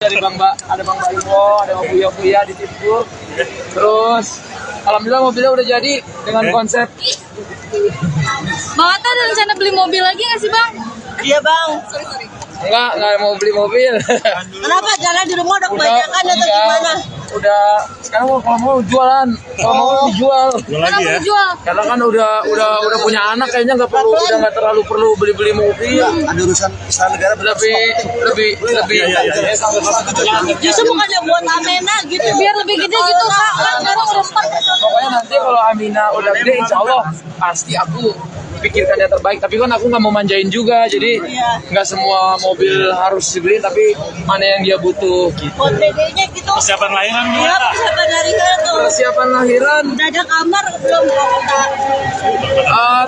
Dari ada Bang Baimo, ada Bang Buya di Tipur. Terus alhamdulillah mobilnya udah jadi dengan konsep. Bang Atta ada rencana beli mobil lagi nggak sih Bang? Iya Bang. Enggak mau beli mobil. Kenapa? Jalan di rumah udah kebanyakan atau gimana? Udah sekarang kalau mau jualan, kalau mau dijual. Kenapa ya? dijual? Karena kan udah punya anak, kayaknya nggak terlalu perlu beli mobil. Ada urusan usaha negara lebih. Justru bukannya buat Amena gitu. Biar lebih gede gitu Kak. Kan sekarang udah 4. Pokoknya nanti kalau Amina udah gede, insya Allah pasti aku pikirkan yang terbaik. Tapi kan aku nggak mau manjain juga, jadi nggak semua mobil harus dibeli, tapi mana yang dia butuh gitu. Buat bedanya gitu. persiapan lahiran Iya, persiapan lahiran tuh. Persiapan lahiran. Udah ada kamar belum Kak?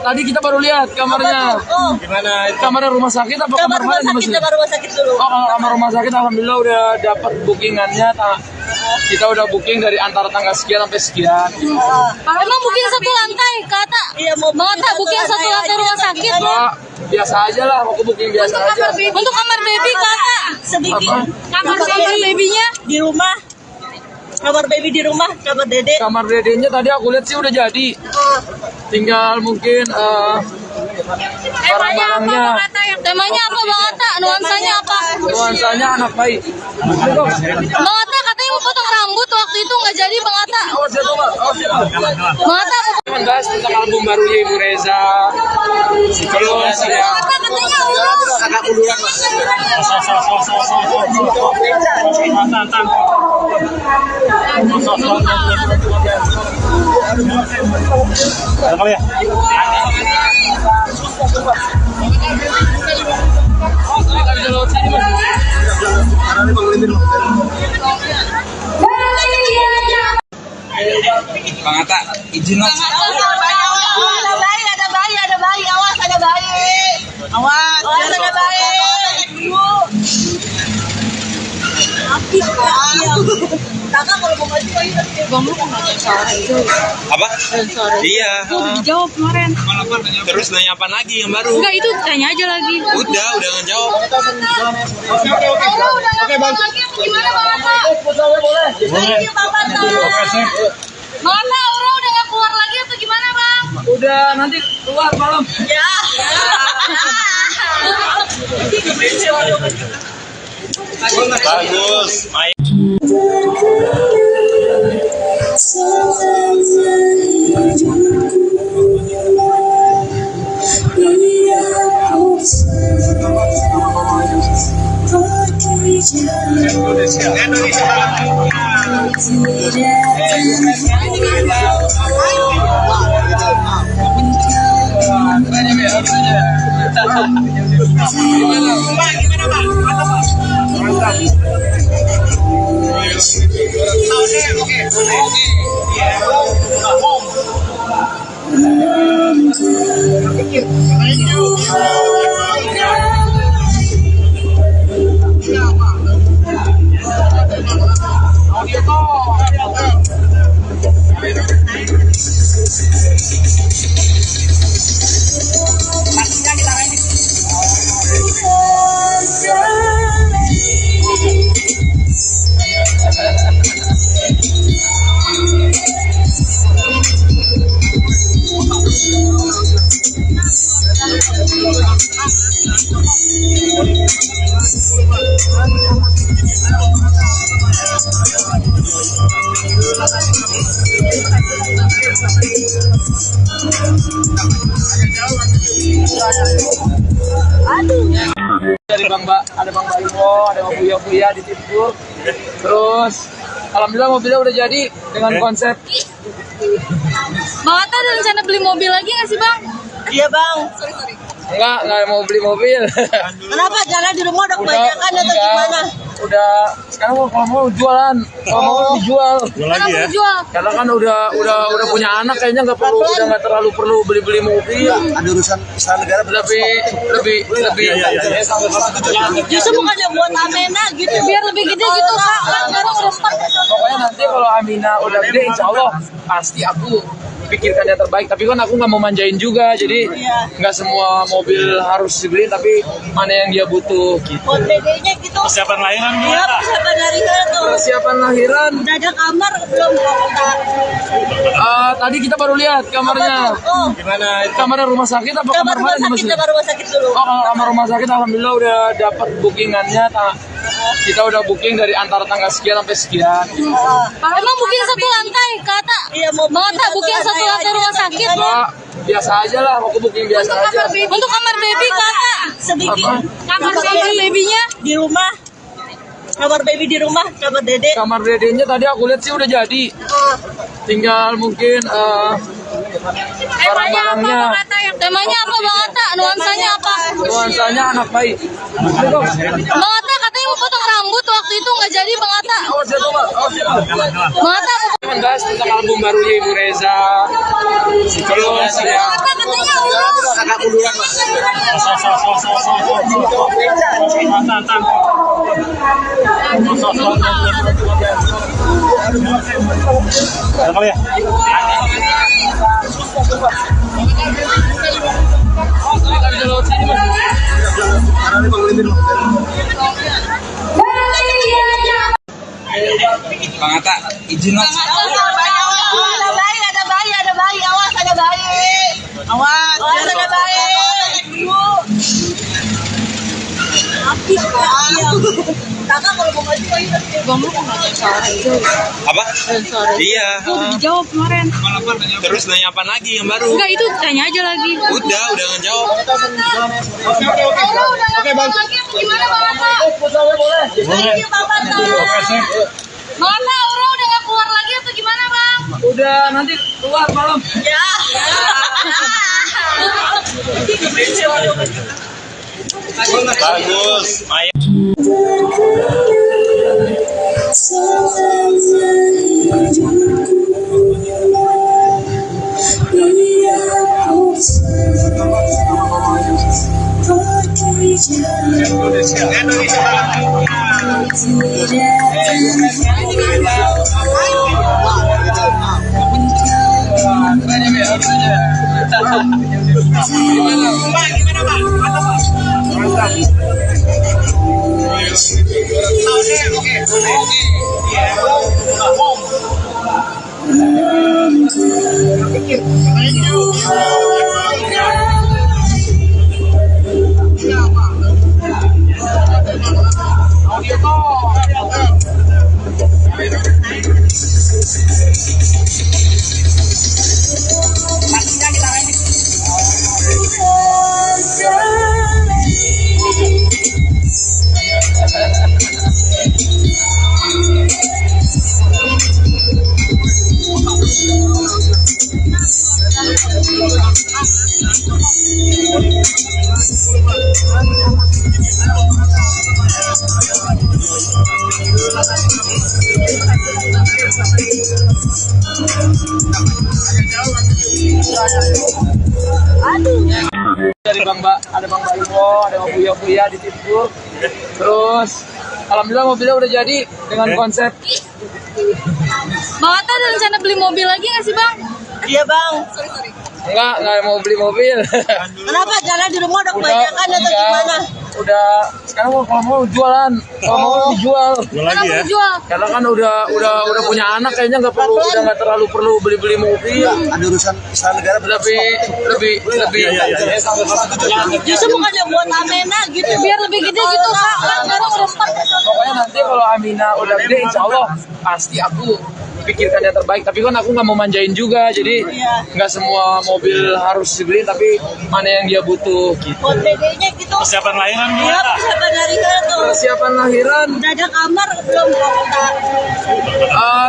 Tadi kita baru lihat kamarnya. Oh, gimana itu? Kamarnya rumah sakit apa kamar kamar rumah mana? sakit, kamar rumah sakit dulu. Oh, kalau kamar rumah sakit alhamdulillah udah dapat bookingannya. Kita udah booking dari antara tanggal sekian sampai sekian. Emang booking satu lantai Kak Atta? Iya, mau Bang Atta booking satu lantai rumah sakit. Enggak, biasa aja lah, aku booking biasa aja. Untuk kamar baby Kak Atta? sedikit. Kamar babynya? Di rumah. Kamar baby di rumah, kamar dede. Kamar dedenya tadi aku lihat sih udah jadi. Tinggal mungkin barang-barangnya. Temanya apa Bang Atta? Nuansanya apa? Nuansanya anak baik. Bang Atta katanya mau potong rambut waktu itu nggak jadi Bang Atta. Awas ya, Bang. Bang Atta Membahas tentang album barunya Ibu Reza. Terus ya. katanya urus. Agak uluran mas. Ada kali ya? Bang Atta, izin mas. Ada bayi, awas ada bayi. Awas ada bayi. Kakak kalau mau maju ayo. Bang lu kok nggak sore? Apa? Iya. Udah dijawab kemarin. Terus nanya apa lagi yang baru? Enggak itu tanya aja lagi. Udah ngejawab. Oke Bang. Lagi apa gimana Bang Atta? Thank you Bapak Tan. Bang Atta, Aura udah nggak keluar lagi atau gimana Bang? Udah nanti keluar malam. Ya. Bagus. Audio Dari ada Bang Baimo, ada Bang Buya di Tipur. Terus alhamdulillah mobilnya udah jadi dengan konsep. Bang Atta ada rencana beli mobil lagi nggak sih bang? Iya bang. Enggak mau beli mobil. Kenapa jalan di rumah udah kebanyakan atau enggak. gimana? Udah sekarang kalau mau jualan, kalau mau dijual. Kenapa mau jual? Karena kan udah punya anak, kayaknya nggak terlalu perlu beli mobil. Ada urusan usaha negara lebih. Justru bukannya buat Amena gitu. Biar lebih gede gitu kak. Kan sekarang udah start. Pokoknya nanti kalau Amina udah gede, insya Allah pasti aku pikirkan yang terbaik. Tapi kan aku nggak mau manjain juga, jadi nggak semua mobil harus dibeli, tapi mana yang dia butuh. Buat dedenya gitu. Persiapan lahiran Iya gimana? persiapan dari tuh. Persiapan lahiran, Udah ada kamar belum Kak? tadi kita baru lihat kamarnya. Oh, Gimana itu? Kamarnya rumah sakit apa kamar kamar rumah mana sakit, Mas? kamar rumah sakit dulu. Oh, kalau kamar rumah sakit alhamdulillah udah dapat bookingannya. Kita udah booking dari antara tanggal sekian sampai sekian. Emang booking satu lantai kata? Iya mau Bang Atta booking satu lantai rumah sakit? Enggak, biasa aja lah, aku booking biasa aja. Untuk kamar baby kata? sedikit. Kamar babynya? Di rumah. Kamar baby di rumah, kamar dede. Kamar dedenya tadi aku lihat sih udah jadi. Tinggal mungkin barang-barangnya. Temanya apa Bang Atta? Nuansanya apa? Nuansanya anak baik. Bang Atta katanya mau potong rambut waktu itu nggak jadi Bang Atta. Awas ya, Bang. Awas ya, Bang. Bang Atta mau Membahas tentang album barunya Ibu Reza. Terus ya. Bang Atta katanya Allah. Agak munduran, Mas. Ada kali ya? Kita bisa lewat sini, Mas. Bang Atta, izin mas. Ada bayi, ada bayi, ada bayi. Awas ada bayi. Awas ada bayi. Kakak kalau mau maju lagi Apa? Iya. Dijawab kemarin. Terus nanya apa lagi yang baru? Enggak itu tanya aja lagi. Udah ngejawab. Oke bang. Lagi apa gimana Bang Atta? Ini Bapak Bang Atta, Aura udah nggak keluar lagi atau gimana bang? Udah nanti keluar malam. Ya. Bagus. Maya. Dari ada Bang Baimo, ada Bang Buya di Tipur. Terus alhamdulillah mobilnya udah jadi dengan konsep. Bang Atta ada rencana beli mobil lagi nggak sih bang? Iya bang. Enggak mau beli mobil. Kenapa jalan di rumah udah kebanyakan atau enggak. gimana? udah sekarang kalau mau jualan, kalau mau dijual. Kenapa dijual? Karena kan udah punya anak, kayaknya nggak perlu, udah nggak terlalu perlu beli mobil. Ada urusan usaha negara Lebih. Justru bukannya buat Amena gitu. Biar lebih gede gitu kak. Kan sekarang udah 4. Pokoknya nanti kalau Amina udah gede, insya Allah pasti aku pikirkan yang terbaik. Tapi kan aku nggak mau manjain juga, jadi nggak semua mobil harus dibeli, tapi mana yang dia butuh. Buat dedenya gitu. persiapan lahiran Iya, persiapan dari sana tuh. Persiapan lahiran, Udah ada kamar belum kota?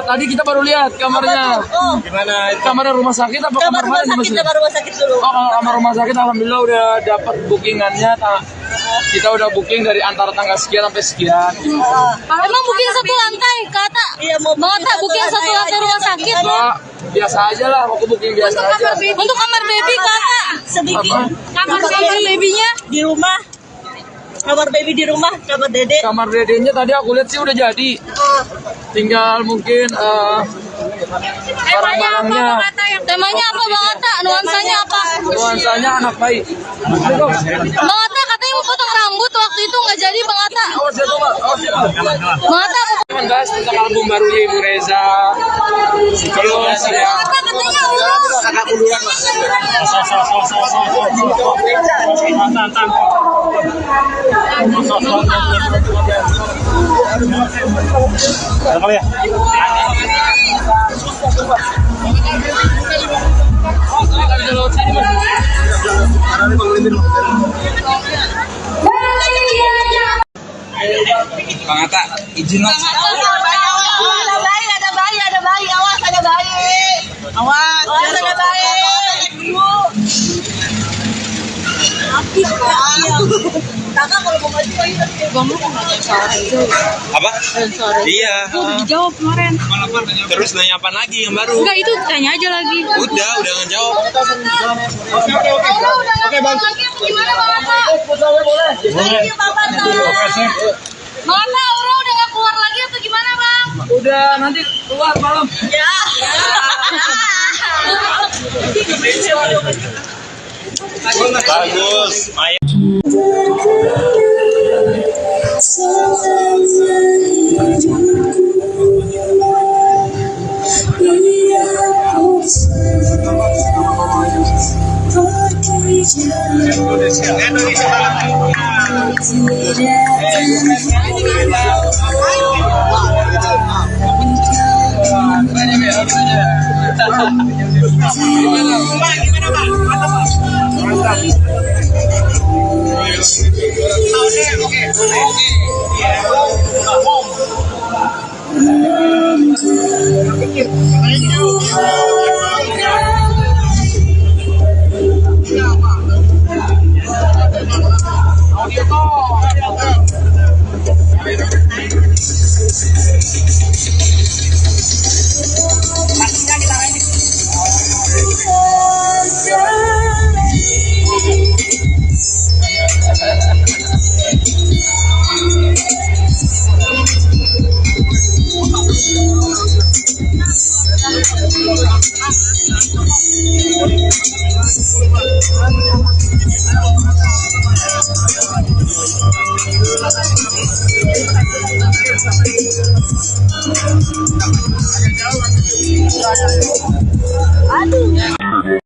tadi kita baru lihat kamarnya. Oh, gimana itu? Kamarnya rumah sakit apa kamar kamar rumah mana? sakit, kamar rumah sakit dulu. Oh, kalau kamar rumah sakit alhamdulillah udah dapat bookingannya. Kita udah booking dari antara tanggal sekian sampai sekian. Emang booking satu lantai kata? Iya, mau Bang Ata booking satu lantai rumah sakit. Enggak, biasa aja lah, aku booking biasa aja. Untuk kamar baby kata. sedikit. Kamar babynya Di rumah. Kamar baby di rumah, kamar dede. Kamar dedenya tadi aku lihat sih udah jadi. Tinggal mungkin barang-barangnya. Temanya apa Bang Ata? Nuansanya apa? Nuansanya anak baik. Bang Ata katanya mau potong rambut waktu itu nggak jadi Bang Ata. Awas ya, Bang. Awas ya, Bang. Bang Ata Membahas tentang album barunya Ibu Reza. Terus ya. katanya urus. Kakakku duluan, Mas. Ada kali ya? Bang Ata, izin mas. Ada bayi, awas ada bayi. Awas ada bayi. Kakak kalau mau maju ayo. Apa? Iya. Dijawab kemarin. Terus nanya apa lagi yang baru? Enggak itu tanya aja lagi. Udah ngejawab. Oke Bang. Gimana Bang Ata? Thank you Bapak. Bang Ata, Aura udah nggak keluar lagi atau gimana Bang? Udah nanti keluar malam. Ya. Bagus.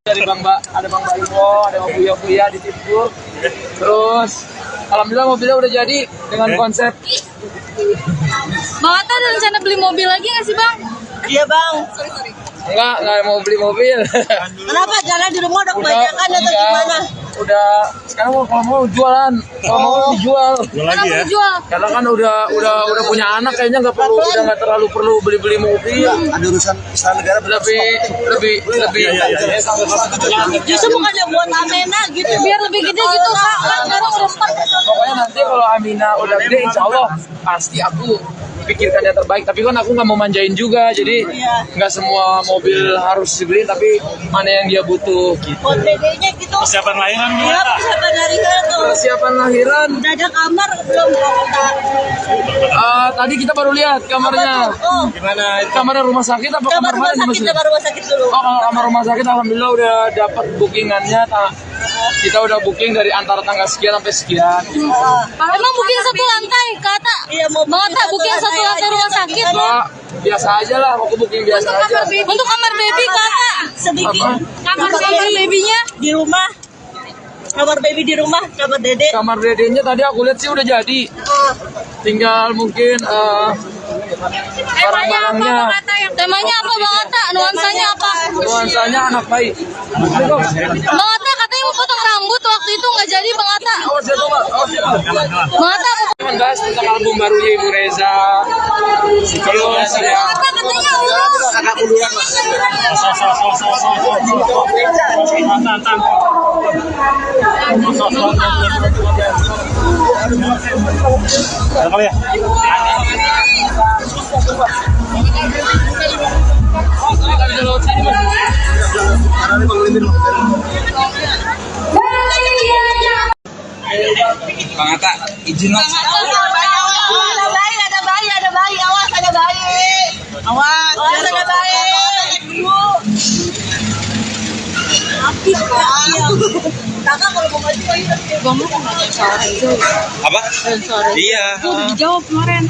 Dari ada Bang Baimo, ada Bang Buya di Tipur. Terus alhamdulillah mobilnya udah jadi dengan konsep. Bang Ata ada rencana beli mobil lagi nggak sih Bang? Iya Bang. Enggak mau beli mobil. Kenapa jalan di rumah udah kebanyakan atau Enggak. gimana? Udah sekarang kalau mau jualan, kalau mau dijual. Jual lagi ya? Jual. Karena kan udah punya anak, kayaknya nggak perlu, udah nggak terlalu perlu beli mobil. Ada urusan usaha negara Lebih. Justru bukannya buat Amena gitu. Biar lebih gede gitu kak. Kan sekarang udah 4. Pokoknya nanti kalau Amina udah gede, insya Allah pasti aku pikirkan yang terbaik. Tapi kan aku nggak mau manjain juga, jadi nggak semua mobil harus dibeli, tapi mana yang dia butuh gitu. Buat dedeknya gitu. Persiapan lahiran Iya, gimana? persiapan lahiran tuh. Persiapan lahiran, Udah ada kamar belum kota? tadi kita baru lihat kamarnya. Oh, Gimana itu? Kamarnya rumah sakit apa kamar kamar rumah mana? sakit, kamar rumah sakit dulu. Oh, kalau kamar rumah sakit alhamdulillah udah dapat bookingannya. Kita udah booking dari antara tanggal sekian sampai sekian. Emang booking satu lantai, kata. Iya, mau Bang Atta booking satu lantai rumah sakit. Enggak, biasa aja lah, aku booking biasa aja. Untuk kamar baby, kata. sedikit. Kamar babynya. Di rumah. Kamar baby di rumah, kamar dedek. Kamar dedenya tadi aku lihat sih udah jadi. Tinggal mungkin barang-barangnya. Temanya apa, Bang Atta? Nuansanya apa? Nuansanya anak baik. Bang Atta katanya mau potong rambut waktu itu nggak jadi, Bang Atta. Awas ya, Pak. Awas ya, Pak. Bang Atta mau Membahas tentang album barunya Ibu Reza. Terus ya, katanya Allah. agak munduran lah. Ada kali ya? Bang Atta, izin mas. Ada bayi, ada bayi, ada bayi. Awas, ada bayi. Awas, ada bayi. Kakak kalau mau maju, Apa? Iya. Dijawab kemarin.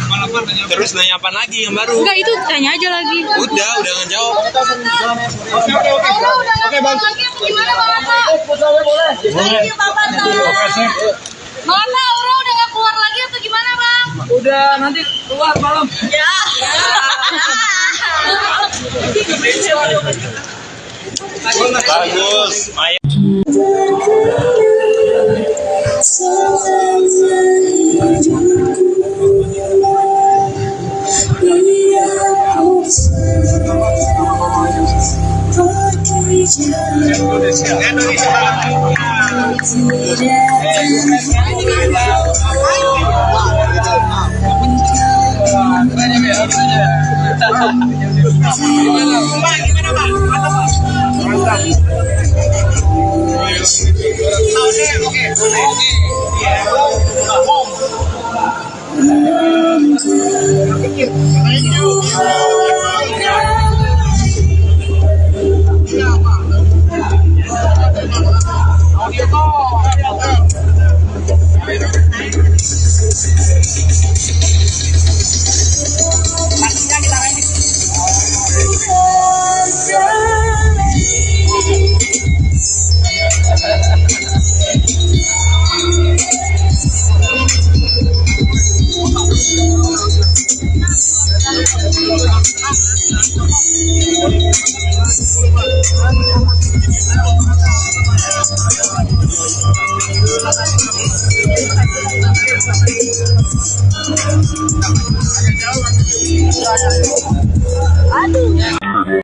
Terus nanya apa lagi yang baru? Enggak, itu tanya aja lagi. Udah ngejawab. Oke, Bang. Lagi apa gimana, Bang Atta? Thank you, Papa. Bang Atta, Aura udah nggak keluar lagi atau gimana, Bang? Udah nanti keluar malam. Ya. Bagus. Ayo.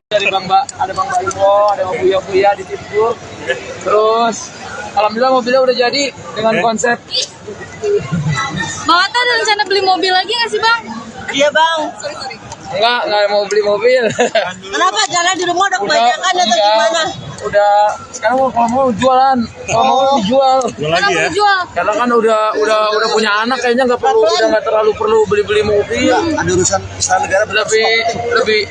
Dari ada Bang Baimo, ada Bang Buya di situ. Terus alhamdulillah mobilnya udah jadi dengan konsep. Bang Atta ada rencana beli mobil lagi nggak sih, Bang? Iya, Bang. Enggak mau beli mobil. Kenapa jalan di rumah udah kebanyakan atau enggak. gimana? Udah sekarang kalau mau jualan, kalau mau dijual. Jual lagi ya? Jual. Karena kan udah punya anak, kayaknya nggak terlalu perlu beli mobil. Ada urusan istana negara Lebih.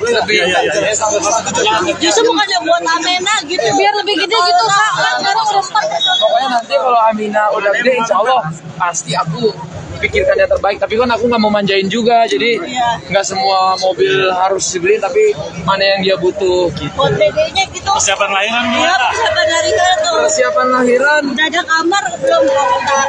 Justru bukannya buat Amena gitu. Biar lebih gede gitu, Kak. Kan sekarang udah start. Pokoknya nanti kalau Amina udah gede, insya Allah pasti aku pikirkan yang terbaik. Tapi kan aku nggak mau manjain juga, jadi nggak semua mobil harus dibeli, tapi mana yang dia butuh gitu. Buat dedeknya gitu. Persiapan lahiran Iya, gimana? persiapan lahiran tuh. Persiapan lahiran, Udah ada kamar belum kota?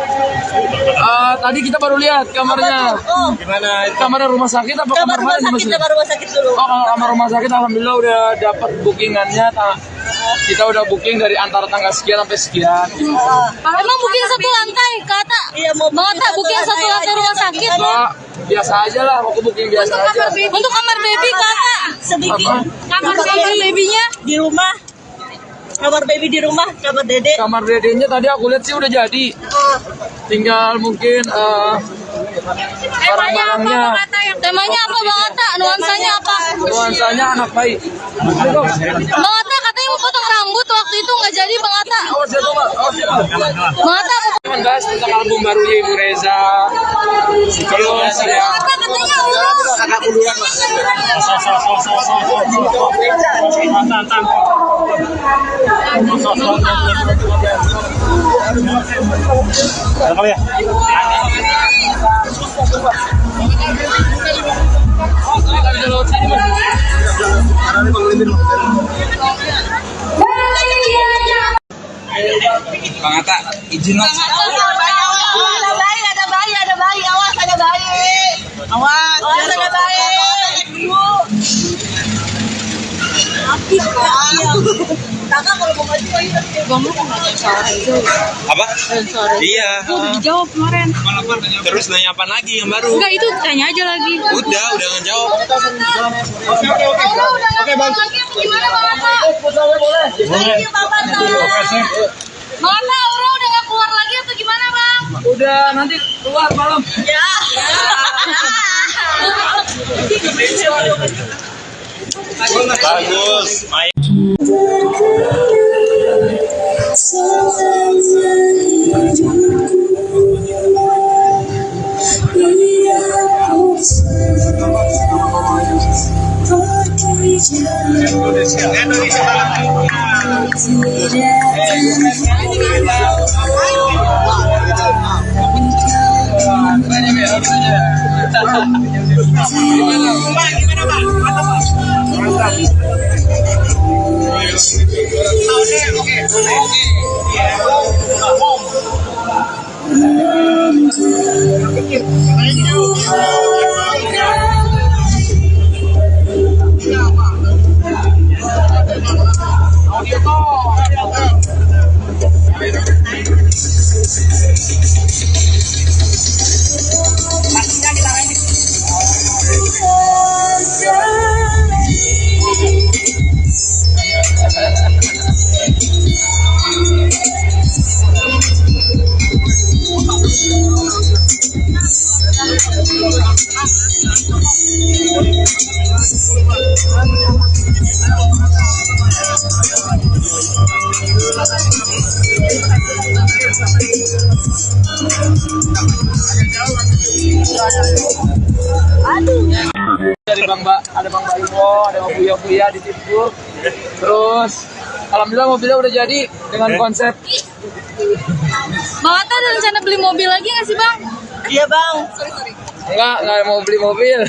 tadi kita baru lihat kamarnya. Oh, Gimana itu? Kamarnya rumah sakit apa kamar kamar rumah mana? sakit, kamar rumah sakit dulu. Oh, kalau kamar rumah sakit alhamdulillah udah dapat bookingannya. Kita udah booking dari antara tanggal sekian sampai sekian. Emang booking satu lantai, kata. Iya, mau Bang Atta booking satu lantai rumah sakit. Enggak, biasa aja lah, aku booking biasa aja. Untuk kamar baby, kata. sedikit. Kamar babynya. Di rumah. Kamar baby di rumah, kamar dedek. Kamar dedenya tadi aku lihat sih udah jadi. Tinggal mungkin barang-barangnya. Temanya apa Bang Atta? Nuansanya apa? Nuansanya anak baik. Bang Atta katanya mau potong rambut waktu itu nggak jadi Bang Atta. Awas ya, Bang. Awas ya, Bang. Bang Atta Jangan bahas tentang album barunya Ibu Reza. Terus ya. katanya Allah. Agak munduran mas. Ada kali ya? Bang Atta, izin mas. Ada bayi, ada bayi, ada bayi. Awas, ada bayi. Awas, ada bayi. Kakak kalau mau maju lagi Apa? Iya. Dijawab kemarin. Terus nanya apa lagi yang baru? Enggak itu tanya aja lagi. Udah ngejawab. Oke Bang. Lagi apa gimana Bang Atta? Bang Atta, Aura udah nggak keluar lagi atau gimana Bang? Udah nanti keluar malam. Ya. Bagus. Dari ada Bang Baimo, ada Bang Buya di Timur. Terus alhamdulillah mobilnya udah jadi dengan konsep. Bang Atta ada rencana beli mobil lagi nggak sih Bang? Iya bang. Enggak mau beli mobil.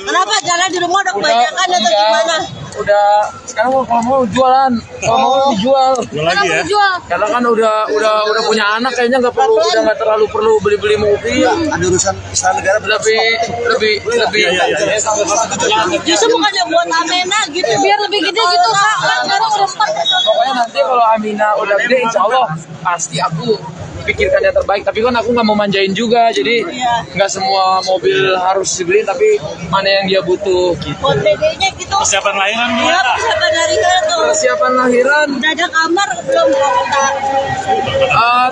Kenapa jalan di rumah udah kebanyakan atau gimana? Udah sekarang kalau mau jualan, kalau mau dijual. Jual lagi ya? Jual. Karena kan udah punya anak kayaknya nggak terlalu perlu beli mobil. Ada urusan istana negara. Lebih. Justru bukannya buat Amena gitu. Biar lebih gede gitu Kak. Kan sekarang udah 4. Pokoknya nanti kalau Amina udah gede, insya Allah pasti aku pikirkan yang terbaik. Tapi kan aku nggak mau manjain juga, jadi nggak semua mobil harus dibeli, tapi mana yang dia butuh. Gitu. Buat dedenya gitu. Persiapan lahiran Iya persiapan dari sana tuh. Persiapan lahiran, Udah ada kamar belum kota?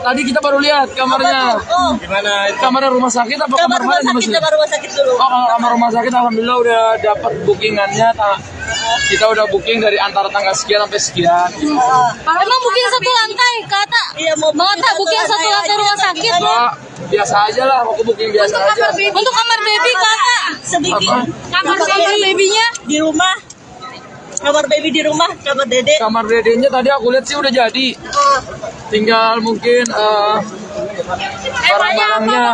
tadi kita baru lihat kamarnya. Oh, gimana? Kamar rumah sakit apa kamar kamar rumah mana sakit, maksudnya? kamar rumah sakit dulu. Oh, kalau kamar rumah sakit alhamdulillah udah dapat bookingannya. Kita udah booking dari antara tanggal sekian sampai sekian. Emang booking satu lantai kata? Iya mau Bang Atta booking satu lantai rumah sakit. Enggak, biasa aja lah, aku booking biasa aja. Untuk kamar baby kata? sedikit. Kamar babynya? Di rumah. Kamar baby di rumah, kamar dede. Kamar dedenya tadi aku lihat sih udah jadi. Tinggal mungkin barang-barangnya.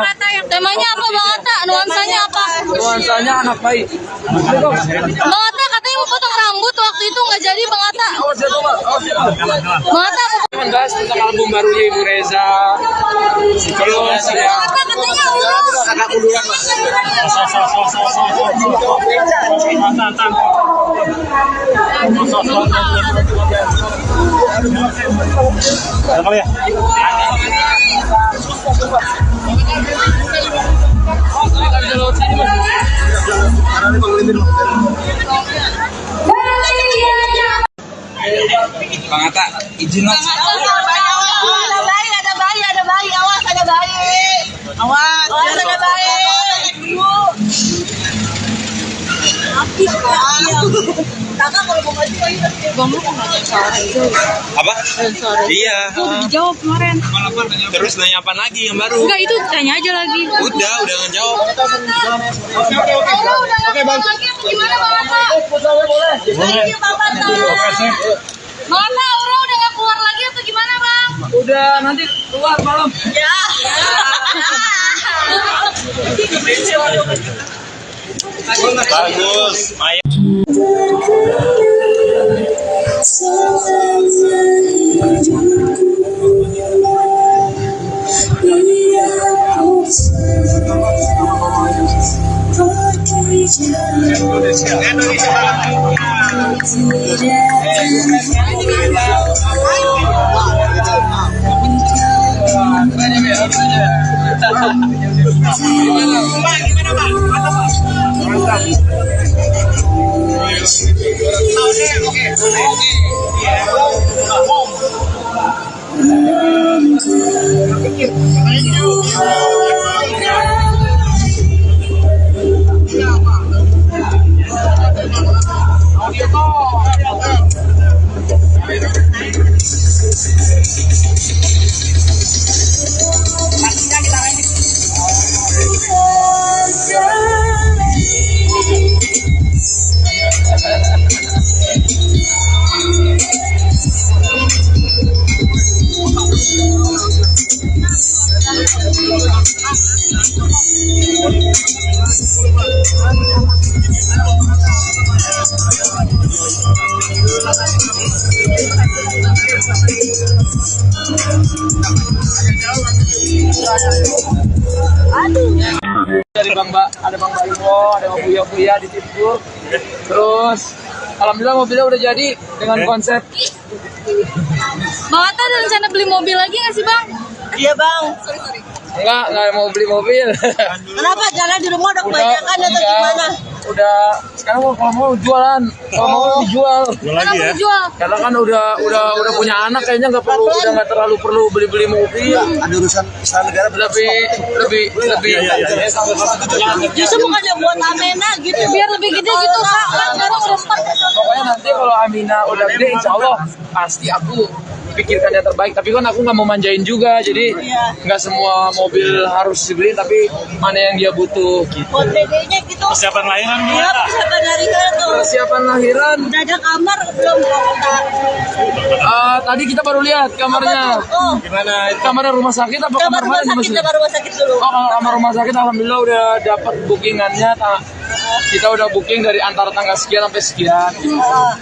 Temanya apa Bang Atta? Nuansanya apa? Nuansanya anak baik. Bang Atta katanya mau potong rambut waktu itu nggak jadi Bang Atta. Awas ya, Bang. Awas ya, Bang. Bang Atta Jangan bahas tentang album barunya Ibu Reza. Terus ya. katanya Allah. Agak munduran mas. Ada kali ya? Bang Atta, izin mas. Ada bayi, ada bayi, ada bayi. Awas, ada bayi. Awas, ada bayi. Kakak kalau mau maju ayo. Bang, lu nggak sore itu. Apa? Sore. Iya. Itu udah dijawab kemarin. Terus nanya apa lagi yang baru? Enggak, itu tanya aja lagi. Udah ngejawab. Oke, Bang. Gimana, Bang Atta? Thank you, Bapak. Bang Atta, Aura udah nggak keluar lagi atau gimana, Bang? Udah nanti keluar malam. Ya. Bagus. Maya. Dari ada Bang Baimo, ada Bang Buya di Tipur. Terus alhamdulillah mobilnya udah jadi dengan konsep. Bang Atta ada rencana beli mobil lagi nggak sih, Bang? Iya, Bang. Enggak mau beli mobil. Kenapa jalan di rumah udah kebanyakan atau enggak. gimana? Udah sekarang kalau mau jualan, kalau mau dijual. Jual lagi ya. Jual. Karena kan udah punya anak, kayaknya nggak terlalu perlu beli mobil. Ada urusan istana negara lebih Justru bukannya buat Amena gitu. Biar lebih gede gitu, Kak. Kan sekarang udah 4. Pokoknya nanti kalau Amina udah gede, insya Allah pasti aku pikirkan yang terbaik. Tapi kan aku nggak mau manjain juga, jadi nggak semua mobil harus dibeli, tapi mana yang dia butuh gitu. Buat dedenya gitu. Persiapan lahiran Iya, gimana? persiapan dari tuh. Persiapan lahiran, Udah ada kamar belum? tadi kita baru lihat kamarnya. Oh, Gimana? Kamarnya rumah sakit apa kamar kamar rumah mana? sakit, kamar rumah sakit dulu. Oh, kalau kamar rumah sakit alhamdulillah udah dapat bookingannya. Kita udah booking dari antara tanggal sekian sampai sekian.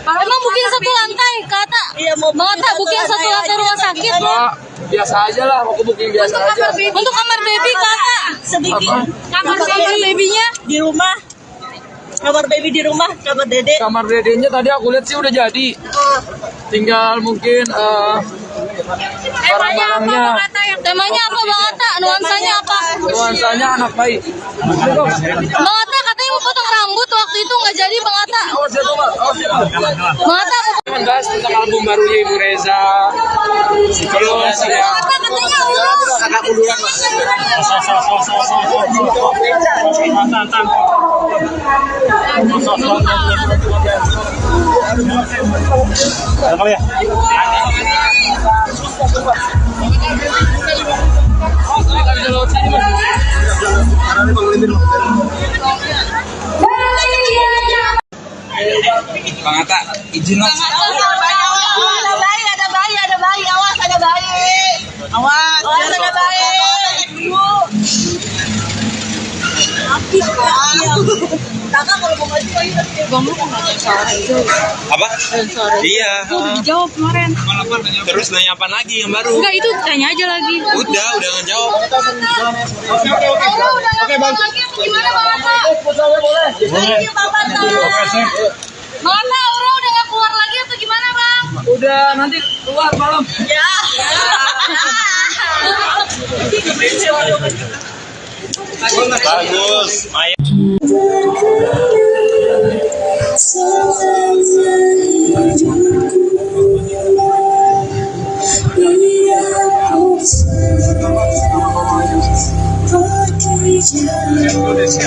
Emang booking satu lantai, Kak Atta? Iya, mau Bang Atta booking satu lantai rumah sakit. Enggak, biasa aja lah, aku booking biasa aja. Untuk kamar baby, Kak Atta. sedikit. Kamar babynya Di rumah. Kamar baby di rumah, kamar dede. Kamar dedenya tadi aku lihat sih udah jadi. Tinggal mungkin barang-barangnya. Temanya apa, Bang Atta? Nuansanya apa? Nuansanya anak baik. Bang Atta katanya mau potong rambut waktu itu nggak jadi, Bang Atta. Awas ya, Pak. Awas ya, Pak. Bang Atta Membahas tentang album barunya Ibu Reza. Terus ya. katanya Allah. Agak munduran, Mas. Ada kali ya. Bang Atta, izin Mas. Ada bayi, awas ada bayi. Awas ada bayi. Kakak kalau mau maju ayo. Bang, lu nggak sore itu. Apa? Sore. Iya. Itu udah dijawab kemarin. Terus nanya apa lagi yang baru? Enggak, itu tanya aja lagi. Udah ngejawab. Oke, Bang. Lagi apa gimana, Bang Atta? Thank you, Bapak. Bang Atta, Aura udah nggak keluar lagi atau gimana, Bang? Udah nanti keluar malam. Ya. Bagus. Maya. Indonesia.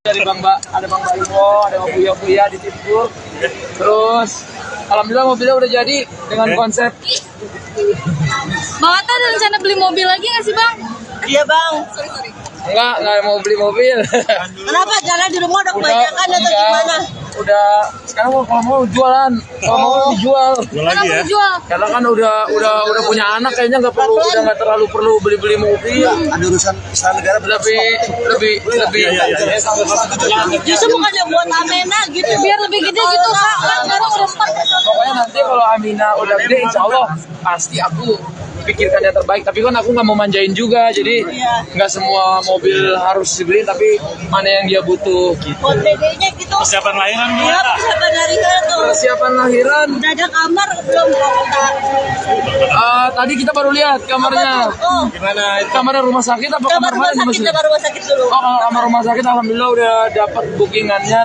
Dari ada Bang Baimo, ada Bang Buya di Tipur. Terus alhamdulillah mobilnya udah jadi dengan konsep. Bang Atta ada rencana beli mobil lagi nggak sih bang? Iya bang. Enggak mau beli mobil. Kenapa jalan di rumah udah kebanyakan atau gimana? Udah sekarang kalau mau jualan, kalau mau dijual. Kenapa mau jual? Karena kan udah punya anak, kayaknya nggak terlalu perlu beli mobil. Ada urusan istana negara. Lebih. Justru bukannya buat Amena gitu. Biar lebih gede gitu kak. Kan sekarang udah 4. Pokoknya nanti kalau Amina udah gede, insya Allah pasti aku pikirkan yang terbaik. Tapi kan aku nggak mau manjain juga, jadi nggak semua mobil harus dibeli, tapi mana yang dia butuh gitu. Buat dedenya gitu. Persiapan lahiran Iya persiapan dari tuh. Persiapan lahiran, Udah ada kamar belum kak? tadi kita baru lihat kamarnya. Oh, Gimana? Kamarnya rumah sakit apa kamar kamar rumah mana? sakit, kamar rumah sakit dulu. Oh, kalau kamar rumah sakit alhamdulillah udah dapat bookingannya.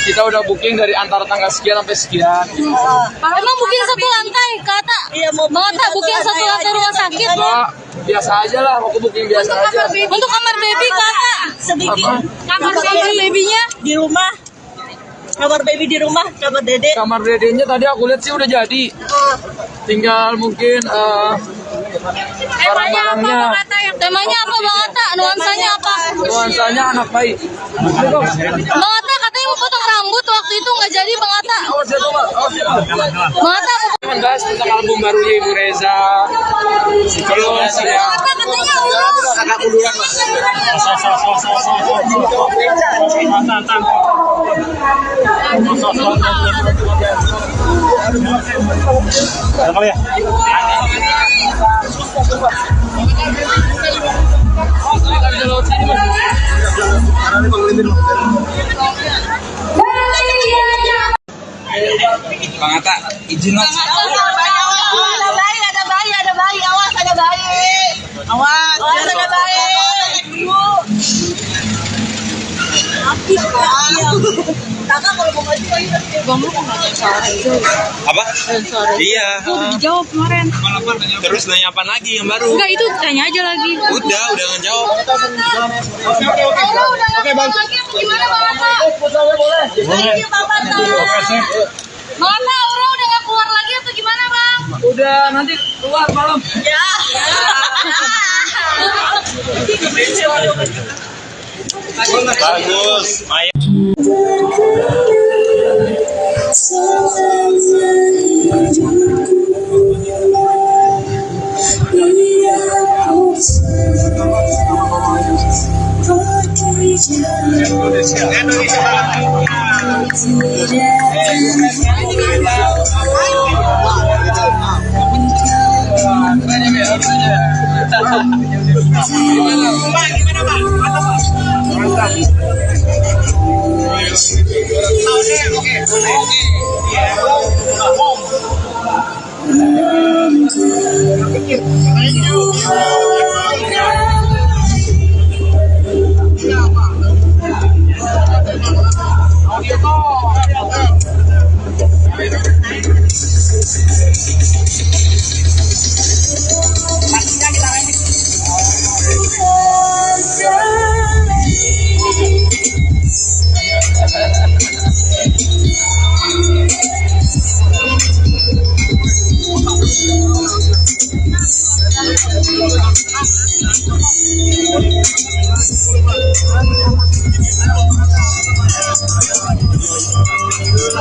Kita udah booking dari antara tanggal sekian sampai sekian. Emang booking satu lantai kata? Iya mau Bang Atta booking satu lantai rumah sakit. Enggak, biasa aja lah, aku booking biasa aja. Untuk kamar baby kata? sedikit. Kamar babynya? Di rumah. Kamar baby di rumah, kamar dede. Kamar dedenya tadi aku lihat sih udah jadi. Tinggal mungkin barang-barangnya. Temanya apa Bang Atta? Nuansanya apa? Nuansanya anak baik. Bang Atta katanya mau potong rambut waktu itu nggak jadi Bang Atta. Awas ya, Bang. Bang Atta Membahas tentang album barunya Ibu Reza. Terus ya. Bang Atta katanya Allah. Agak munduran lah. Ada kali ya? Bang Atta, izin mas. Ada bayi, ada bayi, ada bayi. Awas ada bayi. Awas ada bayi. Kakak kalau mau maju Apa? Iya. Dijawab kemarin. Terus nanya apa lagi yang baru? Enggak itu tanya aja lagi. Udah ngejawab. Allah udah nggak ketemu lagi apa gimana Bang Atta? Thank you Bapak. Bang Atta Aura udah nggak keluar lagi atau gimana Bang? Udah nanti keluar malam. Ya. Bagus. Maya.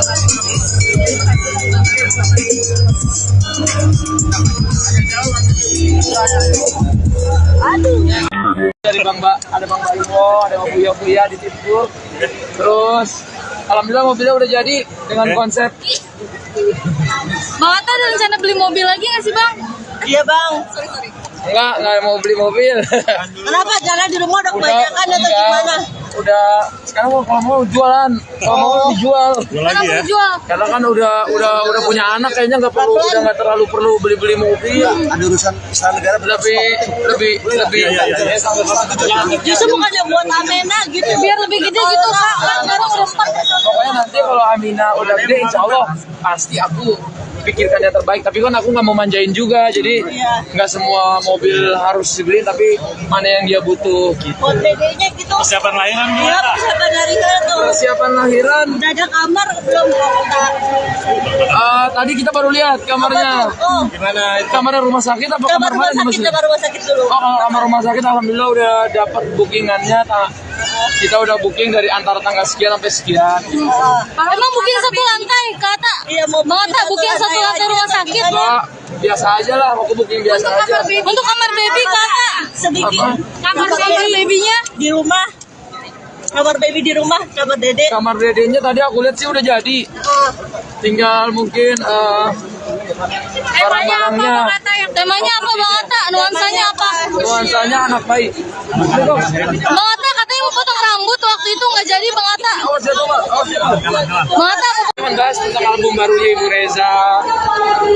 Dari ada Bang Baimo, ada Bang Buya di Tipur. Terus alhamdulillah mobilnya udah jadi dengan konsep. Bang Atta ada rencana beli mobil lagi nggak sih bang? Iya bang. Enggak mau beli mobil. Kenapa jalan di rumah udah kebanyakan atau gimana? Udah sekarang kalau mau jualan, kalau mau dijual. Kenapa dijual? Karena kan udah punya anak, kayaknya nggak terlalu perlu beli mobil. Ada urusan istana negara. lebih Justru bukannya buat Amena gitu. Biar lebih gede gitu kak. Kan sekarang udah 4. Pokoknya nanti kalau Amina udah gede, insya Allah pasti aku pikirkan yang terbaik. Tapi kan aku nggak mau manjain juga, jadi nggak semua mobil harus dibeli, tapi mana yang dia butuh gitu. Buat dedenya gitu. Persiapan lahiran Iya, persiapan lahiran tuh. Persiapan lahiran, Udah ada kamar belum? tadi kita baru lihat kamarnya. Oh, Kamarnya rumah sakit apa kamar kamar rumah mana? sakit, kamar rumah sakit dulu. Oh, kalau kamar rumah sakit alhamdulillah udah dapat bookingannya. Kita udah booking dari antara tanggal sekian sampai sekian. Emang booking satu lantai kata? Iya, mau Bang Atta booking satu lantai rumah sakit. Enggak, biasa aja lah, aku booking biasa aja. Untuk kamar baby kata? sedikit. Kamar babynya? Di rumah. Kamar baby di rumah, kamar dede. Kamar dedenya tadi aku lihat sih udah jadi. Tinggal mungkin barang-barangnya. Temanya apa Bang Atta? Nuansanya apa? Nuansanya anak baik. Bang Atta katanya mau potong rambut waktu itu nggak jadi Bang Atta. Awas ya, Pak. Awas ya, Pak. Bang Atta Membahas tentang album barunya Ibu Reza.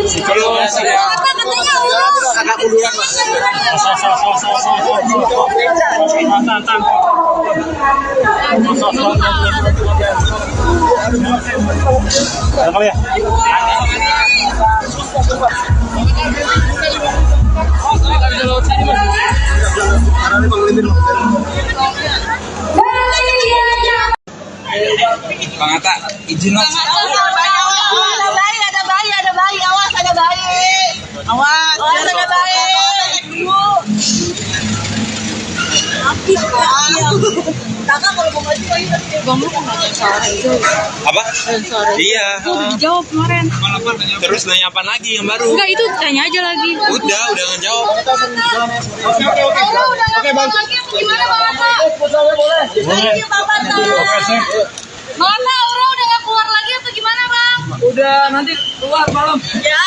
Terus ya. katanya urus. Agak munduran, Mas. Ada kali ya? Bang Atta, izin mas. Ada bayi, awas ada bayi. Awas ada bayi. Kakak kalau mau maju ayo. Bang lu kok nggak sore? Apa? Iya. Dijawab kemarin. Terus nanya apa lagi yang baru? Enggak itu tanya aja lagi. Udah ngejawab. Oke bang. Lagi apa gimana Bang Atta? Ini Bapak Bang Atta, Aura udah nggak keluar lagi atau gimana bang? Udah nanti keluar malam. Ya.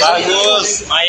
Bagus. Main.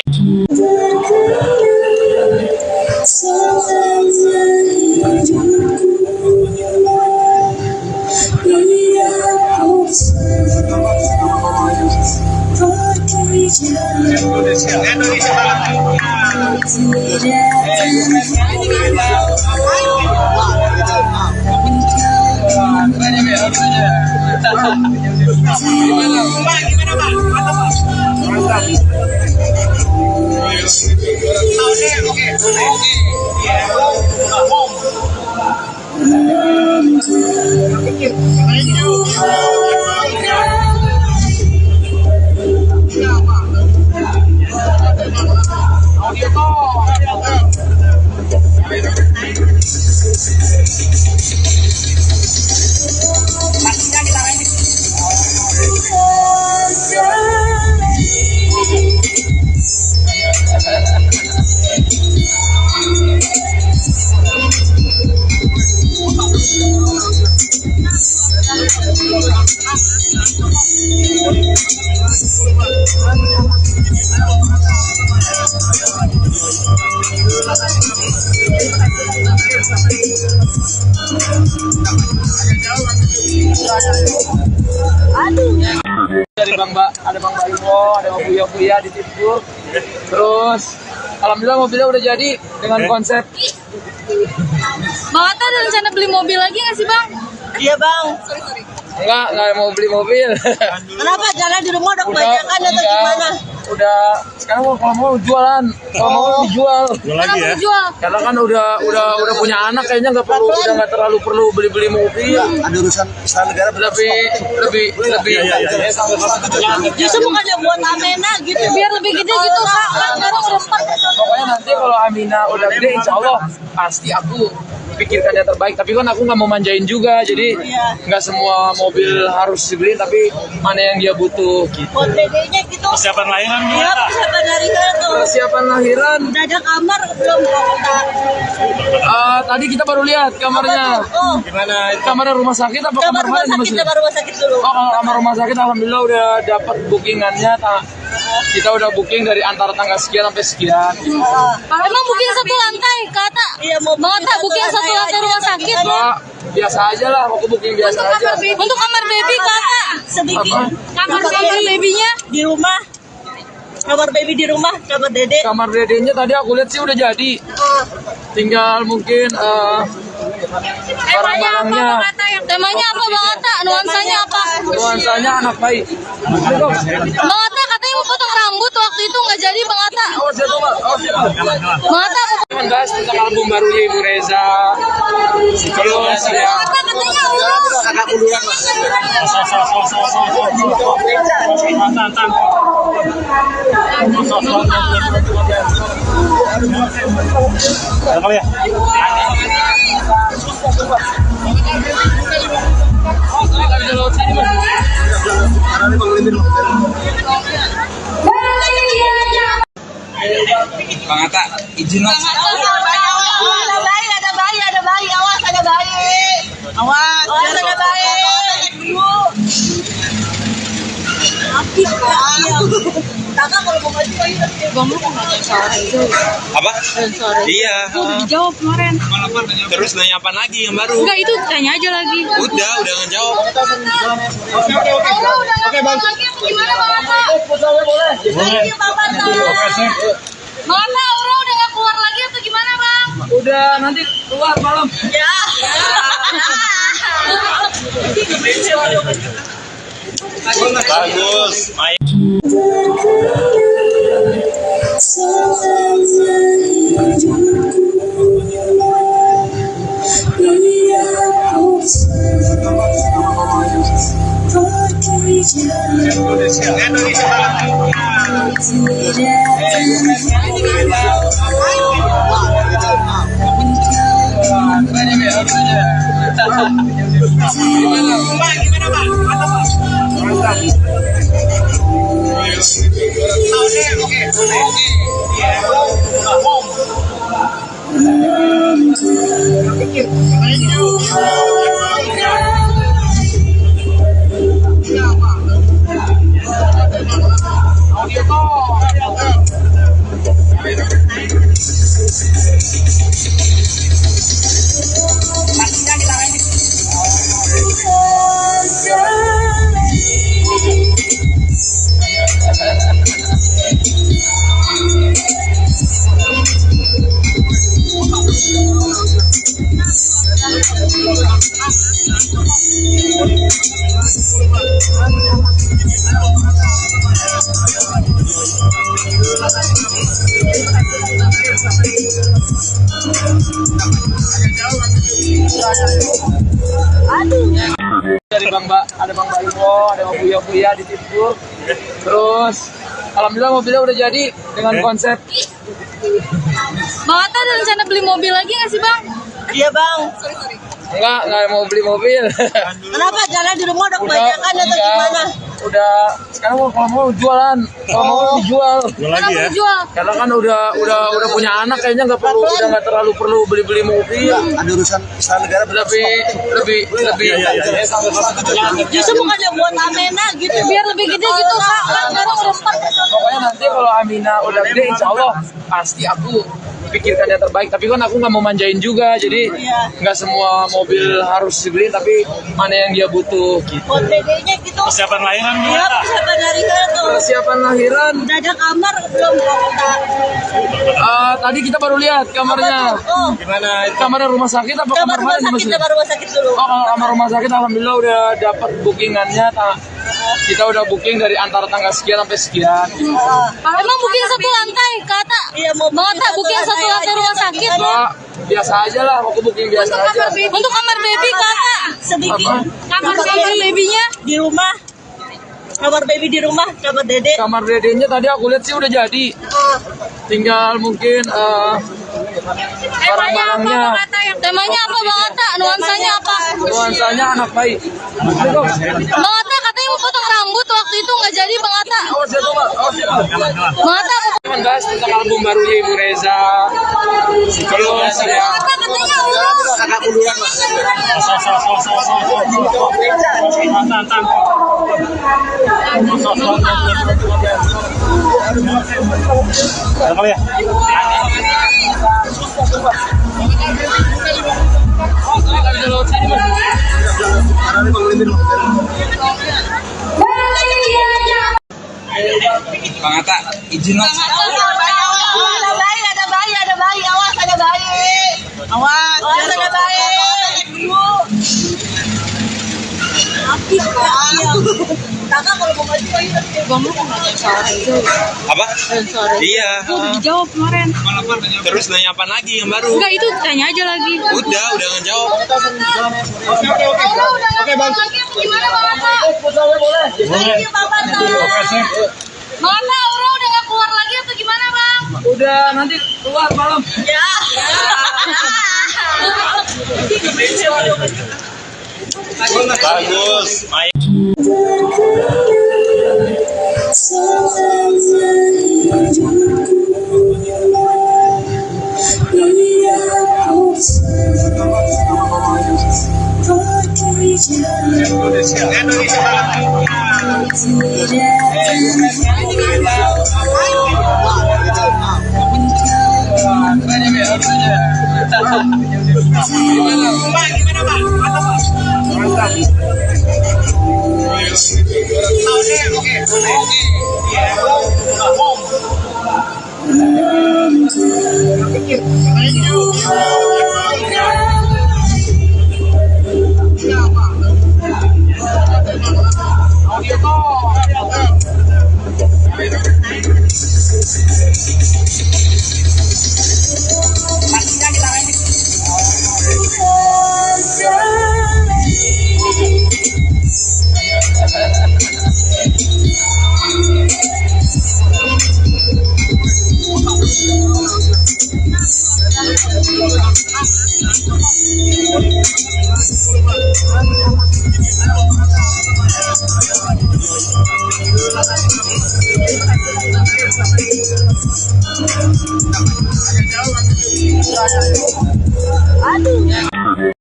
Dari ada Bang Baimo, ada Bang Buya di Tipur. Terus alhamdulillah mobilnya udah jadi dengan konsep. Bang Atta ada rencana beli mobil lagi nggak sih bang? Iya bang. Enggak mau beli mobil. Kenapa jalan di rumah udah kebanyakan atau gimana? Udah sekarang kalau mau jualan, kalau mau dijual. Kenapa dijual? Karena kan udah punya anak, kayaknya nggak terlalu perlu beli mobil. Ada urusan istana negara. Lebih Justru bukannya buat Amena gitu. Biar lebih gede gitu kak. Kan sekarang udah 4. Pokoknya nanti kalau Amina udah gede, insya Allah pasti aku pikirkan yang terbaik. Tapi kan aku nggak mau manjain juga, jadi nggak semua mobil harus dibeli, tapi mana yang dia butuh gitu. Buat dedenya gitu. Persiapan lahiran Iya, gimana? persiapan lahiran tuh. Persiapan lahiran, Udah ada kamar belum Kak? tadi kita baru lihat kamarnya. Oh, Gimana itu? Kamar rumah sakit apa kamar kamar rumah mana sakit, Mas? kamar rumah sakit dulu. Oh, kalau kamar rumah sakit alhamdulillah udah dapat bookingannya. Kita udah booking dari antara tanggal sekian sampai sekian. Emang booking satu lantai, kata. Iya, mau Bang Ata booking satu lantai rumah sakit. Mbak, biasa aja lah, aku booking biasa aja. Untuk kamar baby, kata. sedikit. Kamar babynya. Di rumah. Kamar baby di rumah, kamar dede. Kamar dedenya tadi aku lihat sih udah jadi. Tinggal mungkin barang-barangnya. Temanya apa, Bang Ata? Nuansanya apa? Nuansanya anak baik. Bang Ata katanya mau potong rambut waktu itu nggak jadi, Bang Ata. Awas ya, Mbak. Awas ya, Mbak. Bang Ata, Jangan bahas tentang album barunya Ibu Reza. Terus ya. Bang Ata katanya Allah. Agak munduran, Mas. Ada kali ya? Bang Ata, izin mas. Ada bayi, ada bayi, ada bayi. Awas, ada bayi. Awas, ada bayi. Kakak kalau mau maju lagi Apa? Iya. Dijawab kemarin. Terus nanya apa lagi yang baru? Enggak, itu tanya aja lagi. Udah ngejawab. Oke, Bang. Lagi apa gimana, Bang Ata? Bang Ata, Aura udah nggak keluar lagi atau gimana, Bang? Udah nanti keluar malam. Ya. Bagus. Dari ada Bang Baimo, ada Bang Buya di Timur. Terus alhamdulillah mobilnya udah jadi dengan konsep. Bang Ata ada rencana beli mobil lagi nggak sih, Bang? Iya, Bang. Enggak mau beli mobil. Kenapa jalan di rumah udah kebanyakan atau gimana? Udah sekarang kalau mau jualan, kalau mau dijual. Jual lagi ya? Jual. Karena kan udah punya anak, kayaknya nggak terlalu perlu beli mobil. Ada urusan istana negara Lebih Justru bukannya buat Amena gitu. Biar lebih gede gitu, Kak. Kan sekarang udah 4. Pokoknya nanti kalau Amina udah gede, insya Allah pasti aku pikirkan yang terbaik. Tapi kan aku nggak mau manjain juga, jadi nggak semua mobil harus dibeli, tapi mana yang dia butuh gitu. Buat dedenya gitu. Persiapan lahiran Iya, gimana? persiapan lahiran tuh. Persiapan lahiran, Udah ada kamar belum Kak? tadi kita baru lihat kamarnya. Oh, Gimana itu? Kamar rumah sakit apa kamar kamar rumah mana sakit, kamar rumah sakit dulu. Oh, kalau kamar rumah sakit alhamdulillah udah dapat bookingannya. Kita udah booking dari antara tanggal sekian sampai sekian. Emang booking satu lantai, kata. Iya, mau Bang Ata booking satu lantai rumah sakit. Mbak, biasa aja lah, aku booking biasa aja. Untuk kamar baby, kata. sedikit. Kamar babynya. Di rumah. Kamar baby di rumah, kamar dede. Kamar dedenya tadi aku lihat sih udah jadi. Tinggal mungkin barang-barangnya. Temanya apa Bang Atta? Nuansanya apa? Nuansanya anak baik. Bang Atta katanya mau potong rambut waktu itu nggak jadi Bang Atta. Awas ya, Bang. Awas ya, Bang. Bang Atta Membahas tentang album barunya Ibu Reza. Terus ya. katanya urus. Agak munduran, Mas. Ada kali ya? Bang Atta, izin mas. Ada bayi, ada bayi, ada bayi. Awas, ada bayi. Awas, ada bayi. Kakak kalau mau maju ayo. Bang lu kok nggak sensor? Apa? Iya. Dijawab kemarin. Terus nanya apa lagi yang baru? Enggak itu tanya aja lagi. Udah ngejawab. Oke Bang. Lagi apa gimana Bang Atta? Thank you, Bang Atta. Bang Atta, Aura udah nggak keluar lagi atau gimana Bang? Udah nanti keluar malam. Ya. Bagus.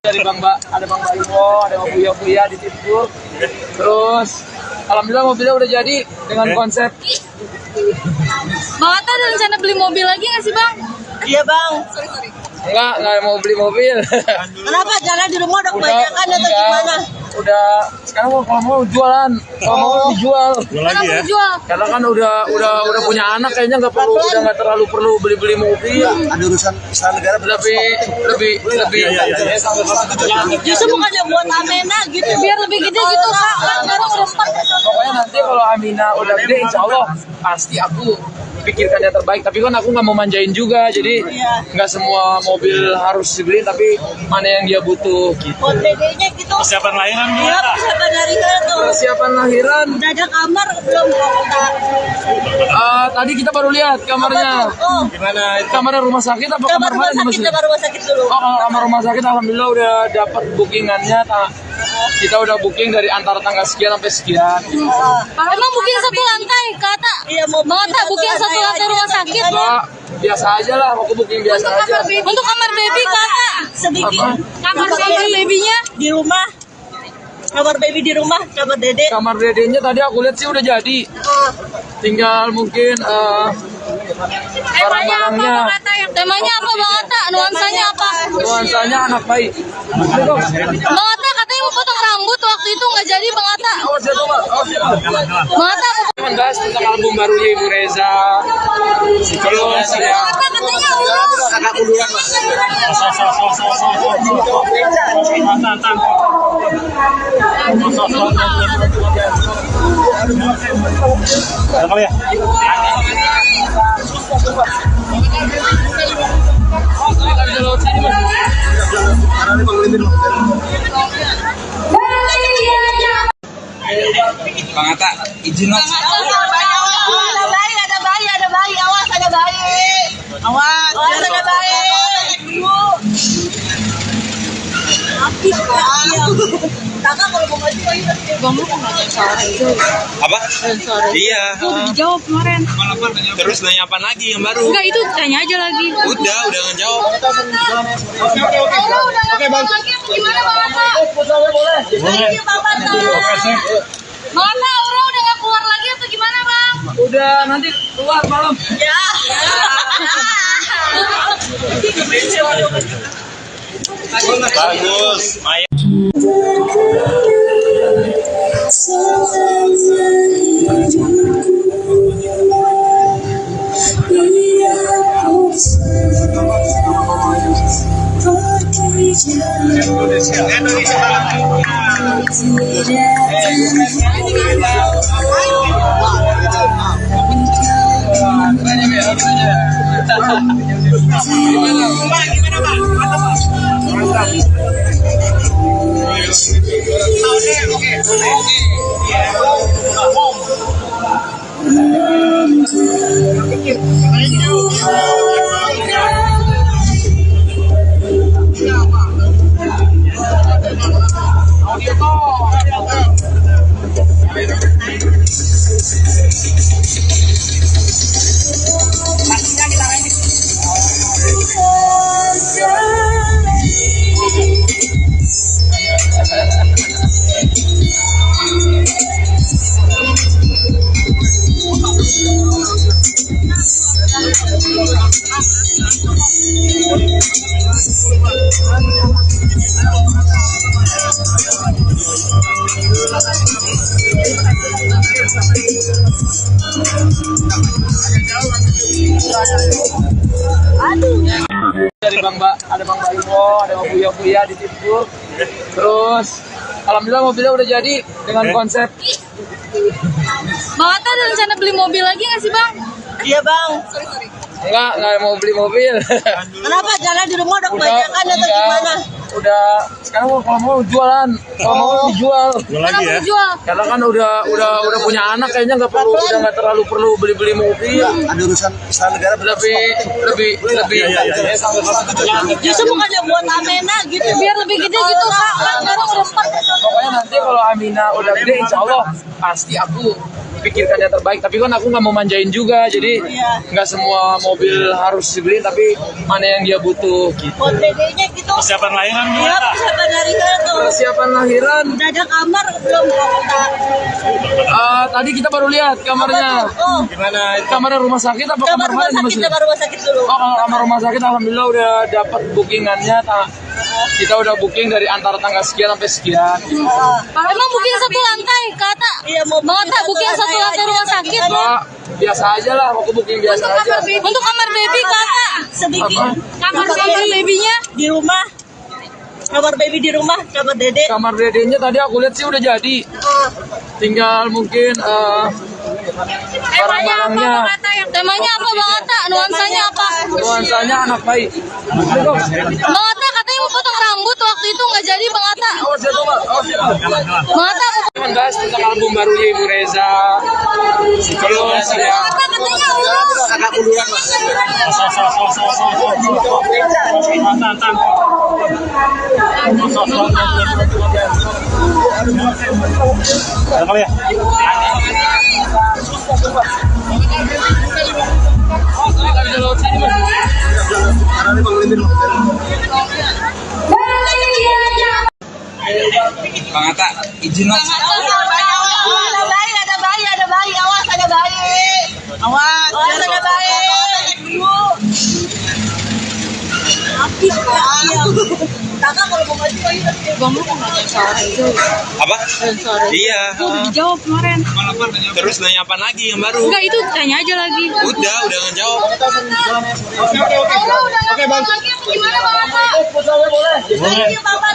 Dari ada Bang Baimo, ada Bang Buya di situ. Terus alhamdulillah mobilnya udah jadi dengan konsep. Bang Atta ada rencana beli mobil lagi nggak sih Bang? Iya, Bang. Enggak mau beli mobil. Kenapa jalan di rumah udah kebanyakan atau gimana? Udah sekarang kalau mau jualan, kalau mau dijual. Kenapa mau jual? Karena kan udah punya anak kayaknya nggak terlalu perlu beli mobil. Ada urusan istana negara. Lebih. Justru bukannya buat Amena gitu. Biar lebih gede gitu Kak. Kan sekarang udah 4. Pokoknya nanti kalau Amina udah gede, insya Allah pasti aku pikirkan yang terbaik. Tapi kan aku nggak mau manjain juga, jadi nggak semua mobil harus dibeli, tapi mana yang dia butuh. Gitu. Buat dedenya gitu. Persiapan lahiran Iya, persiapan dari tuh. Persiapan lahiran. Udah ada kamar belum Kak? Tadi kita baru lihat kamarnya. Oh, Gimana? Kamarnya rumah sakit apa kamar kamar rumah mana? sakit, kamar rumah sakit dulu. Oh, kalau kamar rumah sakit alhamdulillah udah dapat bookingannya. Kita udah booking dari antara tanggal sekian sampai sekian. Emang booking satu lantai Kata? Iya, mau Bang Atta booking satu lantai rumah sakit. Enggak, biasa aja lah, aku booking biasa aja. Untuk kamar baby Kata? sedikit. Kamar babynya? Di rumah. Kamar baby di rumah, kamar dede. Kamar dedenya tadi aku lihat sih udah jadi. Tinggal mungkin barang-barangnya. Temanya apa Bang Atta? Nuansanya apa? Nuansanya anak baik. Bang Atta katanya mau potong rambut waktu itu nggak jadi Bang Atta. Awas ya, Bang. Awas ya, Bang. Bang Atta Membahas tentang album barunya Ibu Reza. Terus ya. katanya urus. Agak munduran, Mas. Ada kali ya? Bang Atta, izin mas. Ada bayi, ada bayi, ada bayi. Awas, ada bayi. Awas, ada bayi. Kakak kalau mau maju ayo. Bang lu nggak sore itu. Apa? Sore. Iya. Itu udah dijawab kemarin. Terus nanya apa lagi yang baru? Enggak, itu tanya aja lagi. Udah ngejawab. Oke, Bang. Gimana Bang Atta? Thank you Bapak. Bang Atta, Aura udah nggak keluar lagi atau gimana Bang? Udah nanti keluar malam. Ya. Bagus. Maya. Dari ada Bang Baimo, ada Bang Buya di Tipur. Terus alhamdulillah mobilnya udah jadi dengan konsep. Bang Atta ada rencana beli mobil lagi nggak sih Bang? Iya Bang. Enggak mau beli mobil. Kenapa jalan di rumah udah kebanyakan atau gimana? Udah sekarang kalau mau jualan, kalau mau dijual. Kenapa mau jual? Karena kan udah punya anak, kayaknya nggak terlalu perlu beli mobil. Ada urusan istana negara. lebih Justru bukannya buat Amena gitu. Biar lebih gede gitu Kak. Kan sekarang udah 4. Pokoknya nanti kalau Amina udah gede, insya Allah pasti aku pikirkan yang terbaik. Tapi kan aku nggak mau manjain juga, jadi nggak semua mobil harus dibeli, tapi mana yang dia butuh gitu. Buat dedenya gitu. Persiapan lahiran Iya, persiapan dari sana tuh. Persiapan lahiran, Udah ada kamar belum Kak? tadi kita baru lihat kamarnya. Oh, gimana? Kamarnya rumah sakit apa kamar kamar rumah mana? sakit, kamar rumah sakit dulu. Oh, kalau kamar rumah sakit alhamdulillah udah dapat bookingannya. Kita udah booking dari antara tanggal sekian sampai sekian. Emang booking satu lantai kata? Iya, mau Bang Atta booking satu lantai rumah sakit. Enggak, biasa aja lah, aku booking biasa aja. Untuk kamar baby kata? sedikit. Kamar babynya? Di rumah. Kamar baby di rumah, kamar dede. Kamar dedenya tadi aku lihat sih udah jadi. Tinggal mungkin barang-barangnya. Temanya apa Bang Atta? Nuansanya apa? Nuansanya anak baik. Bang Atta katanya mau potong rambut waktu itu nggak jadi Bang Atta. Oh, siapa, Pak? Oh, siapa? Bang Atta Membahas tentang album barunya Ibu Reza. Terus ya. Atta katanya Aura. Agak munduran, Pak. Ada kali ya? Bang Atta, izin mas. Ada bayi, awas ada bayi. Awas ada bayi. Kakak kalau mau maju ayo. Bang lu nggak sore itu. Apa? Sore. Iya. Itu udah dijawab kemarin. Terus nanya apa lagi yang baru? Enggak, itu tanya aja lagi. Udah ngejawab. Aura udah nggak keluar lagi atau gimana Bang Atta? Thank you Bapak.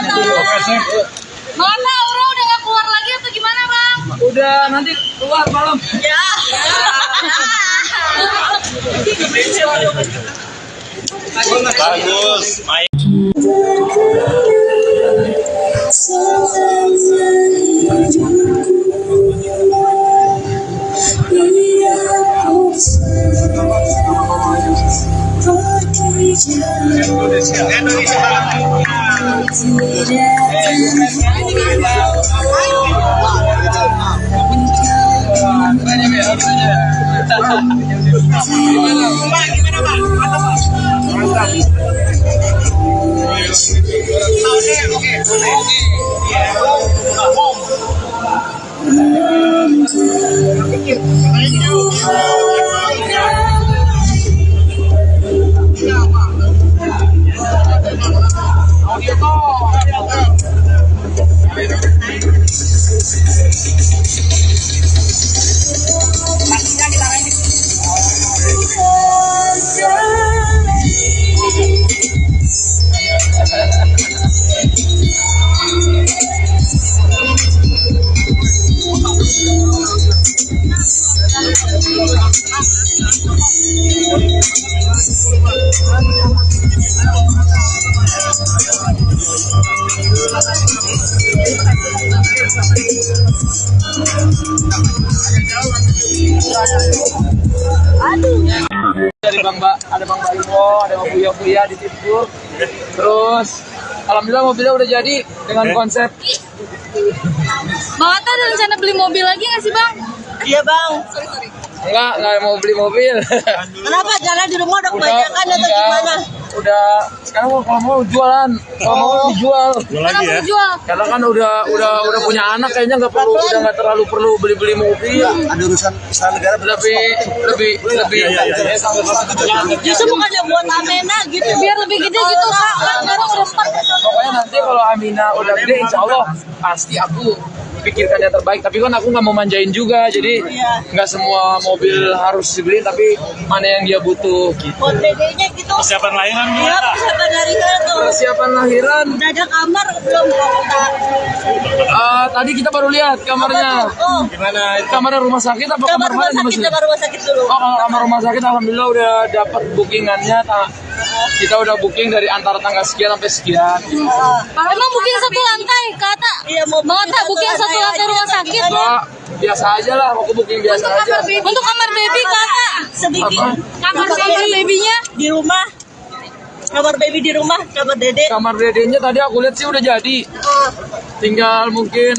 Bang Atta, Aura udah nggak keluar lagi atau gimana Bang? Udah nanti keluar malam. Ya. Bagus. Maya. Indonesia. Dari ada Bang Baimo, ada Bang Buya di Tipur. Terus alhamdulillah mobilnya udah jadi dengan konsep. Bang Atta ada rencana beli mobil lagi nggak sih bang? Iya bang. Enggak mau beli mobil. Kenapa jalan di rumah udah kebanyakan atau enggak. gimana? Udah sekarang kalau mau jualan, kalau mau dijual. Jual lagi ya. Jual. Karena kan udah punya anak, kayaknya nggak terlalu perlu beli mobil. Ada urusan istana negara lebih Justru bukannya buat Amena gitu. Biar lebih gede gitu kak. Kan sekarang udah 4. Pokoknya nanti kalau Amina udah gede, insya Allah pasti aku pikirkan yang terbaik. Tapi kan aku nggak mau manjain juga, jadi nggak semua mobil harus dibeli, tapi mana yang dia butuh gitu. Buat dedenya gitu. Persiapan lahiran Iya gimana? persiapan dari tuh. Persiapan lahiran, Udah ada kamar belum Kak? tadi kita baru lihat kamarnya. Oh, Gimana itu? Kamarnya rumah sakit apa kamar kamar rumah mana? sakit, kamar rumah sakit dulu. Oh, kalau kamar rumah sakit alhamdulillah udah dapat bookingannya. Kita udah booking dari antara tanggal sekian sampai sekian. Emang booking satu lantai kak Atta? Iya mau Bang Atta booking satu lantai rumah sakit. Enggak, biasa aja lah, aku booking biasa aja. Untuk kamar baby kak Atta? sedikit. Kamar babynya? Di rumah. Kamar baby di rumah, kamar dede. Kamar dedenya tadi aku lihat sih udah jadi. Tinggal mungkin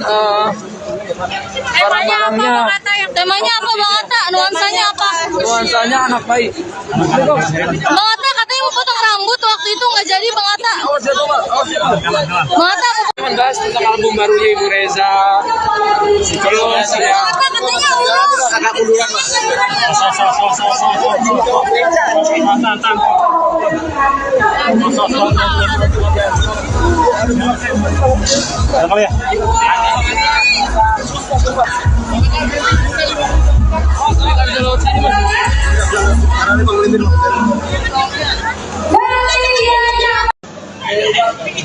barang-barangnya. Temanya apa Bang Atta? Nuansanya apa? Nuansanya anak baik. Bang Atta katanya mau potong rambut waktu itu nggak jadi Bang Atta. Awas ya, Pak. Awas ya, Pak. Bang Atta Membahas tentang album barunya Ibu Reza. Terus ya. katanya Allah. Agak munduran, Mas. Ada kali ya.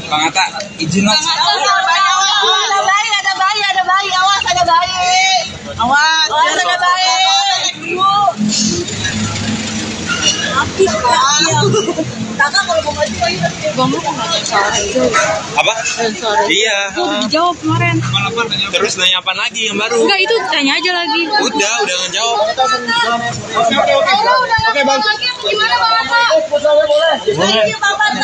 Bang Atta, izin mas. Ada bayi, ada bayi, ada bayi. Awas ada bayi. Awas ada bayi. Kakak kalau mau maju Apa? Iya. Dijawab kemarin. Terus nanya apa lagi yang baru? Enggak itu tanya aja lagi. Udah ngejawab. Oke bang. Lagi apa gimana Bang Atta? Iya Bapak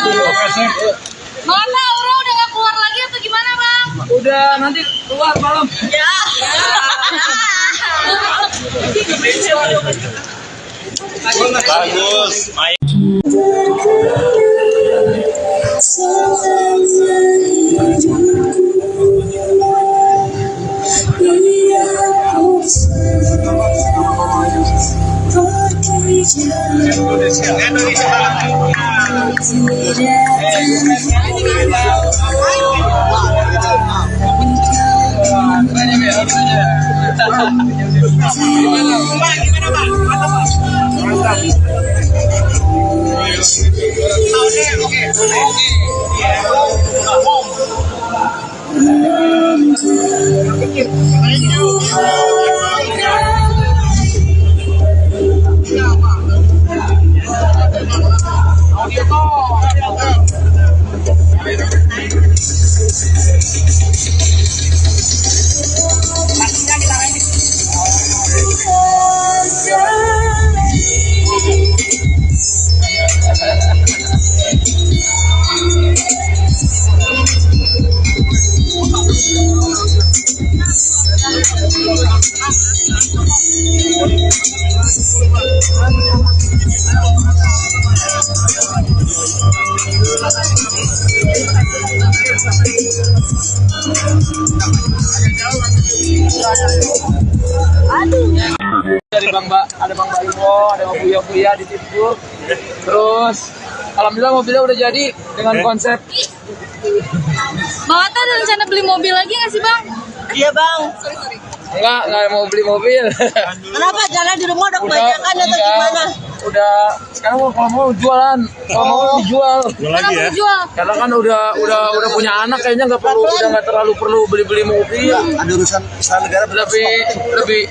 Bang Atta, Aura udah nggak keluar lagi atau gimana bang? Udah nanti keluar malam. Ya. Bagus. Main. Dari ada Bang Baimo, ada Bang Buya di situ. Terus alhamdulillah mobilnya udah jadi dengan konsep. Bang Atta ada rencana beli mobil lagi nggak sih bang? Iya bang. Enggak mau beli mobil. Kenapa jalan di rumah udah kebanyakan atau gimana? Udah sekarang kalau mau jualan, kalau mau dijual. Jual lagi ya. Jual. Karena kan udah punya anak, kayaknya nggak terlalu perlu beli mobil. Ada urusan istana negara. lebih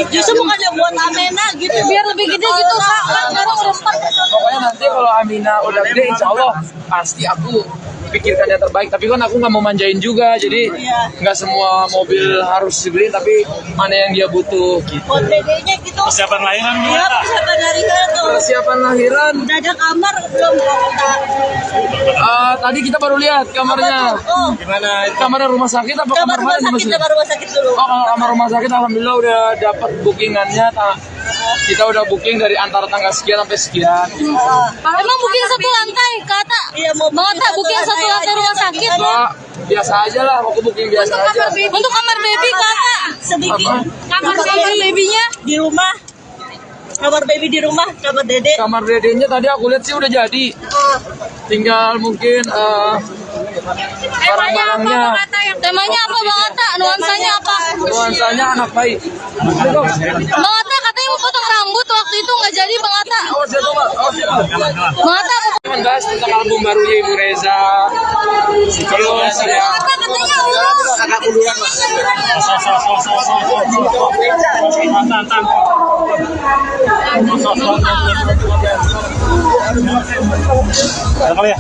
Justru bukannya buat Amena gitu. Biar lebih gede gitu kak. Kan sekarang udah 4. Pokoknya nanti kalau Amina udah gede, insya Allah pasti aku pikirkan yang terbaik. Tapi kan aku nggak mau manjain juga, jadi nggak semua mobil harus dibeli, tapi mana yang dia butuh gitu. Buat dedenya gitu. Persiapan lahiran Iya persiapan dari tuh. Persiapan lahiran, Udah ada kamar belum kak? tadi kita baru lihat kamarnya. Oh, Gimana? Kamarnya rumah sakit apa kamar kamar rumah mana? sakit, kamar rumah sakit dulu. Oh, kalau kamar rumah sakit alhamdulillah udah dapat bookingannya. Kita udah booking dari antara tanggal sekian sampai sekian. Emang booking satu lantai kata? Iya mau Bang Atta booking satu lantai rumah sakit. Enggak, biasa aja lah, aku booking biasa aja. Untuk kamar baby kata? sedikit. Kamar babynya? Di rumah. Kamar baby di rumah, kamar dede. Kamar dedenya tadi aku lihat sih udah jadi. Tinggal mungkin barang-barangnya. Temanya apa Bang Atta? Nuansanya apa? Nuansanya anak baik. Bang Atta katanya mau potong rambut waktu itu nggak jadi Bang Atta. Awas ya, Bang. Awas ya, Bang. Bang Atta Cuman bahas tentang album barunya Ibu Reza. Terus ya. katanya Allah. Agak munduran, Mas. Ada kali ya.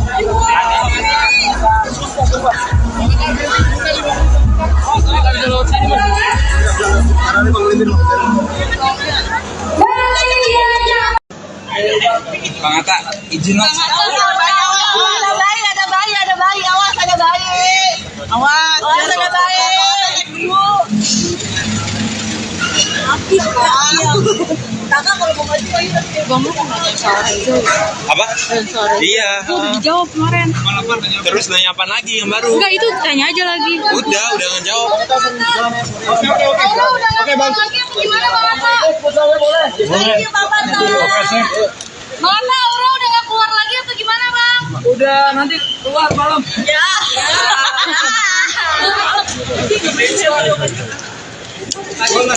Bang Atta, izin mas. Ada bayi, ada bayi, ada bayi. Awas ada bayi. Awas ada bayi. Kakak kalau mau maju ayo. Bang lu nggak sore itu. Apa? Iya. Udah dijawab kemarin. Terus nanya apa lagi yang baru? Enggak itu tanya aja lagi. Udah ngejawab. Aura udah nggak mau lagi apa gimana Bang Atta? Thank you Papa. Bang Atta Aura udah nggak keluar lagi atau gimana Bang? Udah nanti keluar malam. Ya.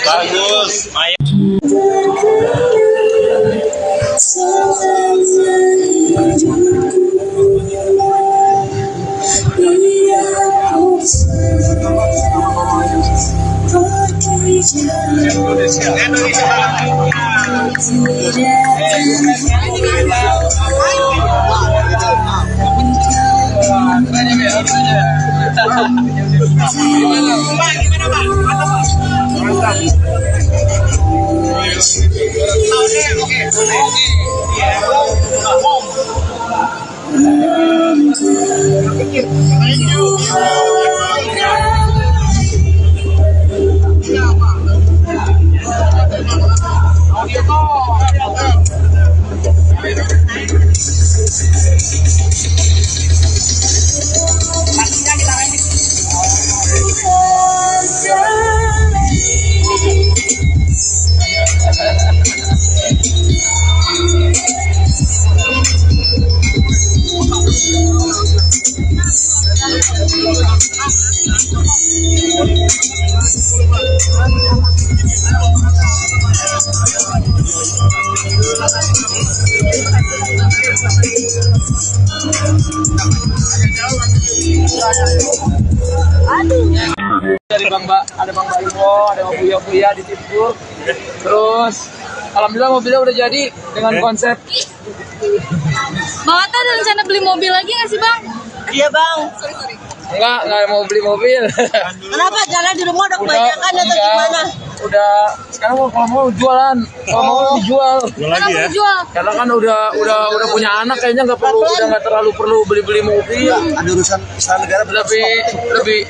Bagus. Maya. Dari ada Bang Baimo, ada Bang Buya di situ. Terus alhamdulillah mobilnya udah jadi dengan konsep. Bang Atta ada rencana beli mobil lagi nggak sih Bang? Iya bang. Enggak mau beli mobil. Kenapa jalan di rumah udah kebanyakan atau gimana? Udah sekarang kalau mau jualan, kalau mau dijual. Jual lagi ya. Jual. Karena kan udah punya anak, kayaknya nggak terlalu perlu beli mobil. Ada urusan istana negara. Lebih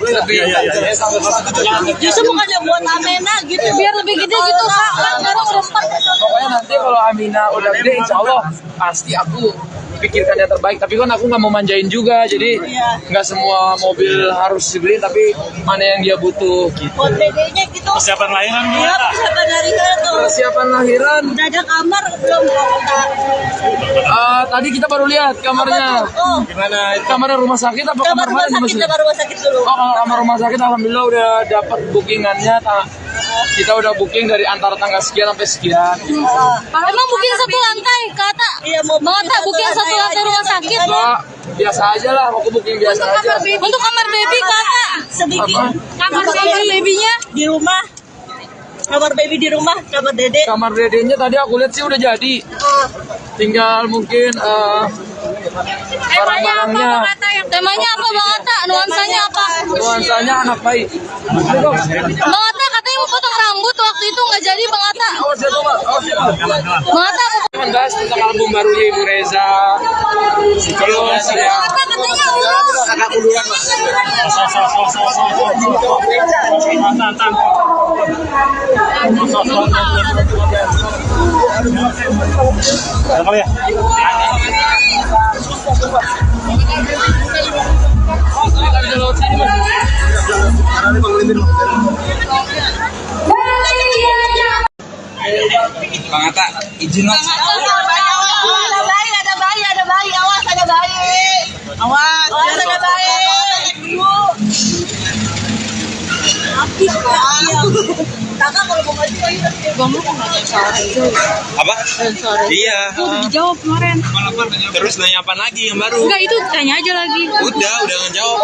Justru bukannya buat Amena gitu. Biar lebih gede gitu kak. Kan sekarang udah 4. Pokoknya nanti kalau Amina udah gede, insya Allah pasti aku pikirkan yang terbaik. Tapi kan aku nggak mau manjain juga, jadi nggak semua mobil harus dibeli, tapi mana yang dia butuh gitu. Buat BD-nya gitu. Persiapan lahiran Iya, gimana? persiapan lahiran tuh. Persiapan lahiran, Udah ada kamar belum? tadi kita baru lihat kamarnya. Oh, Gimana itu? Kamarnya rumah sakit apa kamar kamar rumah mana? sakit, kamar rumah sakit dulu. Oh, kalau kamar rumah sakit alhamdulillah udah dapat bookingannya. Kita udah booking dari antara tanggal sekian sampai sekian. Emang booking satu lantai, kata. Iya, mau Bang Atta booking satu lantai rumah sakit. Enggak, biasa aja lah, aku booking biasa aja. Untuk kamar baby, kata. sedikit. Kamar babynya Di rumah. Kamar baby di rumah, kamar dede. Kamar dedenya tadi aku lihat sih udah jadi. Tinggal mungkin barang-barangnya. Temanya apa Bang Atta? Nuansanya apa? Nuansanya anak baik. Bang Atta katanya mau potong rambut waktu itu nggak jadi Bang Atta. Awas ya, Pak. Awas ya, Pak. Bang Atta Membahas tentang album barunya Ibu Reza. Terus ya. katanya urus. Agak uluran, Mas. Ada kali ya? Bang Atta, izin mas. Ada bayi, ada bayi, ada bayi. Awas, ada bayi. Awas, ada bayi. Kakak kalau mau maju ayo. Apa? Iya. Dijawab kemarin. Terus nanya apa lagi yang baru? Enggak, itu tanya aja lagi. Udah ngejawab.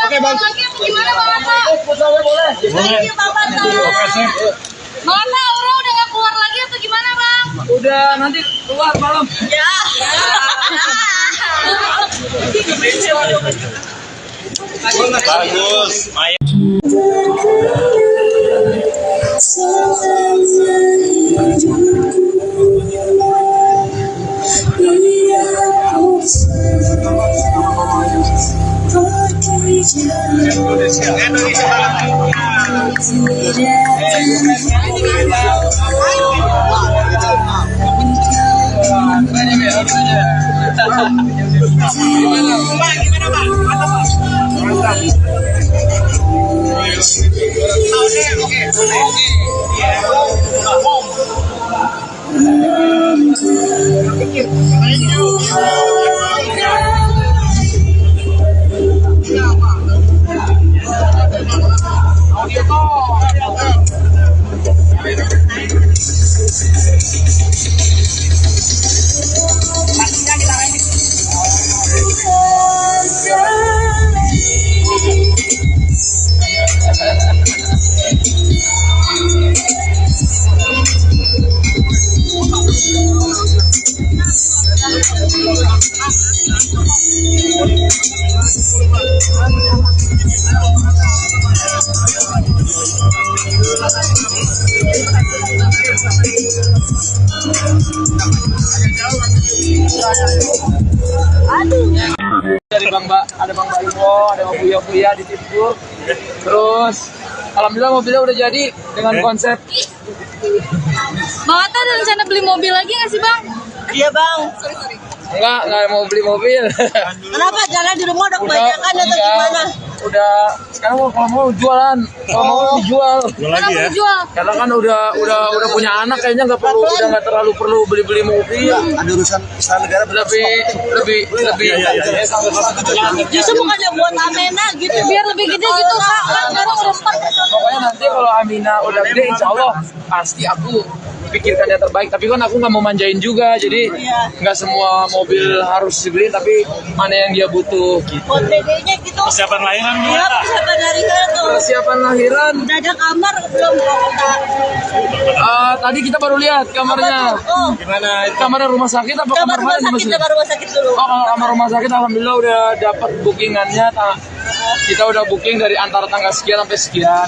Oke, Bang. Lagi apa gimana Bang Atta? Thank you, Bapak. Bang Atta, Aura udah nggak keluar lagi atau gimana Bang? Udah nanti keluar malam. Ya. Bagus. Maya. Dari ada Bang Baimo, ada Bang Buya di situ. Terus alhamdulillah mobilnya udah jadi dengan konsep. Bang Atta ada rencana beli mobil lagi nggak sih Bang? Iya, Bang. Enggak mau beli mobil. Kenapa jalan di rumah udah kebanyakan atau enggak. gimana? Udah sekarang kalau mau jualan, kalau mau dijual. Jual lagi ya? Jual. Karena kan udah punya anak, kayaknya nggak terlalu perlu beli mobil. Ada urusan istana negara Lebih. Justru bukannya buat Amena gitu. Biar lebih gede gitu Kak. Kan sekarang udah 4. Pokoknya nanti kalau Amina udah gede, insya Allah pasti aku pikirkan yang terbaik. Tapi kan aku nggak mau manjain juga, jadi nggak semua mobil harus dibeli, tapi mana yang dia butuh gitu. Buat BD-nya gitu. Persiapan lahiran Iya, gimana? persiapan lahiran tuh. Persiapan lahiran, Udah ada kamar belum? tadi kita baru lihat kamarnya. Oh, Gimana itu? Kamarnya rumah sakit apa kamar kamar rumah mana? sakit, kamar rumah sakit dulu. Oh, kalau kamar rumah sakit alhamdulillah udah dapat bookingannya. Kita udah booking dari antara tanggal sekian sampai sekian.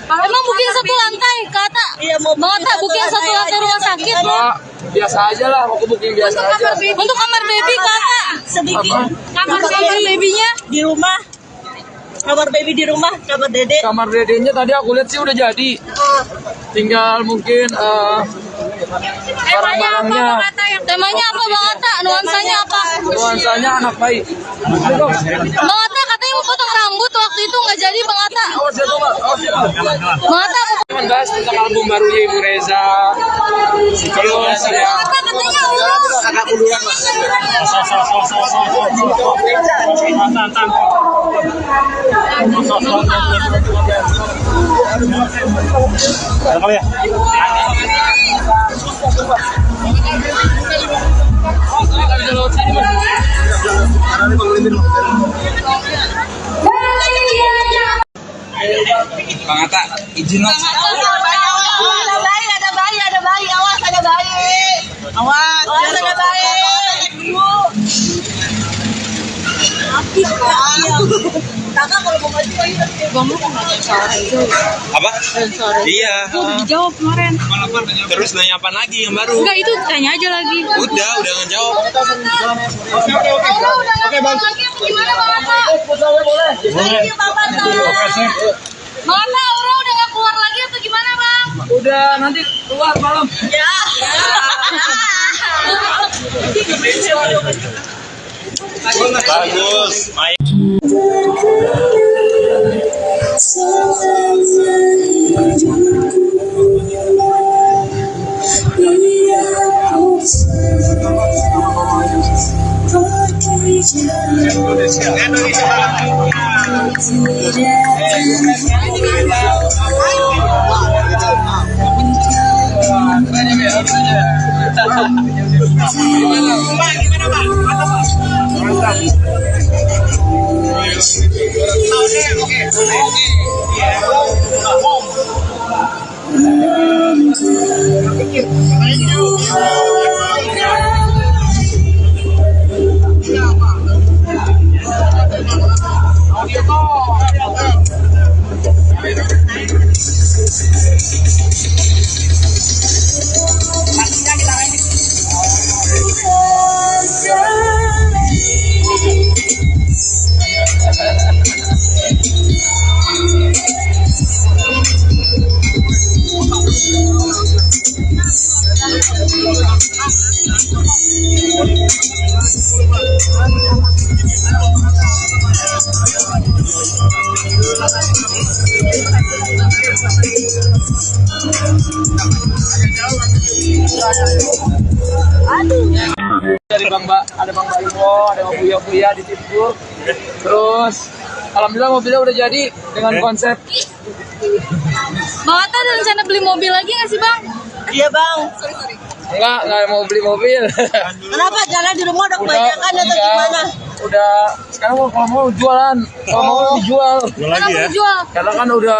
Emang booking satu lantai, kata. Iya, mau Bang Atta booking satu lantai rumah sakit. Enggak, biasa aja lah, aku booking biasa aja. Untuk kamar baby, kata. sedikit. Kamar babynya Di rumah. Kamar baby di rumah, kamar dede. Kamar dedenya tadi aku lihat sih udah jadi. Tinggal mungkin barang-barangnya. Temanya apa Bang Atta? Nuansanya apa? Nuansanya anak baik. Bang Atta katanya mau potong rambut waktu itu nggak jadi Bang Atta. Awas ya, Bang. Awas ya, Bang. Bang Atta Membahas tentang album barunya Ibu Reza. Terus ya. katanya Allah. Agak munduran, Mas. Ada kali ya? Bang Atta, izin mas. Ada bayi, ada bayi, ada bayi. Awas, ada bayi. Awas, ada bayi. Kakak kalau mau maju lagi Apa? Iya. Dijawab kemarin. Terus nanya apa lagi yang baru? Enggak itu tanya aja lagi. Udah ngejawab. Oke Bang. Lagi apa gimana Bang Atta? Thank you, Papa. Bang Atta, Aura udah nggak keluar lagi atau gimana Bang? Udah nanti keluar malam. Ya. Bagus. Dari ada Bang Baimo, ada Bang Buya di Tipur. Terus alhamdulillah mobilnya udah jadi dengan konsep. Bang Atta ada rencana beli mobil lagi nggak sih Bang? Iya, Bang. Enggak mau beli mobil. Kenapa jalan di rumah udah kebanyakan atau gimana? Udah sekarang kalau mau jualan, kalau mau dijual. Jual lagi ya? Jual. Karena kan udah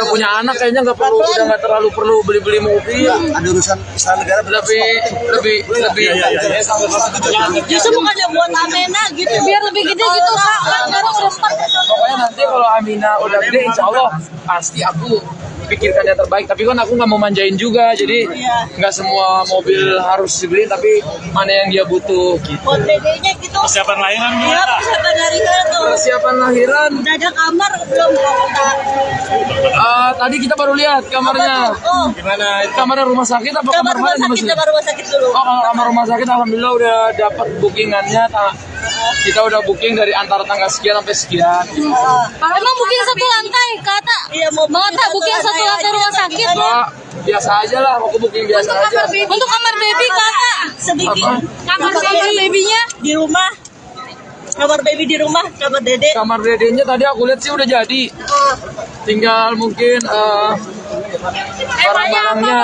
punya anak kayaknya nggak terlalu perlu beli mobil. Ada urusan istana negara. Lebih. Justru bukannya buat Amena gitu. Biar lebih gede gitu Kak. Kan sekarang udah 4. Pokoknya nanti kalau Amina udah gede, insya Allah pasti aku pikirkan yang terbaik. Tapi kan aku nggak mau manjain juga, jadi nggak semua mobil harus dibeli, tapi mana yang dia butuh gitu. Buat dedenya gitu. Persiapan lahiran Iya, gimana? persiapan dari tuh. Persiapan lahiran, Udah ada kamar belum? tadi kita baru lihat kamarnya. Oh, Gimana? Kamarnya rumah sakit apa kamar kamar rumah mana? sakit, kamar rumah sakit dulu. Oh, kalau kamar rumah sakit alhamdulillah udah dapat bookingannya. Kita udah booking dari antara tanggal sekian sampai sekian. Emang booking satu lantai Kata? Iya, mau Bang Atta booking satu lantai rumah sakit. Enggak, biasa aja lah, aku booking biasa aja. Untuk kamar baby Kata. sedikit. Kamar babynya Di rumah. Kamar baby di rumah, kamar dede. Kamar dedenya tadi aku lihat sih udah jadi. Tinggal mungkin barang-barangnya.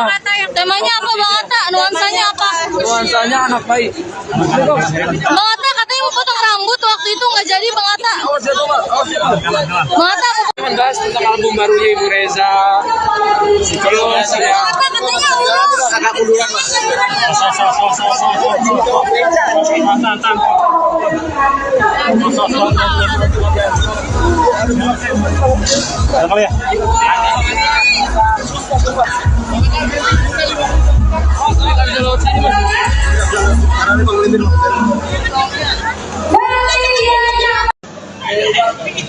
Temanya apa Bang Atta? Nuansanya apa? Nuansanya anak baik. Bang Atta katanya mau potong rambut waktu itu nggak jadi Bang Atta. Awas ya, Bang. Awas ya, Bang. Bang Atta Membahas tentang album barunya Ibu Reza. Terus ya. katanya Allah. Agak munduran, Mas. Ada kali ya?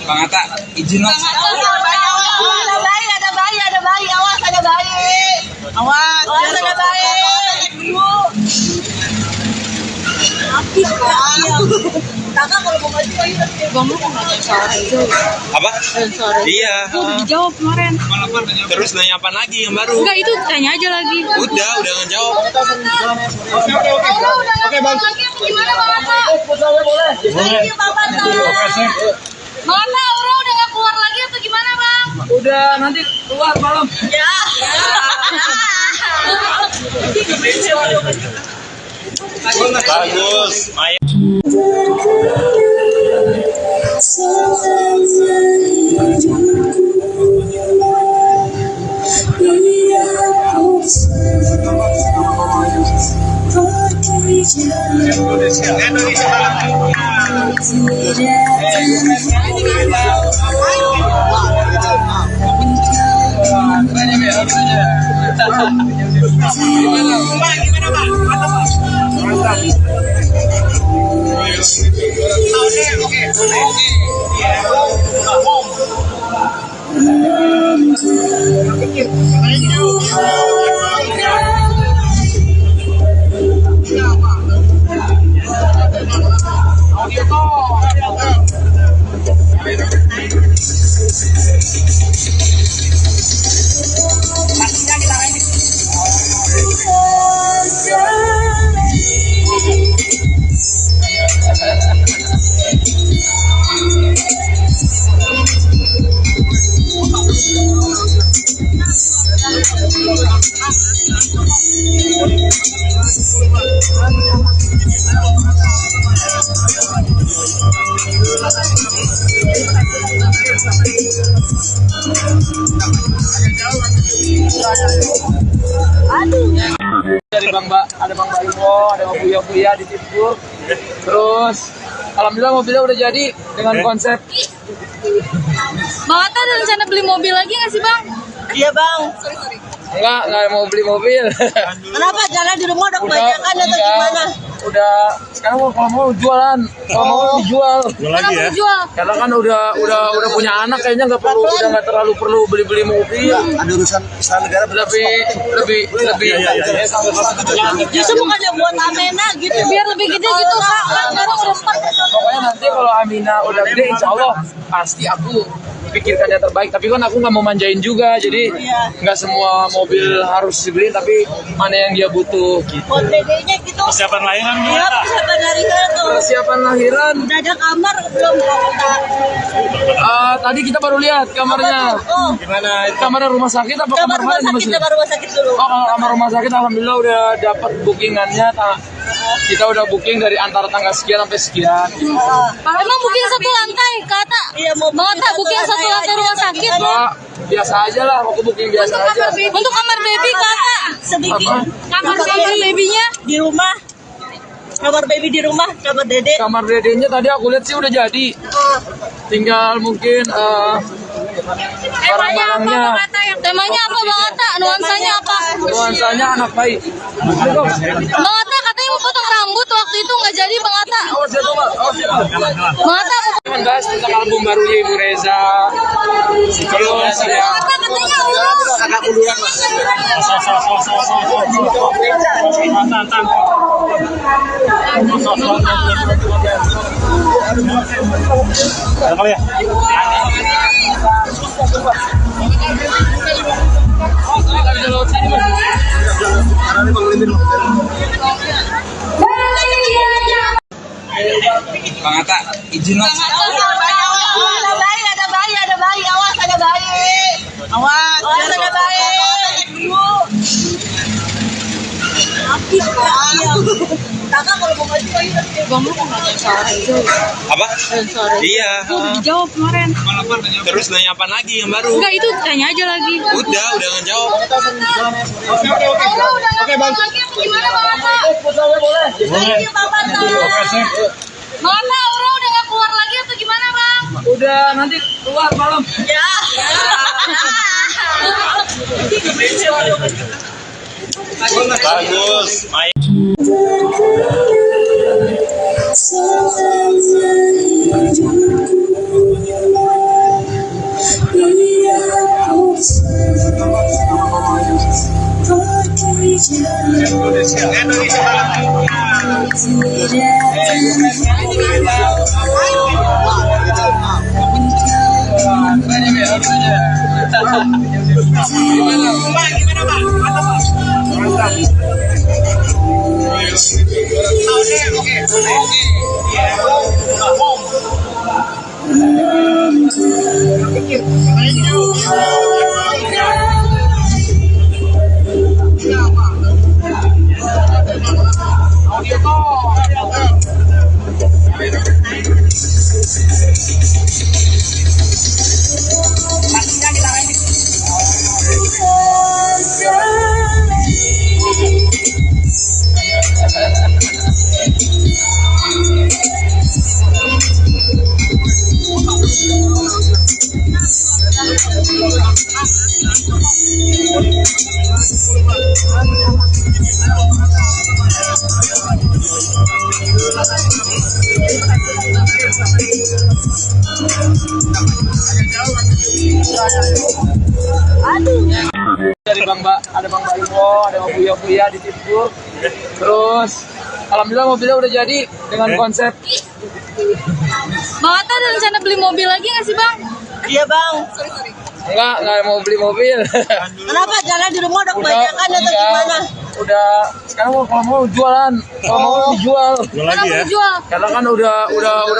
Bang Atta, izin mas. Ada bayi, ada bayi, ada bayi. Awas, ada bayi. Awas, ada baik. Kakak kalau mau maju ayo. Bang lu kok nggak sensor? Apa? Sensor. Iya. Udah dijawab kemarin. Terus nanya apa lagi yang baru? Enggak, itu tanya aja lagi. Udah ngejawab. Oke, Bang. Lagi apa gimana, Bang Atta? Thank you, Bang Atta. Bang Atta, Aura udah nggak keluar lagi atau gimana, Bang? Udah nanti keluar malam. Ya. Bagus. Main. Dari ada Bang Baimo, ada Bang Buya di Tipur. Terus alhamdulillah mobilnya udah jadi dengan konsep. Bang Atta ada rencana beli mobil lagi nggak sih, Bang? Iya, Bang. Enggak mau beli mobil. Kenapa jalan di rumah udah kebanyakan atau enggak. gimana? Udah sekarang kalau mau jualan, kalau mau dijual. Jual lagi ya. Jual. Karena kan udah punya anak, kayaknya nggak terlalu perlu beli mobil. Ada urusan istana negara Lebih. Justru bukannya buat Amena gitu. Biar lebih gede gitu, Kak. Kan sekarang udah start. Pokoknya nanti kalau Amina udah gede, insya Allah pasti aku pikirkan yang terbaik. Tapi kan aku nggak mau manjain juga, jadi nggak semua mobil harus dibeli, tapi mana yang dia butuh gitu. Buat dedenya gitu. Persiapan lahiran Iya, persiapan dari tuh. Persiapan lahiran, Udah ada kamar belum, Kak? tadi kita baru lihat kamarnya. Oh, Gimana? Kamar rumah sakit apa kamar kamar rumah mana sakit, kamar rumah sakit dulu. Oh, kalau kamar rumah sakit alhamdulillah udah dapat bookingannya. Kita udah booking dari antara tanggal sekian sampai sekian. Emang booking satu lantai, Kak Atta? Iya, mau Bang Atta booking satu lantai rumah sakit. Mbak, biasa aja lah, aku booking biasa aja. Untuk kamar baby, Kak Atta. sedikit. Kamar babynya Di rumah. Kamar baby di rumah, kamar dede. Kamar dedenya tadi aku lihat sih udah jadi. Tinggal mungkin barang-barangnya. Temanya apa, Bang Atta? Nuansanya apa? Nuansanya anak baik. Bang Atta katanya mau potong rambut waktu itu nggak jadi, Bang Atta. Awas ya, Bang. Bang Atta Membahas tentang album barunya Ibu Reza. Terus ya. Atta katanya Allah. Agak munduran lah. Ada kali ya. Bang Atta, izin mas. Ada bayi, awas ada bayi. Awas, ada bayi. Kakak kalau mau maju ayo. Bang lu kok nggak sensor? Apa? Sensor. Iya. Udah dijawab kemarin. Terus nanya apa lagi yang baru? Enggak, itu tanya aja lagi. Udah ngejawab. Aura udah nggak keluar lagi apa gimana, Bang Atta? Thank you, Bang Atta. Bang Atta, Aura udah nggak keluar lagi atau gimana, Bang? Udah nanti keluar malam. Ya. Bagus. Main. We are Dari ada Bang Baimo, ada Bang Buya di Tipur. Terus alhamdulillah mobilnya udah jadi dengan konsep. Bang Atta ada rencana beli mobil lagi nggak sih bang? Iya bang. Enggak mau beli mobil. Kenapa jalan di rumah udah kebanyakan atau gimana? Udah sekarang kalau mau jualan, kalau mau dijual. Kenapa jual? Karena kan udah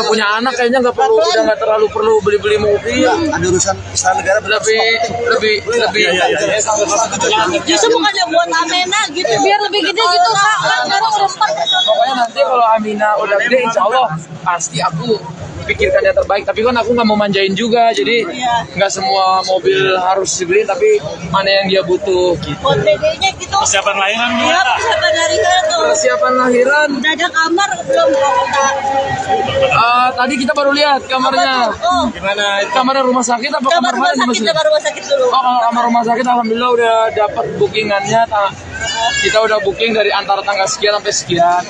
punya anak, kayaknya nggak terlalu perlu beli mobil. Ada urusan istana negara. Lebih. Justru bukannya buat Amena gitu. Biar lebih gede gitu kak. Kan sekarang udah 4. Pokoknya nanti kalau Amina udah gede, insya Allah pasti aku pikirkan yang terbaik. Tapi kan aku nggak mau manjain juga, jadi nggak semua mobil harus dibeli, tapi mana yang dia butuh gitu. Buat bedanya gitu. Persiapan lahiran Iya, persiapan lahiran tuh. Persiapan lahiran. Udah ada kamar belum Kak? Tadi kita baru lihat kamarnya. Oh, Gimana? Kamarnya rumah sakit apa kamar kamar rumah mana? sakit, kamar rumah sakit dulu. Oh, kalau kamar rumah sakit alhamdulillah udah dapat bookingannya. Kita udah booking dari antara tanggal sekian sampai sekian.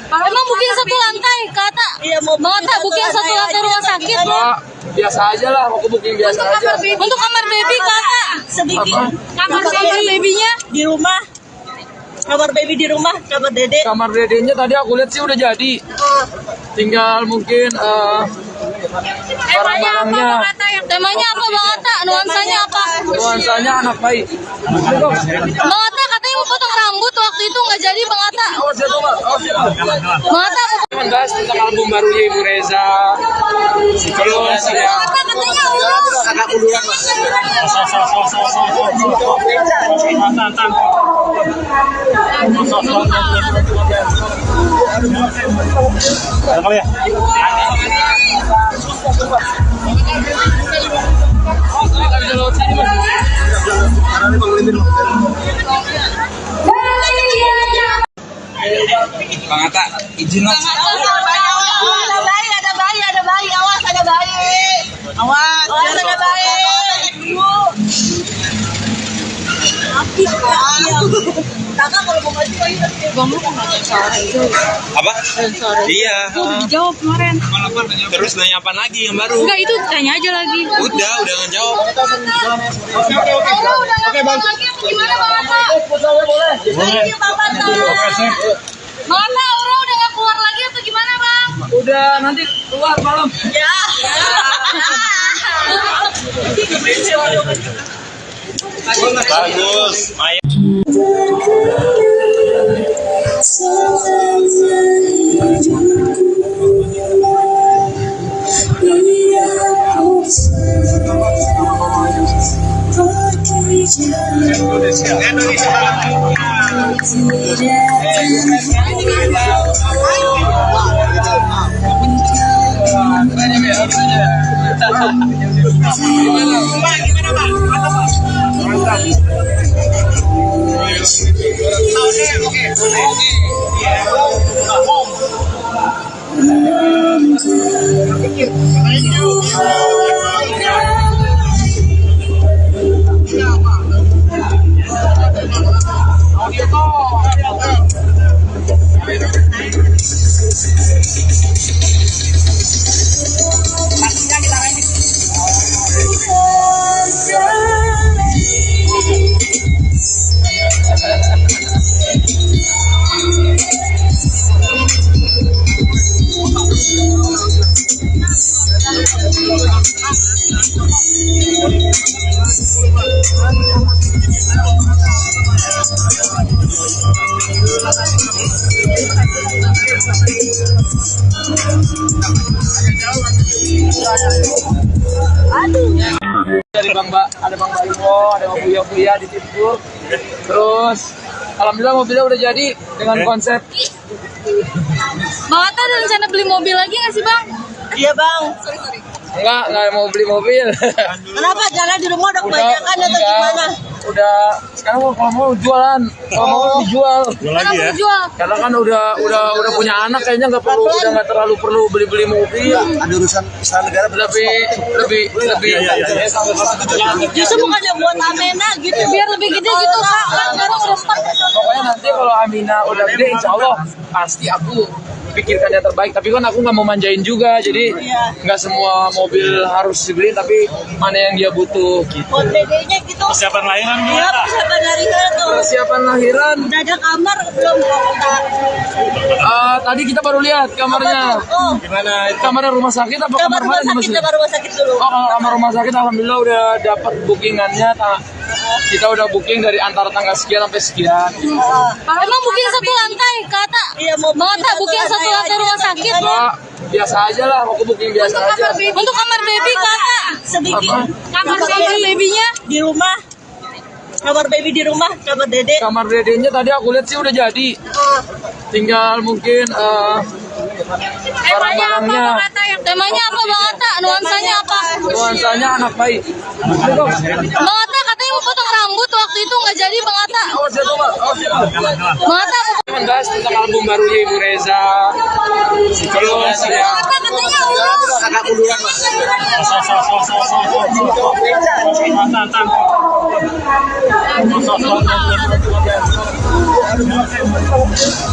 Emang booking satu lantai kata? Iya, mau Bang Atta booking satu lantai rumah sakit. Enggak, biasa aja lah, aku booking biasa aja. Untuk kamar baby kata? sedikit. Kamar babynya? Di rumah. Kamar baby di rumah, kamar dede. Kamar dedenya tadi aku lihat sih udah jadi. Tinggal mungkin barang-barangnya. Temanya apa Bang Atta? Nuansanya apa? Nuansanya anak baik. Bang Atta katanya mau potong rambut waktu itu nggak jadi Bang Atta. Awas ya, Bang. Bang Atta Membahas tentang album barunya Ibu Reza. Terus ya. katanya urus. Agak uluran, Mas. Ada kali ya? Bang Atta, izin mas. Ada bayi, awas ada bayi. Awas ada bayi. Kakak kalau mau maju ayo. Bang lu kok nggak sore? Apa? Iya. Dijawab kemarin. Terus nanya apa lagi yang baru? Enggak itu tanya aja lagi. Udah ngejawab. Oke bang. Lagi apa gimana Bang Atta? Ini Bapak tuh. Bang Atta, Aura udah nggak keluar lagi atau gimana bang? Udah nanti keluar malam. Ya. Bagus. Dari ada Bang Baimo, ada Bang Buya di Tipur. Terus alhamdulillah mobilnya udah jadi dengan konsep. Bang Atta ada rencana beli mobil lagi nggak sih bang? Iya bang. Enggak mau beli mobil. Kenapa jalan di rumah udah kebanyakan atau enggak. gimana? Udah sekarang kalau mau jualan, kalau mau dijual. Jual lagi ya. Jual. Karena kan udah punya anak, kayaknya nggak terlalu perlu beli mobil. Ada urusan istana negara Lebih. Justru bukannya buat Amena gitu. Biar lebih gede gitu kak. Kan sekarang udah start. Pokoknya nanti kalau Amina udah gede, insya Allah pasti aku pikirkan yang terbaik. Tapi kan aku nggak mau manjain juga, jadi nggak semua mobil harus dibeli, tapi mana yang dia butuh. Gitu. Buat dedenya gitu. Persiapan lahiran Iya persiapan dari tuh. Persiapan lahiran, Udah ada kamar belum komentar? tadi kita baru lihat kamarnya. Oh, Gimana? Kamarnya rumah sakit apa kamar kamar rumah mana? sakit, kamar rumah sakit dulu. Oh, kalau kamar rumah sakit alhamdulillah udah dapat bookingannya. Kita udah booking dari antara tanggal sekian sampai sekian. Emang booking satu lantai kata? Iya mau Bang Atta booking satu lantai rumah sakit? Enggak, biasa aja lah, aku booking biasa aja. Untuk kamar baby kata? sedikit. Kamar babynya? Di rumah. Kamar baby di rumah, kamar dede. Kamar dedenya tadi aku lihat sih udah jadi. Tinggal mungkin barang-barangnya. Temanya apa Bang Atta? Nuansanya apa? Nuansanya anak baik. Bang Atta katanya mau potong rambut waktu itu nggak jadi Bang Atta. Awas ya, Bang. Awas ya, Bang. Bang Atta mau Membahas tentang album barunya Ibu Reza. Terus ya. Bang Atta katanya Allah. Agak munduran, Mas.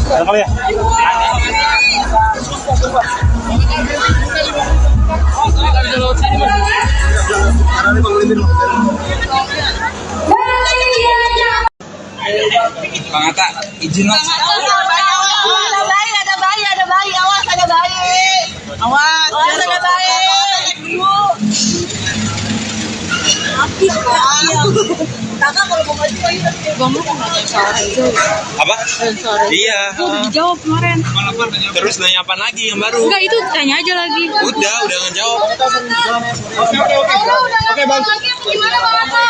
Ada kali ya. Kita bisa lewat sini, Mas. Bang Atta, izin mas. Ada bayi, ada bayi, ada bayi. Awas ada bayi. Awas ada bayi. Kakak kalau mau maju lagi Apa? Iya. Dijawab kemarin. Terus nanya apa lagi yang baru? Enggak itu tanya aja lagi. Udah ngejawab. Oke bang. Lagi apa gimana Bang Atta?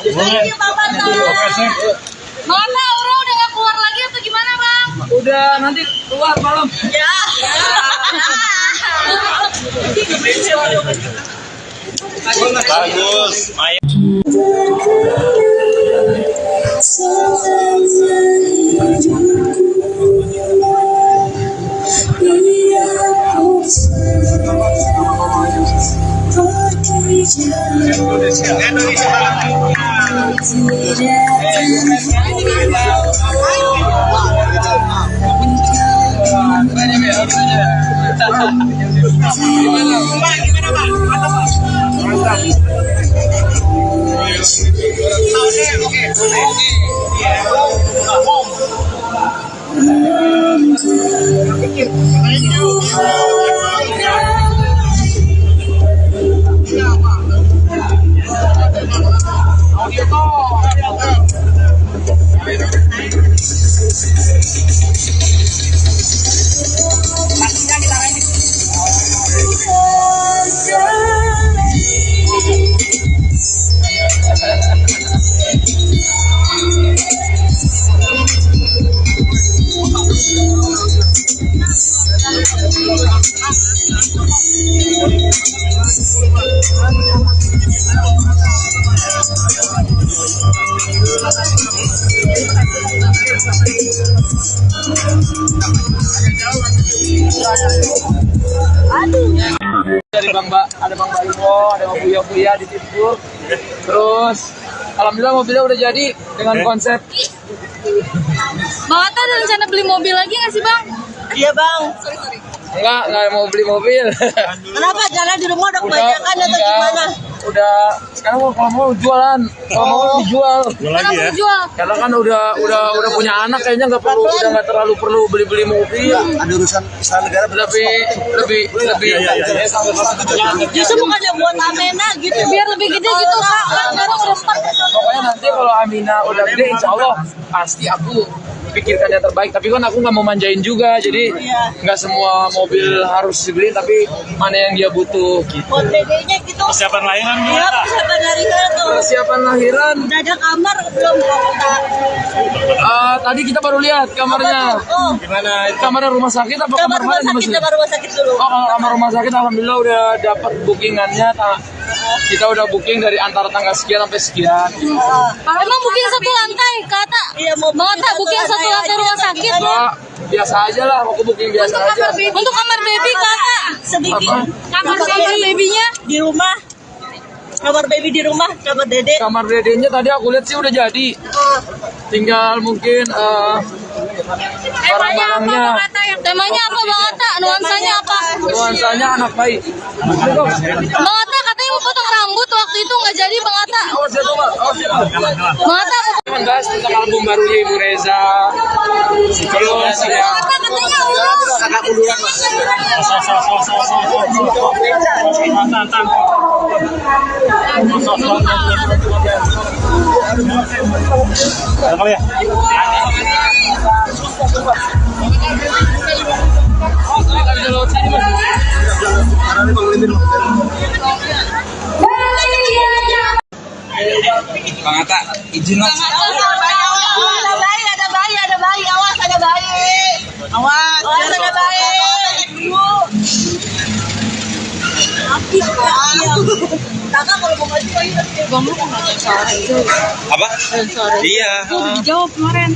Iya Bapak Bang Atta Aura udah nggak keluar lagi atau gimana Bang? Udah nanti keluar malam. Ya. Bagus. Maya. Dari ada Bang Baimo, ada Bang Buya di Tipur. Terus alhamdulillah mobilnya udah jadi dengan konsep. Bang Atta ada rencana beli mobil lagi nggak sih Bang? Iya bang. Enggak mau beli mobil. Kenapa jalan di rumah udah kebanyakan atau gimana? Udah sekarang kalau mau jualan, kalau mau dijual. Jual lagi ya. Jual. Karena kan udah punya anak, kayaknya nggak terlalu perlu beli mobil. Ada urusan istana negara Lebih. Justru bukannya buat Amena gitu. Biar lebih gede gitu kak. Kan sekarang udah start. Pokoknya nanti kalau Amina udah gede, insya Allah pasti aku pikirkan yang terbaik. Tapi kan aku nggak mau manjain juga, jadi nggak semua mobil harus dibeli, tapi mana yang dia butuh gitu. Buat dedeknya gitu. Persiapan lahiran Iya, gimana? persiapan lahiran tuh. Persiapan lahiran, Udah ada kamar belum kota? tadi kita baru lihat kamarnya. Oh, Gimana itu? Kamar rumah sakit apa kamar kamar rumah mana? sakit, kamar rumah sakit dulu. Oh, kalau kamar rumah sakit alhamdulillah udah dapat bookingannya. Kita udah booking dari antara tanggal sekian sampai sekian. Emang booking satu lantai, kata. Iya, mau Bang Atta booking satu lantai rumah sakit. Enggak, biasa aja lah, aku booking biasa aja. Untuk kamar baby, kata. sedikit. Apa? Kamar babynya. Di rumah. Kamar baby di rumah, kamar dedek. Kamar dedenya tadi aku lihat sih udah jadi. Tinggal mungkin barang-barangnya. Temanya apa, Bang Atta? Nuansanya apa? Nuansanya anak baik. Bang Atta katanya mau potong rambut waktu itu nggak jadi, Bang Atta. Awas ya, Pak. Awas ya, Pak. Bang Atta mau Membahas tentang album barunya Ibu Reza. Terus ya. Atta katanya urus. Kakak duluan, Pak. Ada kali ya? Bang Atta, izin mas. Ada bayi, ada bayi, ada bayi. Awas, ada bayi. Awas, ada bayi. Kakak kalau mau maju ayo. Apa? Iya. Dijawab kemarin.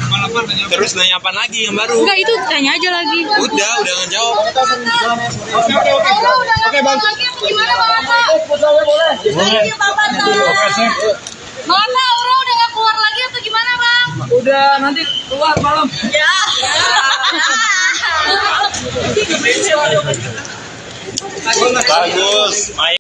Terus nanya apa lagi yang baru? Enggak, itu tanya aja lagi. Udah ngejawab. Oke, Bang. Gimana, Bang Atta? Ini Bapak tuh. Bang Atta, Aura udah nggak keluar lagi atau gimana, Bang? Udah nanti keluar malam. Ya. Bagus. Main.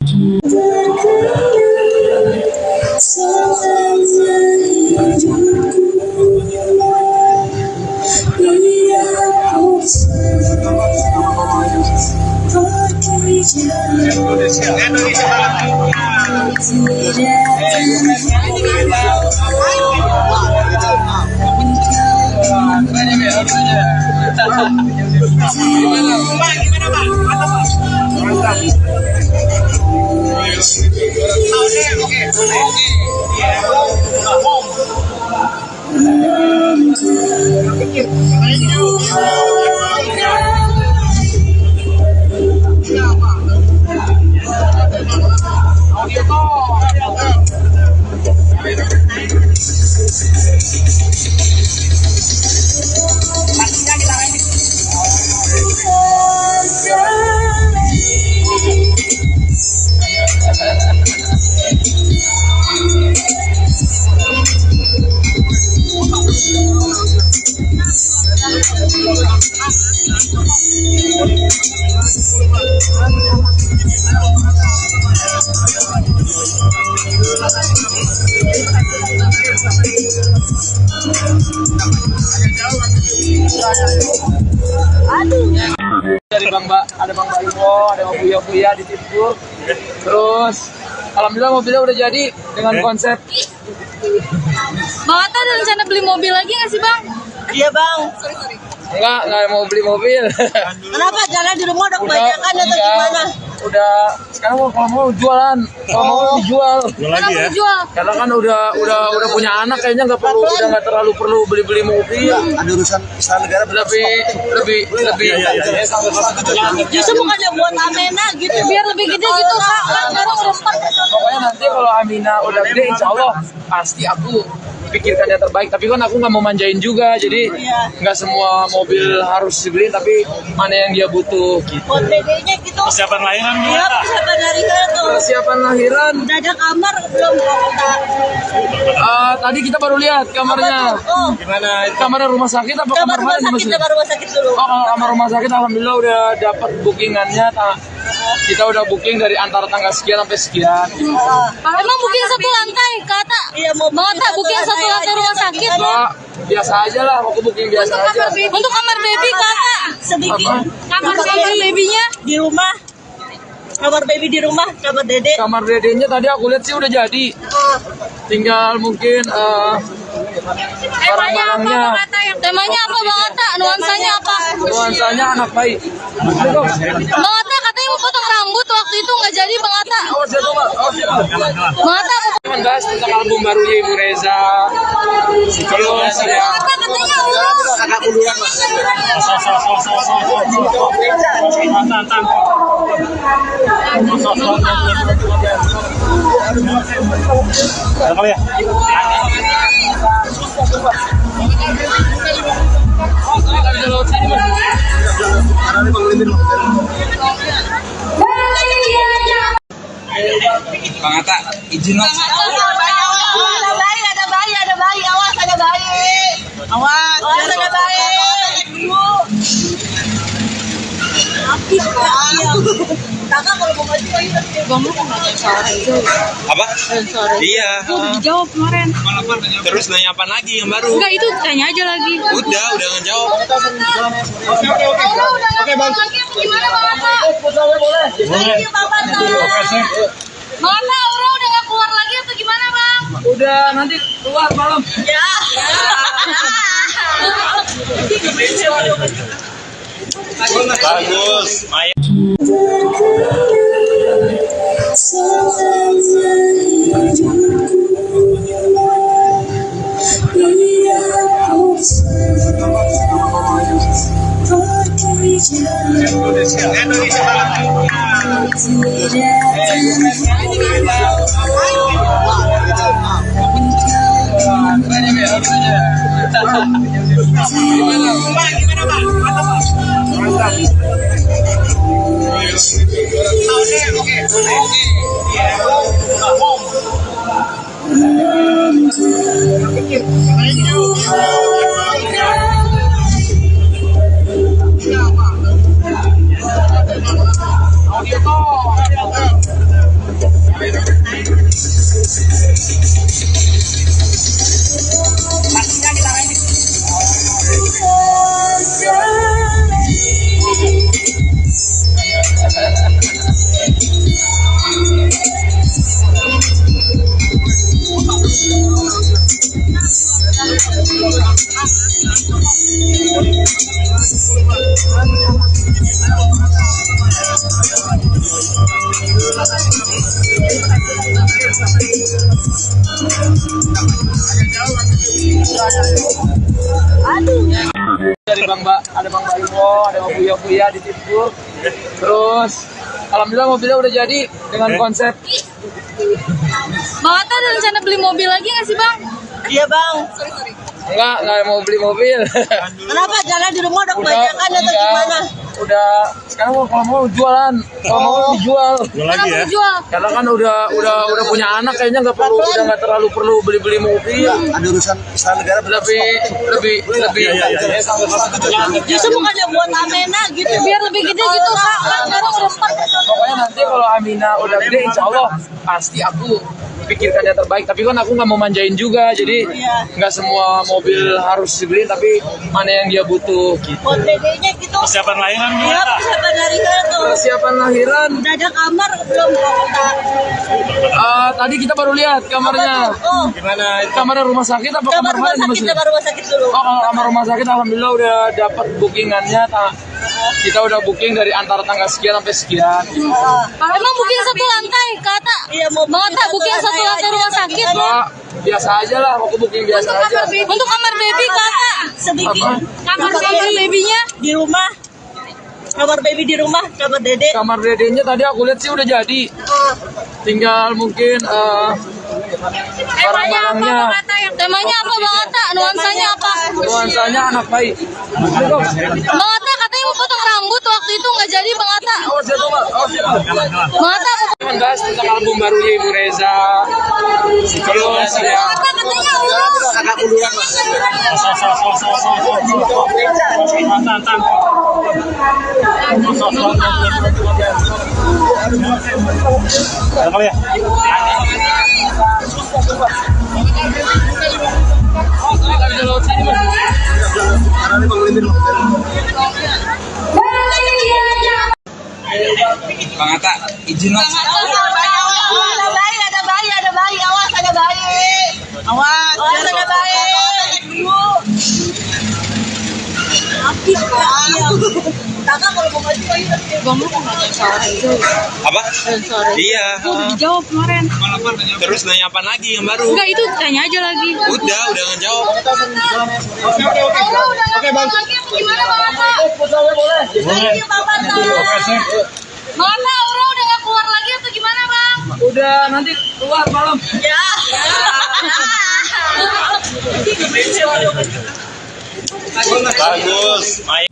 Dari ada Bang Baimo, ada Bang Buya di situ. Terus alhamdulillah mobilnya udah jadi dengan konsep. Bang Atta ada rencana beli mobil lagi nggak sih, Bang? Iya, Bang. Enggak mau beli mobil. Kenapa jalan di rumah udah kebanyakan atau enggak. gimana? Udah sekarang kalau mau jualan, kalau mau dijual. Jual lagi ya? Jual. Karena kan udah punya anak, kayaknya nggak terlalu perlu beli mobil. Ada urusan istana negara. Lebih. Justru bukannya buat Amena gitu. Biar lebih gede gitu, Kak. Kan sekarang udah 4. Pokoknya nanti kalau Amina udah gede, insya Allah pasti aku pikirkan yang terbaik. Tapi kan aku nggak mau manjain juga, jadi nggak semua mobil harus dibeli, tapi mana yang dia butuh gitu. Buat dedeknya gitu. Persiapan lahiran Iya, gimana? persiapan lahiran tuh. Persiapan lahiran, Udah ada kamar belum kota? tadi kita baru lihat kamarnya. Oh, Gimana itu? Kamar rumah sakit apa kamar kamar rumah mana? sakit, kamar rumah sakit dulu. Oh, kalau kamar rumah sakit alhamdulillah udah dapat bookingannya. Kita udah booking dari antara tanggal sekian sampai sekian. Emang booking satu lantai, kata. Iya, mau Bang Atta booking satu lantai rumah sakit. Enggak, biasa aja lah, aku booking biasa aja. Untuk kamar baby, kata. sedikit. Apa? Kamar babynya. Di rumah. Kamar baby di rumah, kamar dedek. Kamar dedenya tadi aku lihat sih udah jadi. Tinggal mungkin Barang-barangnya. Temanya apa Bang Atta? Nuansanya apa? Nuansanya anak baik. Bang Atta katanya mau potong rambut waktu itu nggak jadi Bang Atta. Awas ya, Bang. Awas ya, Bang. Bang Atta Jangan bahas tentang album barunya Ibu Reza. Terus ya. katanya Allah. Agak munduran, Mas. Ada kali ya? Bang Atta, izin mas. Ada bayi, ada bayi, ada bayi. Awas, ada bayi. Awas, ada bayi. Kakak kalau mau maju lagi Apa? Iya. Dijawab kemarin. Terus nanya apa lagi yang baru? Enggak itu tanya aja lagi. Udah ngejawab. Oke Bang. Lagi apa gimana Bang Atta? Bang Atta, Aura udah nggak keluar lagi atau gimana Bang? Udah nanti keluar malam. Ya. Bagus. Maya. Dari ada Bang Baimo, ada Bang Buya di Tipur. Terus alhamdulillah mobilnya udah jadi dengan konsep. Bang Atta ada rencana beli mobil lagi nggak sih Bang? Iya bang. Enggak mau beli mobil. Kenapa jalan di rumah udah kebanyakan atau gimana? Udah sekarang kalau mau jualan, kalau mau dijual. Jual lagi ya? Jual. Karena kan udah punya anak kayaknya nggak terlalu perlu beli mobil. Ada urusan usaha negara. Lebih. Justru bukannya buat Amena gitu. Biar lebih gede gitu Kak. Kan sekarang udah 4. Pokoknya nanti kalau Amina udah gede, insya Allah pasti aku pikirkan yang terbaik. Tapi kan aku nggak mau manjain juga, jadi nggak semua mobil harus dibeli, tapi mana yang dia butuh. Gitu. Buat dedenya gitu. Persiapan layanan Iya, gimana? persiapan dari tuh. Persiapan lahiran, Udah ada kamar belum kok? tadi kita baru lihat kamarnya. Oh, Gimana? Kamar rumah sakit apa kamar kamar rumah mana? sakit, kamar rumah sakit dulu. Oh, kalau kamar rumah sakit alhamdulillah udah dapat bookingannya. Kita udah booking dari antara tanggal sekian sampai sekian. Emang booking satu lantai kata? Iya, mau Bang Atta booking satu lantai rumah sakit. Enggak, biasa aja lah, aku booking biasa aja. Untuk kamar baby kata? sedikit. Kamar babynya? Di rumah. Kamar baby di rumah, kamar dede. Kamar dedenya tadi aku lihat sih udah jadi. Tinggal mungkin barang-barangnya. Temanya apa Bang Atta? Nuansanya apa? Nuansanya anak baik. Bang Atta katanya mau potong rambut waktu itu nggak jadi Bang Atta. Awas ya, Bang. Awas ya, Bang. Bang Atta Jangan bahas tentang album barunya Ibu Reza. Terus ya. katanya Allah. Agak munduran, Mas. Ada kali ya? Bang Atta, izin mas. Ada bayi, ada bayi, ada bayi. Awas, ada bayi. Awas, ada bayi. Aktif ya. Kakak kalau mau maju ayo. Bang, lu nggak sore itu. Apa? Sore. Iya. Udah dijawab kemarin. Terus nanya apa lagi yang baru? Enggak, itu tanya aja lagi. Udah ngejawab. Oke, Bang. Gimana, Bang Atta? Thank you, Bapak. Bang Atta, Aura udah nggak keluar lagi atau gimana, Bang? Udah nanti keluar malam. Ya. Bagus. Main.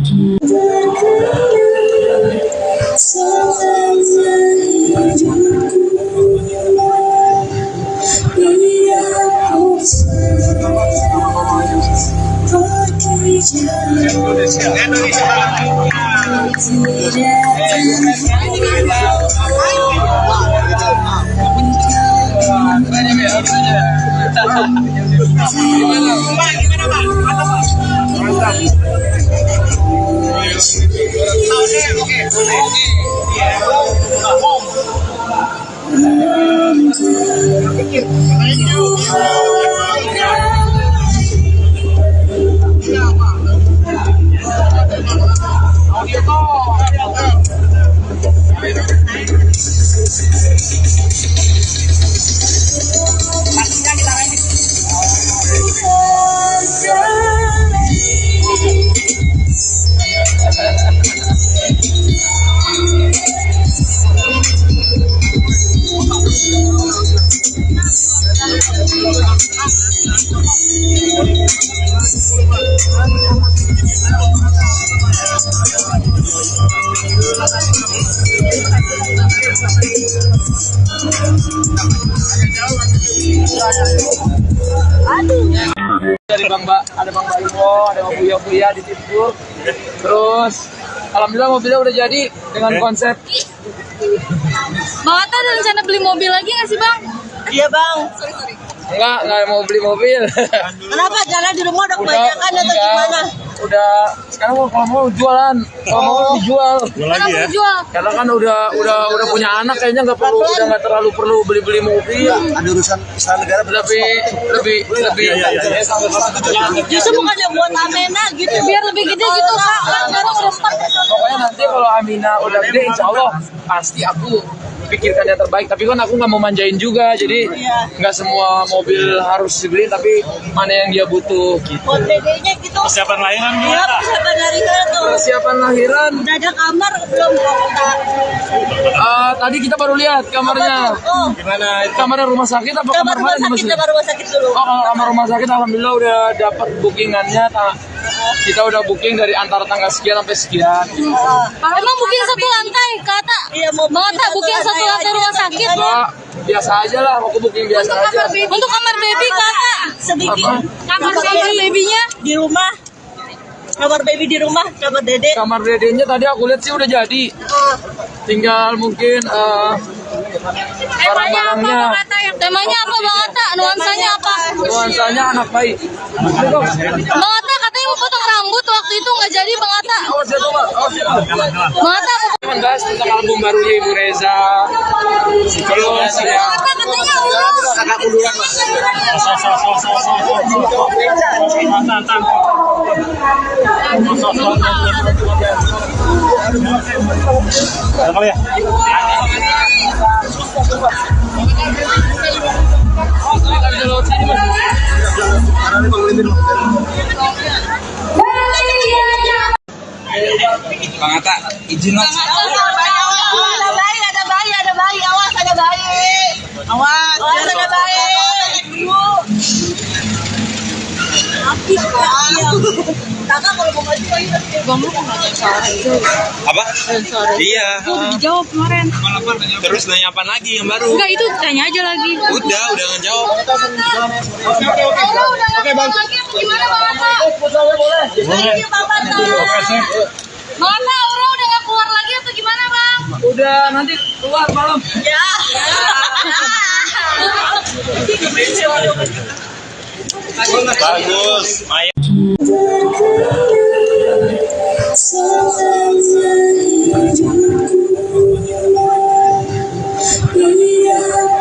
Dari ada Bang Baimo, ada Bang Buya di Tipur. Terus alhamdulillah mobilnya udah jadi dengan konsep. Bang Atta ada rencana beli mobil lagi nggak sih, Bang? Iya, Bang. Enggak mau beli mobil. Kenapa jalan di rumah udah kebanyakan atau enggak. gimana? Udah sekarang kalau mau jualan, kalau mau dijual. Jual lagi ya. Jual. Karena kan udah punya anak, kayaknya nggak terlalu perlu beli mobil. Ada urusan istana negara. Lebih. Justru bukannya buat Amena gitu. Biar lebih gede gitu, Kak. Kan sekarang udah 4. Pokoknya nanti kalau Amina udah gede, insya Allah pasti aku pikirkan yang terbaik. Tapi kan aku nggak mau manjain juga, jadi nggak semua mobil harus dibeli, tapi mana yang dia butuh gitu. Buat dedenya gitu. Persiapan lahiran Iya, gimana? persiapan dari tuh. Persiapan lahiran, Udah ada kamar belum Kak? tadi kita baru lihat kamarnya. Oh, Gimana itu? Kamarnya rumah sakit apa kamar kamar rumah mana? sakit, kamar rumah sakit dulu. Oh, kalau kamar rumah sakit alhamdulillah udah dapat bookingannya. Kita udah booking dari antara tanggal sekian sampai sekian. Emang booking satu lantai, Kata? Iya, mau Bang Atta booking satu lantai rumah sakit. Enggak, biasa aja lah, aku booking biasa aja. Untuk kamar baby, Kata. sedikit. Apa? Kamar babynya. Di rumah. Kamar baby di rumah, kamar dede. Kamar dedenya tadi aku lihat sih udah jadi. Tinggal mungkin barang-barangnya. Temanya apa, Bang Atta? Nuansanya apa? Nuansanya anak baik. Bang Atta katanya mau potong rambut waktu itu nggak jadi, Bang Atta. Awas ya, Bang. Awas ya, Bang. Bang Atta Membahas tentang album barunya Ibu Reza. Terus ya. katanya Allah. Agak munduran, Mas. Ada kali ya. Bang Atta, izin mas. Ada bayi, ada bayi, ada bayi. Awas, ada bayi. Awas, ada bayi. Aktif ya. Kakak kalau mau maju ayo. Bang, lu nggak sore itu. Apa? Sore. Iya. Udah dijawab kemarin. Terus nanya apa lagi yang baru? Enggak, itu tanya aja lagi. Udah ngejawab. Oke, Bang. Lagi apa gimana, Bang Atta? Thank you, Bapak. Bang Atta, Aura udah nggak keluar lagi atau gimana, Bang? Udah nanti keluar malam. Ya. Bagus. Main. We are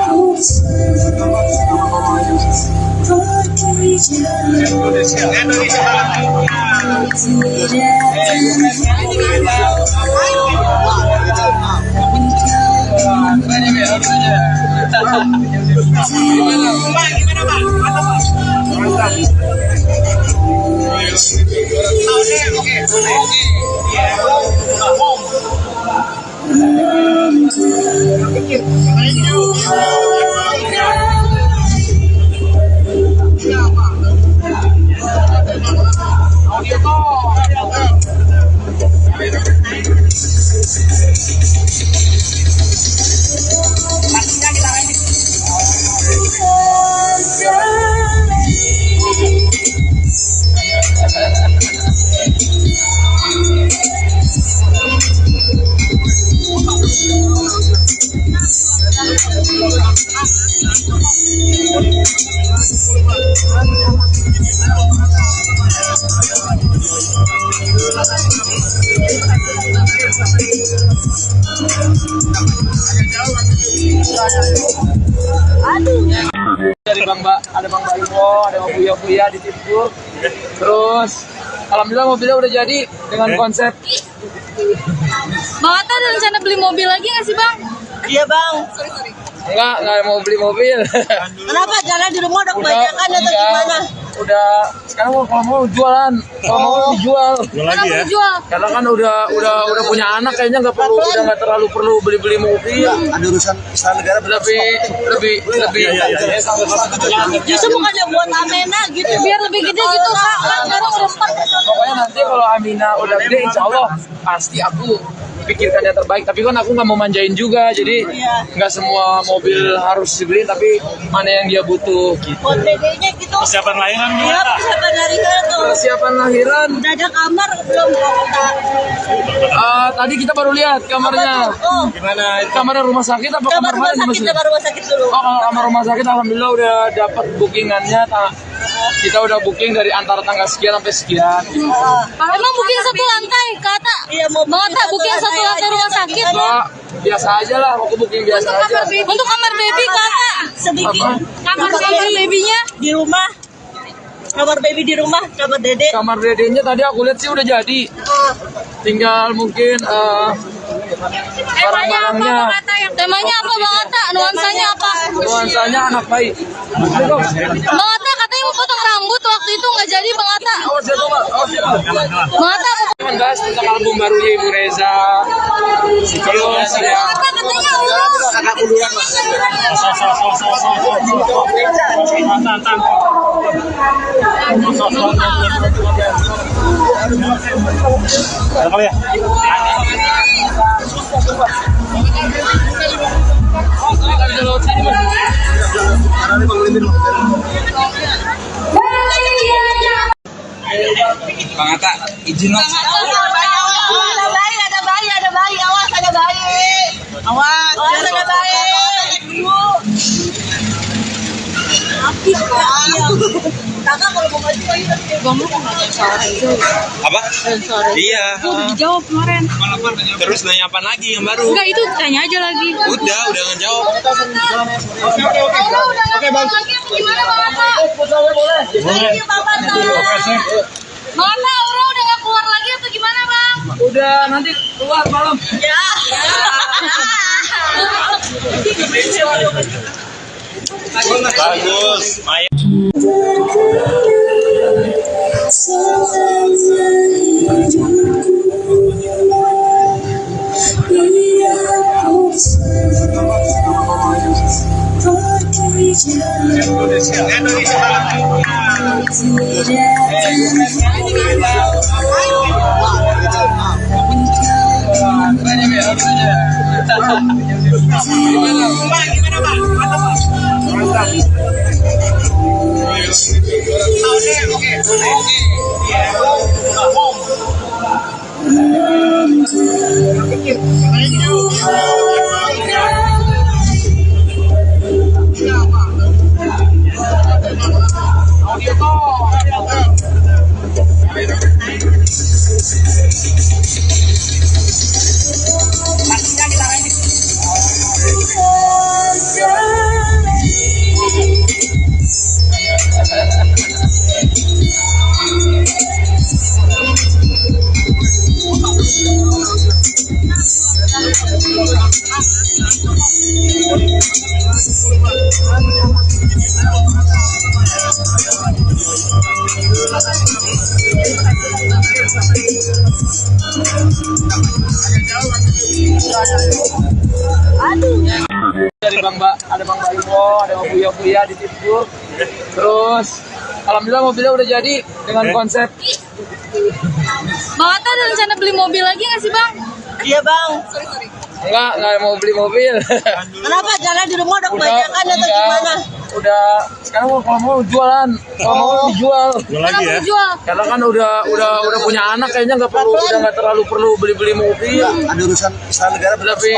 Dari ada Bang Baimo, ada Bang Buya di Timur. Terus alhamdulillah mobilnya udah jadi dengan konsep. Bang Atta ada rencana beli mobil lagi nggak sih bang? Iya bang. Enggak mau beli mobil. Kenapa jalan di rumah udah kebanyakan atau gimana? Udah sekarang kalau mau jualan, kalau mau dijual. Kenapa mau jual? Karena kan udah punya anak, kayaknya nggak terlalu perlu beli mobil. Ada urusan istana negara. Lebih. Justru bukannya buat Amena gitu. Biar lebih gede gitu kak. Kan sekarang udah 4. Pokoknya nanti kalau Amina udah gede, insya Allah pasti aku pikirkan yang terbaik. Tapi kan aku nggak mau manjain juga, jadi nggak semua mobil harus dibeli, tapi mana yang dia butuh gitu. Buat dedenya gitu. Persiapan lahiran Iya persiapan dari sana tuh. Persiapan lahiran, Udah ada kamar belum kota? tadi kita baru lihat kamarnya. Oh, Gimana? Kamarnya rumah sakit apa kamar kamar rumah mana sakit, Mas? kamar rumah sakit dulu. Oh, kalau kamar rumah sakit alhamdulillah udah dapat bookingannya. Kita udah booking dari antara tanggal sekian sampai sekian. Emang booking satu lantai kata? Iya mau Bang Atta booking satu lantai rumah sakit. Enggak, biasa aja lah, aku booking biasa aja. Untuk kamar baby kata? sedikit. Kamar babynya? Di rumah. Kamar baby di rumah, kamar dede. Kamar dedenya tadi aku lihat sih udah jadi. Tinggal mungkin barang-barangnya. Temanya apa Bang Atta? Nuansanya apa? Nuansanya anak baik. Bang Atta katanya mau potong rambut waktu itu nggak jadi Bang Atta. Awas ya, Bang. Awas ya, Bang. Bang Atta Cuman bahas tentang album barunya Ibu Reza. Terus ya. Atta katanya Allah. Kakak duluan, Mas. Ada kali ya? Bang Atta, izin mas. Ada bayi, ada bayi, ada bayi. Awas ada bayi. Awas ada bayi. Kakak kalau mau maju ayo. Bang lu nggak sore itu. Apa? Iya. Udah dijawab kemarin. Terus nanya apa lagi yang baru? Enggak itu tanya aja lagi. Udah ngejawab. Oke bang. Gimana Bang Atta? Thank you Bapak. Bang Atta Aura udah nggak keluar lagi atau gimana Bang? Udah nanti keluar malam. Ya. Bagus. Maya. Dari ada Bang Baimo, ada Bang Buya di Tipur. Terus alhamdulillah mobilnya udah jadi dengan konsep. Bang Atta ada rencana beli mobil lagi nggak sih bang? Iya bang. Enggak mau beli mobil. Kenapa jalan di rumah udah kebanyakan atau gimana? Udah sekarang kalau mau jualan, kalau mau dijual. Jual lagi ya. Jual. Karena kan udah punya anak, kayaknya nggak terlalu perlu beli mobil. Ada urusan istana negara. lebih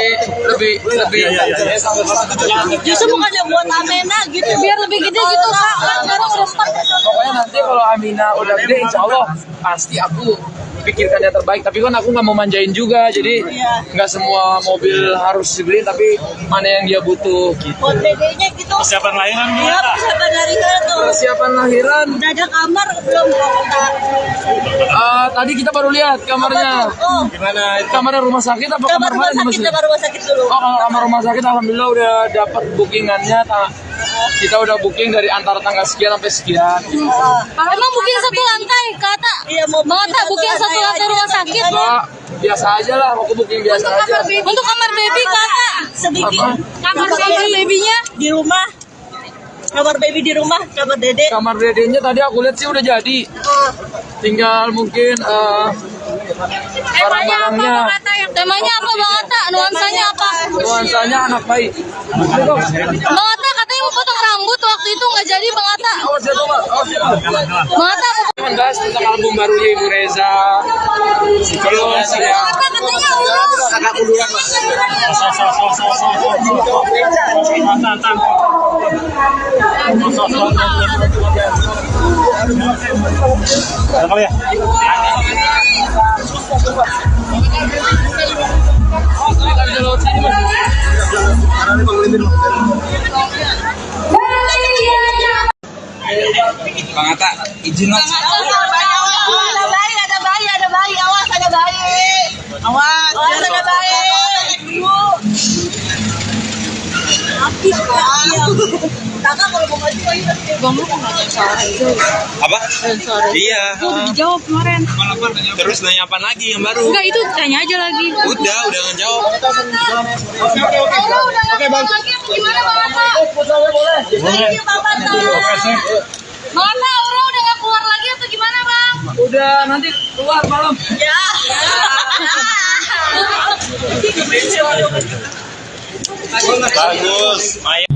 Justru bukannya buat Amena gitu. Biar lebih gede gitu kak. Kan sekarang udah 4. Pokoknya nanti kalau Amina udah gede, insya Allah pasti aku pikirkan yang terbaik. Tapi kan aku nggak mau manjain juga, jadi nggak semua mobil harus dibeli, tapi mana yang dia butuh gitu. Buat dedenya gitu. Persiapan lahiran Iya, persiapan dari tuh. Persiapan lahiran, Udah ada kamar belum? tadi kita baru lihat kamarnya. Oh, gimana? Kamarnya rumah sakit apa kamar kamar rumah mana? sakit, kamar rumah sakit dulu. Oh, kalau kamar rumah sakit alhamdulillah udah dapat bookingannya. Kita udah booking dari antara tanggal sekian sampai sekian. Emang booking satu lantai kata? Iya, mau Bang Atta booking satu lantai rumah sakit. Enggak, biasa aja lah, aku booking biasa aja. Untuk kamar baby kata? sedikit. Kamar babynya? Di rumah. Kamar baby di rumah, kamar dede. Kamar dedenya tadi aku lihat sih udah jadi. Tinggal mungkin barang-barangnya. Temanya apa Bang Atta? Nuansanya apa? Nuansanya anak baik. Bang Atta katanya mau potong rambut waktu itu nggak jadi Bang Atta. Awas ya, Bang. Awas ya, Bang. Bang Atta Membahas tentang album barunya Ibu Reza. Terus ya. katanya urus. Agak munduran, Mas. Ada kali ya. Bang Atta, izin mas. Ada bayi, awas ada bayi. Awas ada bayi. Kakak kalau mau maju ayo. Bang lu kok nggak salah itu? Apa? Iya. Dijawab kemarin. Terus nanya apa lagi yang baru? Enggak itu tanya aja lagi. Udah ngejawab. Oke bang. Lagi apa gimana Bang Atta? Ini Bapak tahu. Bang Atta, Aura udah nggak keluar lagi atau gimana bang? Udah nanti keluar malam. Ya. Bagus. Maya.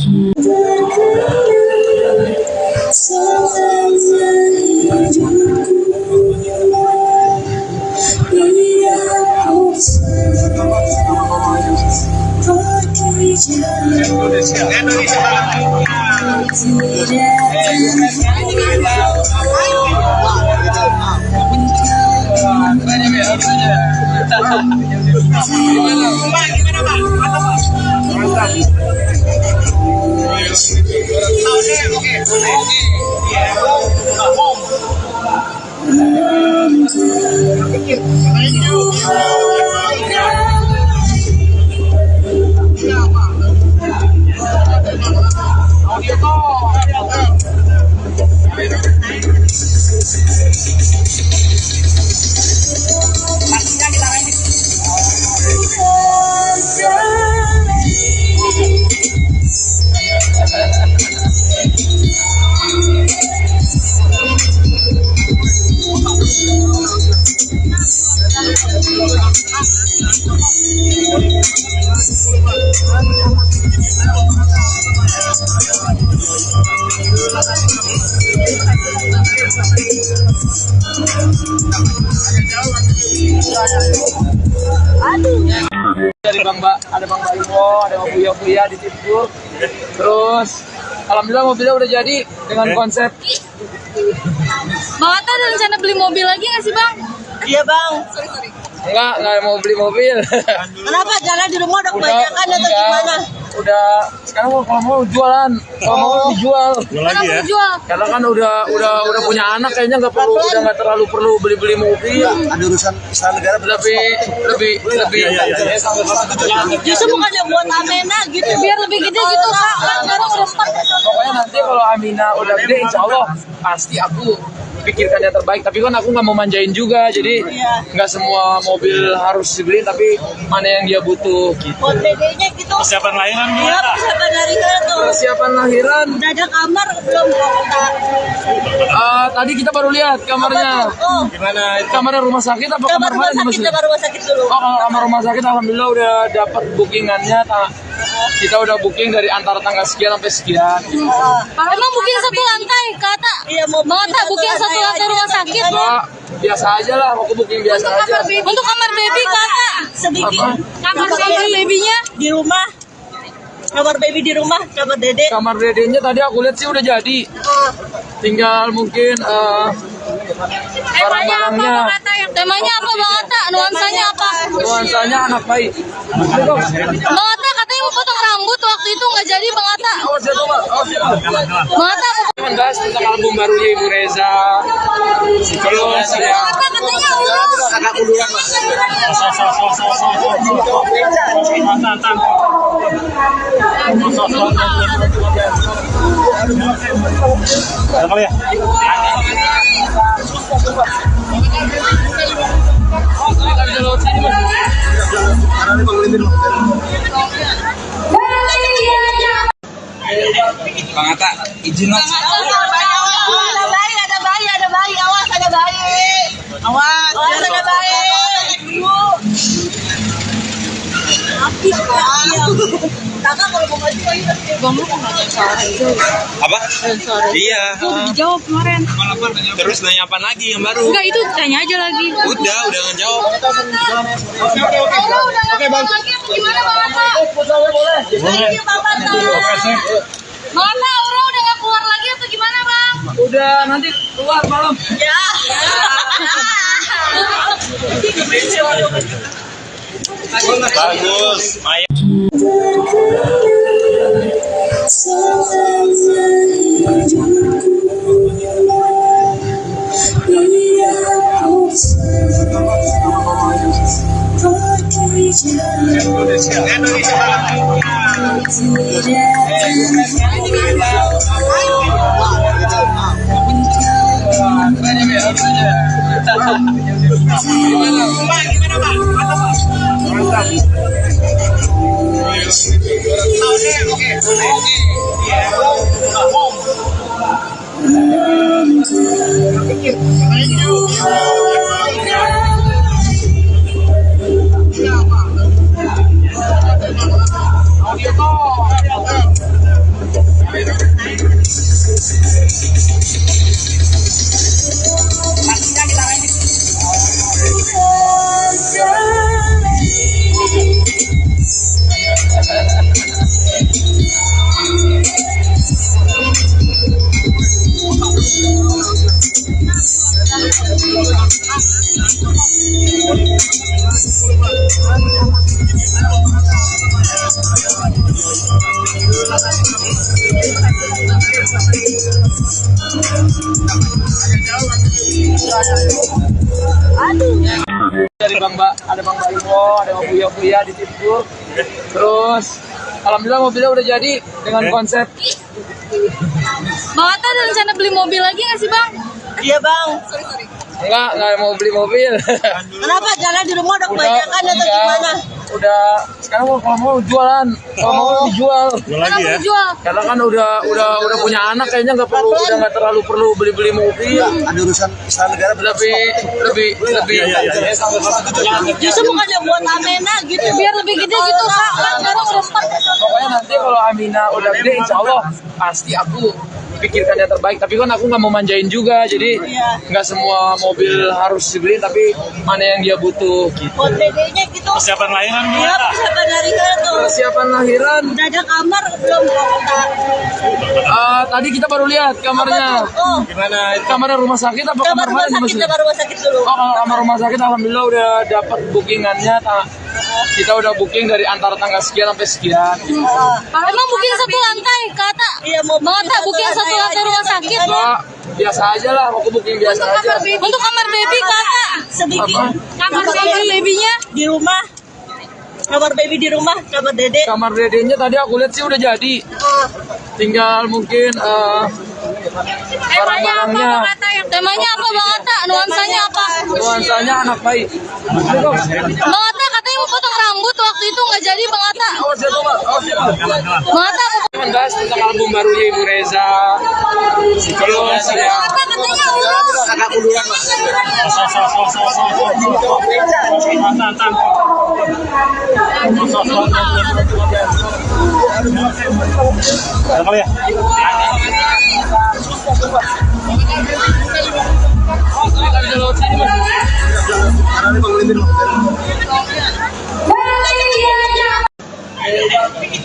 Dari ada Bang Baimo, ada Bang Buya di Tipur. Terus alhamdulillah mobilnya udah jadi dengan konsep. Bang Atta ada rencana beli mobil lagi nggak sih bang? Iya bang. Enggak mau beli mobil. Kenapa jalan di rumah udah kebanyakan atau gimana? Udah sekarang kalau mau jualan, kalau mau dijual. Jual lagi ya. Jual. Karena kan udah punya anak, kayaknya nggak terlalu perlu beli mobil. Ada urusan istana negara. Lebih. Justru bukannya buat Amena gitu. Biar lebih gede gitu kak. Kan sekarang udah 4. Pokoknya nanti kalau Amina udah gede, insya Allah pasti aku pikirkan yang terbaik. Tapi kan aku nggak mau manjain juga, jadi nggak semua mobil harus dibeli, tapi mana yang dia butuh gitu. Buat dedenya gitu. Persiapan lahiran Iya, gimana? persiapan lahiran tuh. Persiapan lahiran, Udah ada kamar belum kita? tadi kita baru lihat kamarnya. Oh, Gimana itu? Kamarnya rumah sakit apa kamar kamar rumah mana sakit, Mas? kamar rumah sakit dulu. Oh, kalau kamar rumah sakit alhamdulillah udah dapat bookingannya. Kita udah booking dari antara tanggal sekian sampai sekian. Emang booking satu lantai, kata. Iya, mau Bang Ata booking satu lantai rumah sakit. Enggak, biasa aja lah, aku booking biasa aja. Untuk kamar baby, kata. Sedikit. Apa? Kamar babynya. Di rumah. Kamar baby di rumah, kamar dede. Kamar dedenya tadi aku lihat sih udah jadi. Tinggal mungkin barang-barangnya. Temanya apa, Bang Ata? Nuansanya apa? Nuansanya anak baik. Bang Ata katanya mau potong rambut waktu itu nggak jadi, Bang Ata. Awas ya, Bang. Awas ya, Bang. Bang Ata, Jangan bahas tentang album barunya Ibu Reza. Terus ya. Bang Ata katanya Allah. Agak munduran, Mas. Ada kali ya? Kita bisa lewat sini, Mas. Bang Ata, izin mas. Ada bayi, ada bayi, ada bayi. Awas, ada bayi. Awas, ada bayi. Kakak kalau mau maju lagi Apa? Iya. Dijawab kemarin. Terus nanya apa lagi yang baru? Enggak, itu tanya aja lagi. Udah ngejawab. Oke, Bang. Lagi apa gimana, Bang Ata? Iya, Bapak. Bang Ata, Aura udah nggak keluar lagi atau gimana, Bang? Udah nanti keluar malam. Ya. Bagus. Maya. Dari ada Bang Baimo, ada Bang Buya di Timur. Terus alhamdulillah mobilnya udah jadi dengan konsep. Bang Ata ada rencana beli mobil lagi nggak sih, Bang? Iya, Bang. Enggak mau beli mobil. Kenapa jalan di rumah udah kebanyakan atau gimana? Udah sekarang kalau mau jualan, kalau mau dijual. Karena mau dijual. Karena kan udah punya anak, kayaknya udah nggak terlalu perlu beli mobil. Ada urusan istana negara. Lebih. Justru bukannya buat Amena gitu. Biar lebih gede gitu, Kak. Kan sekarang udah 4. Pokoknya nanti kalau Amina udah gede, insya Allah pasti aku pikirkan yang terbaik. Tapi kan aku nggak mau manjain juga, jadi nggak semua mobil harus dibeli, tapi mana yang dia butuh gitu. Buat dedenya gitu. Persiapan lahiran Iya, gimana? persiapan lahiran tuh. Persiapan lahiran, Udah ada kamar belum kita? tadi kita baru lihat kamarnya. Oh, Gimana itu? Kamarnya rumah sakit apa kamar kamar rumah mana sakit, Mas? kamar rumah sakit dulu. Oh, kalau kamar rumah sakit alhamdulillah udah dapat bookingannya. Kita udah booking dari antara tanggal sekian sampai sekian. Emang booking satu lantai, kata. Iya, mau Bang Ata booking satu lantai rumah sakit. Enggak, biasa aja lah, aku booking biasa aja. Untuk kamar baby, kata. sedikit. Kamar babynya. Di rumah. Kamar baby di rumah, kamar dede. Kamar dedenya tadi aku lihat sih udah jadi. Tinggal mungkin barang-barangnya. Temanya apa Bang Atta? Nuansanya apa? Nuansanya anak baik. Bang Atta katanya mau potong rambut waktu itu nggak jadi Bang Atta. Oh siapa Pak? Oh siapa? Bang Atta mau Membahas tentang album barunya Ibu Reza. Terus ya. Atta katanya urus. Agak munduran Pak. Ada kali ya?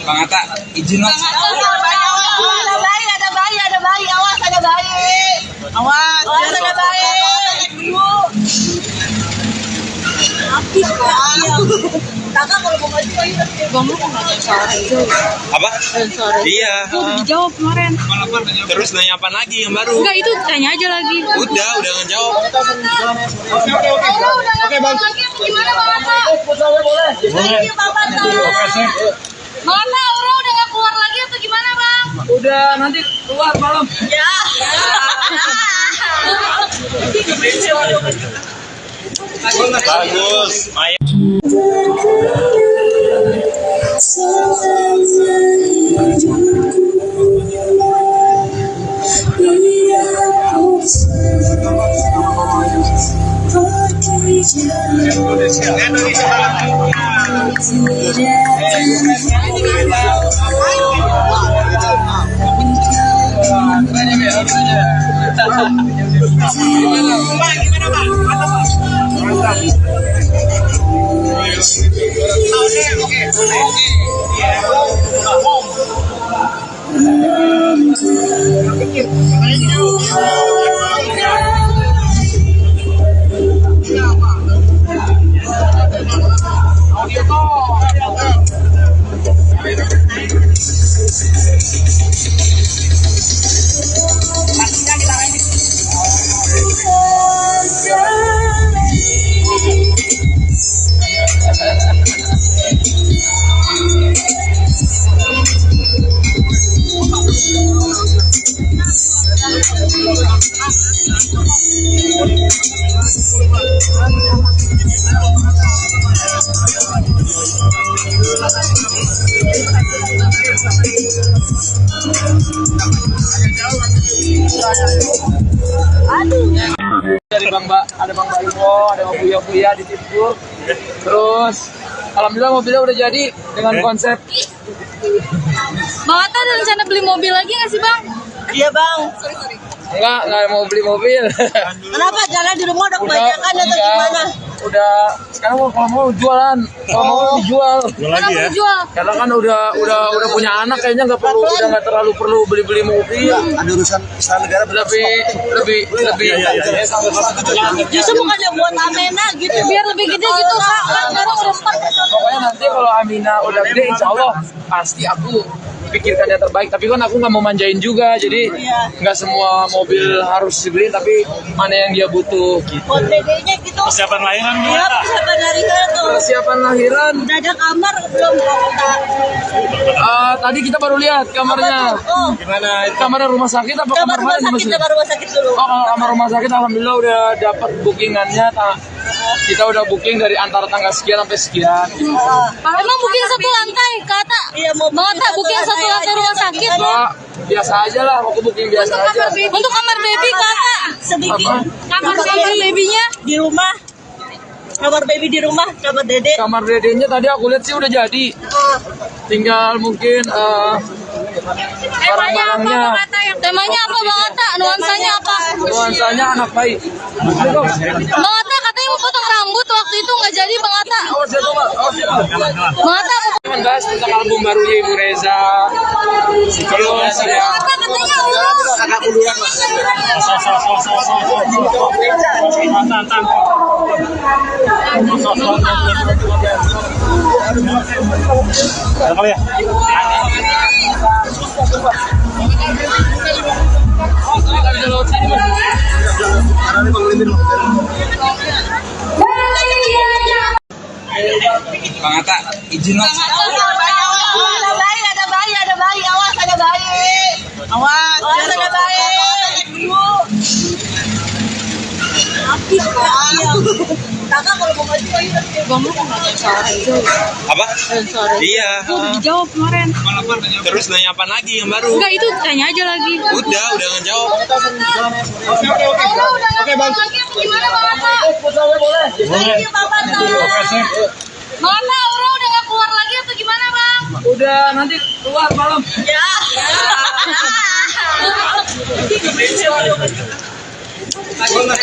Bang Atta, izin mas. Ada bayi, ada bayi, ada bayi. Awas, ada bayi. Awas, ada bayi. Kakak kalau mau maju ayo. Apa? Iya. Dijawab kemarin. Terus nanya apa lagi yang baru? Enggak itu tanya aja lagi. Udah ngejawab. Oke Bang. Gimana Bang Atta? Thank you, Bapak. Bang Atta, Aura udah nggak keluar lagi atau gimana Bang? Udah nanti keluar malam. Ya. Bagus. Maya. Dari ada Bang Baimo, ada Bang Buya di Tipur. Terus alhamdulillah mobilnya udah jadi dengan konsep. Bang Atta ada rencana beli mobil lagi nggak sih Bang? Iya, Bang. Enggak mau beli mobil. Kenapa jalan di rumah udah kebanyakan atau enggak. gimana? Udah sekarang kalau mau jualan, kalau mau dijual. Jual lagi ya? Jual. Karena kan udah punya anak kayaknya nggak terlalu perlu beli mobil. Ada urusan usaha negara lebih Justru bukannya buat Amena gitu. Biar lebih gede gitu Kak. Kan sekarang udah 4. Pokoknya nanti kalau Amina udah gede insya Allah pasti aku pikirkan yang terbaik. Tapi kan aku nggak mau manjain juga, jadi nggak semua mobil harus dibeli, tapi mana yang dia butuh gitu. Buat dedenya gitu. Persiapan lahiran Iya, gimana? persiapan dari tuh. Persiapan lahiran, Udah ada kamar belum Kak? tadi kita baru lihat kamarnya. Oh, Gimana? Kamarnya rumah sakit apa kamar kamar rumah mana? sakit, kamar rumah sakit dulu. Oh, kalau kamar rumah sakit alhamdulillah udah dapat bookingannya. Kita udah booking dari antara tanggal sekian sampai sekian. Emang booking satu lantai Kak Atta? Iya, mau Bang Atta booking satu lantai rumah sakit. Enggak, biasa aja lah, aku booking biasa aja. Untuk kamar baby Kak Atta. sedikit. Kamar babynya Di rumah. Kamar baby di rumah, kamar dede. Kamar dedenya tadi aku lihat sih udah jadi. Tinggal mungkin barang-barangnya. Temanya apa Bang Atta? Nuansanya apa? Nuansanya anak baik. Bang Atta katanya mau potong rambut waktu itu nggak jadi Bang Atta. Oh siapa Pak? Oh siapa? Bang Atta Membahas tentang album barunya Ibu Reza. Terus ya. Atta katanya urus. Agak munduran Pak. Ada kali ya? Bang Atta, izin mas. Ada bayi, ada bayi, ada bayi. Awas, ada bayi. Awas, ada bayi. Kakak kalau mau maju ayo. Bang lu kok nggak sensor? Apa? Sensor. Iya. Udah dijawab kemarin. Terus nanya apa lagi yang baru? Enggak, itu tanya aja lagi. Udah ngejawab. Oke, Bang. Lagi apa gimana, Bang Atta? Thank you, Bapak. Bang Atta, Aura udah nggak keluar lagi atau gimana, Bang? Udah nanti keluar malam. Ya.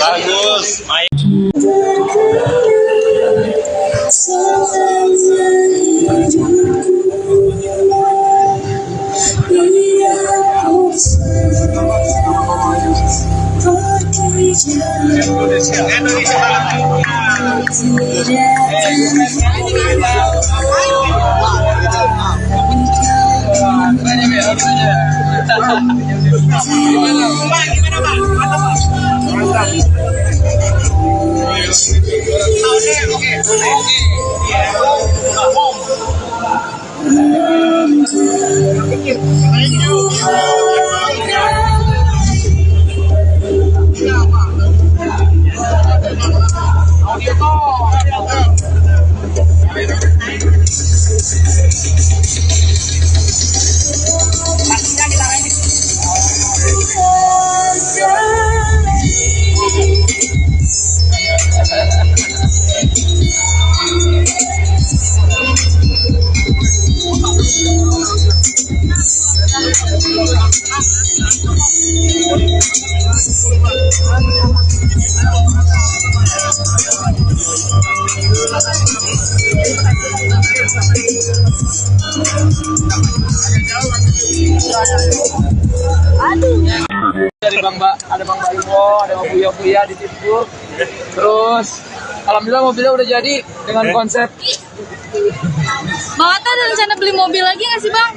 Bagus. Main. Dari ada Bang Baimo, ada Bang Buya di Tipur. Terus alhamdulillah mobilnya udah jadi dengan konsep. Bang Atta ada rencana beli mobil lagi nggak sih, Bang?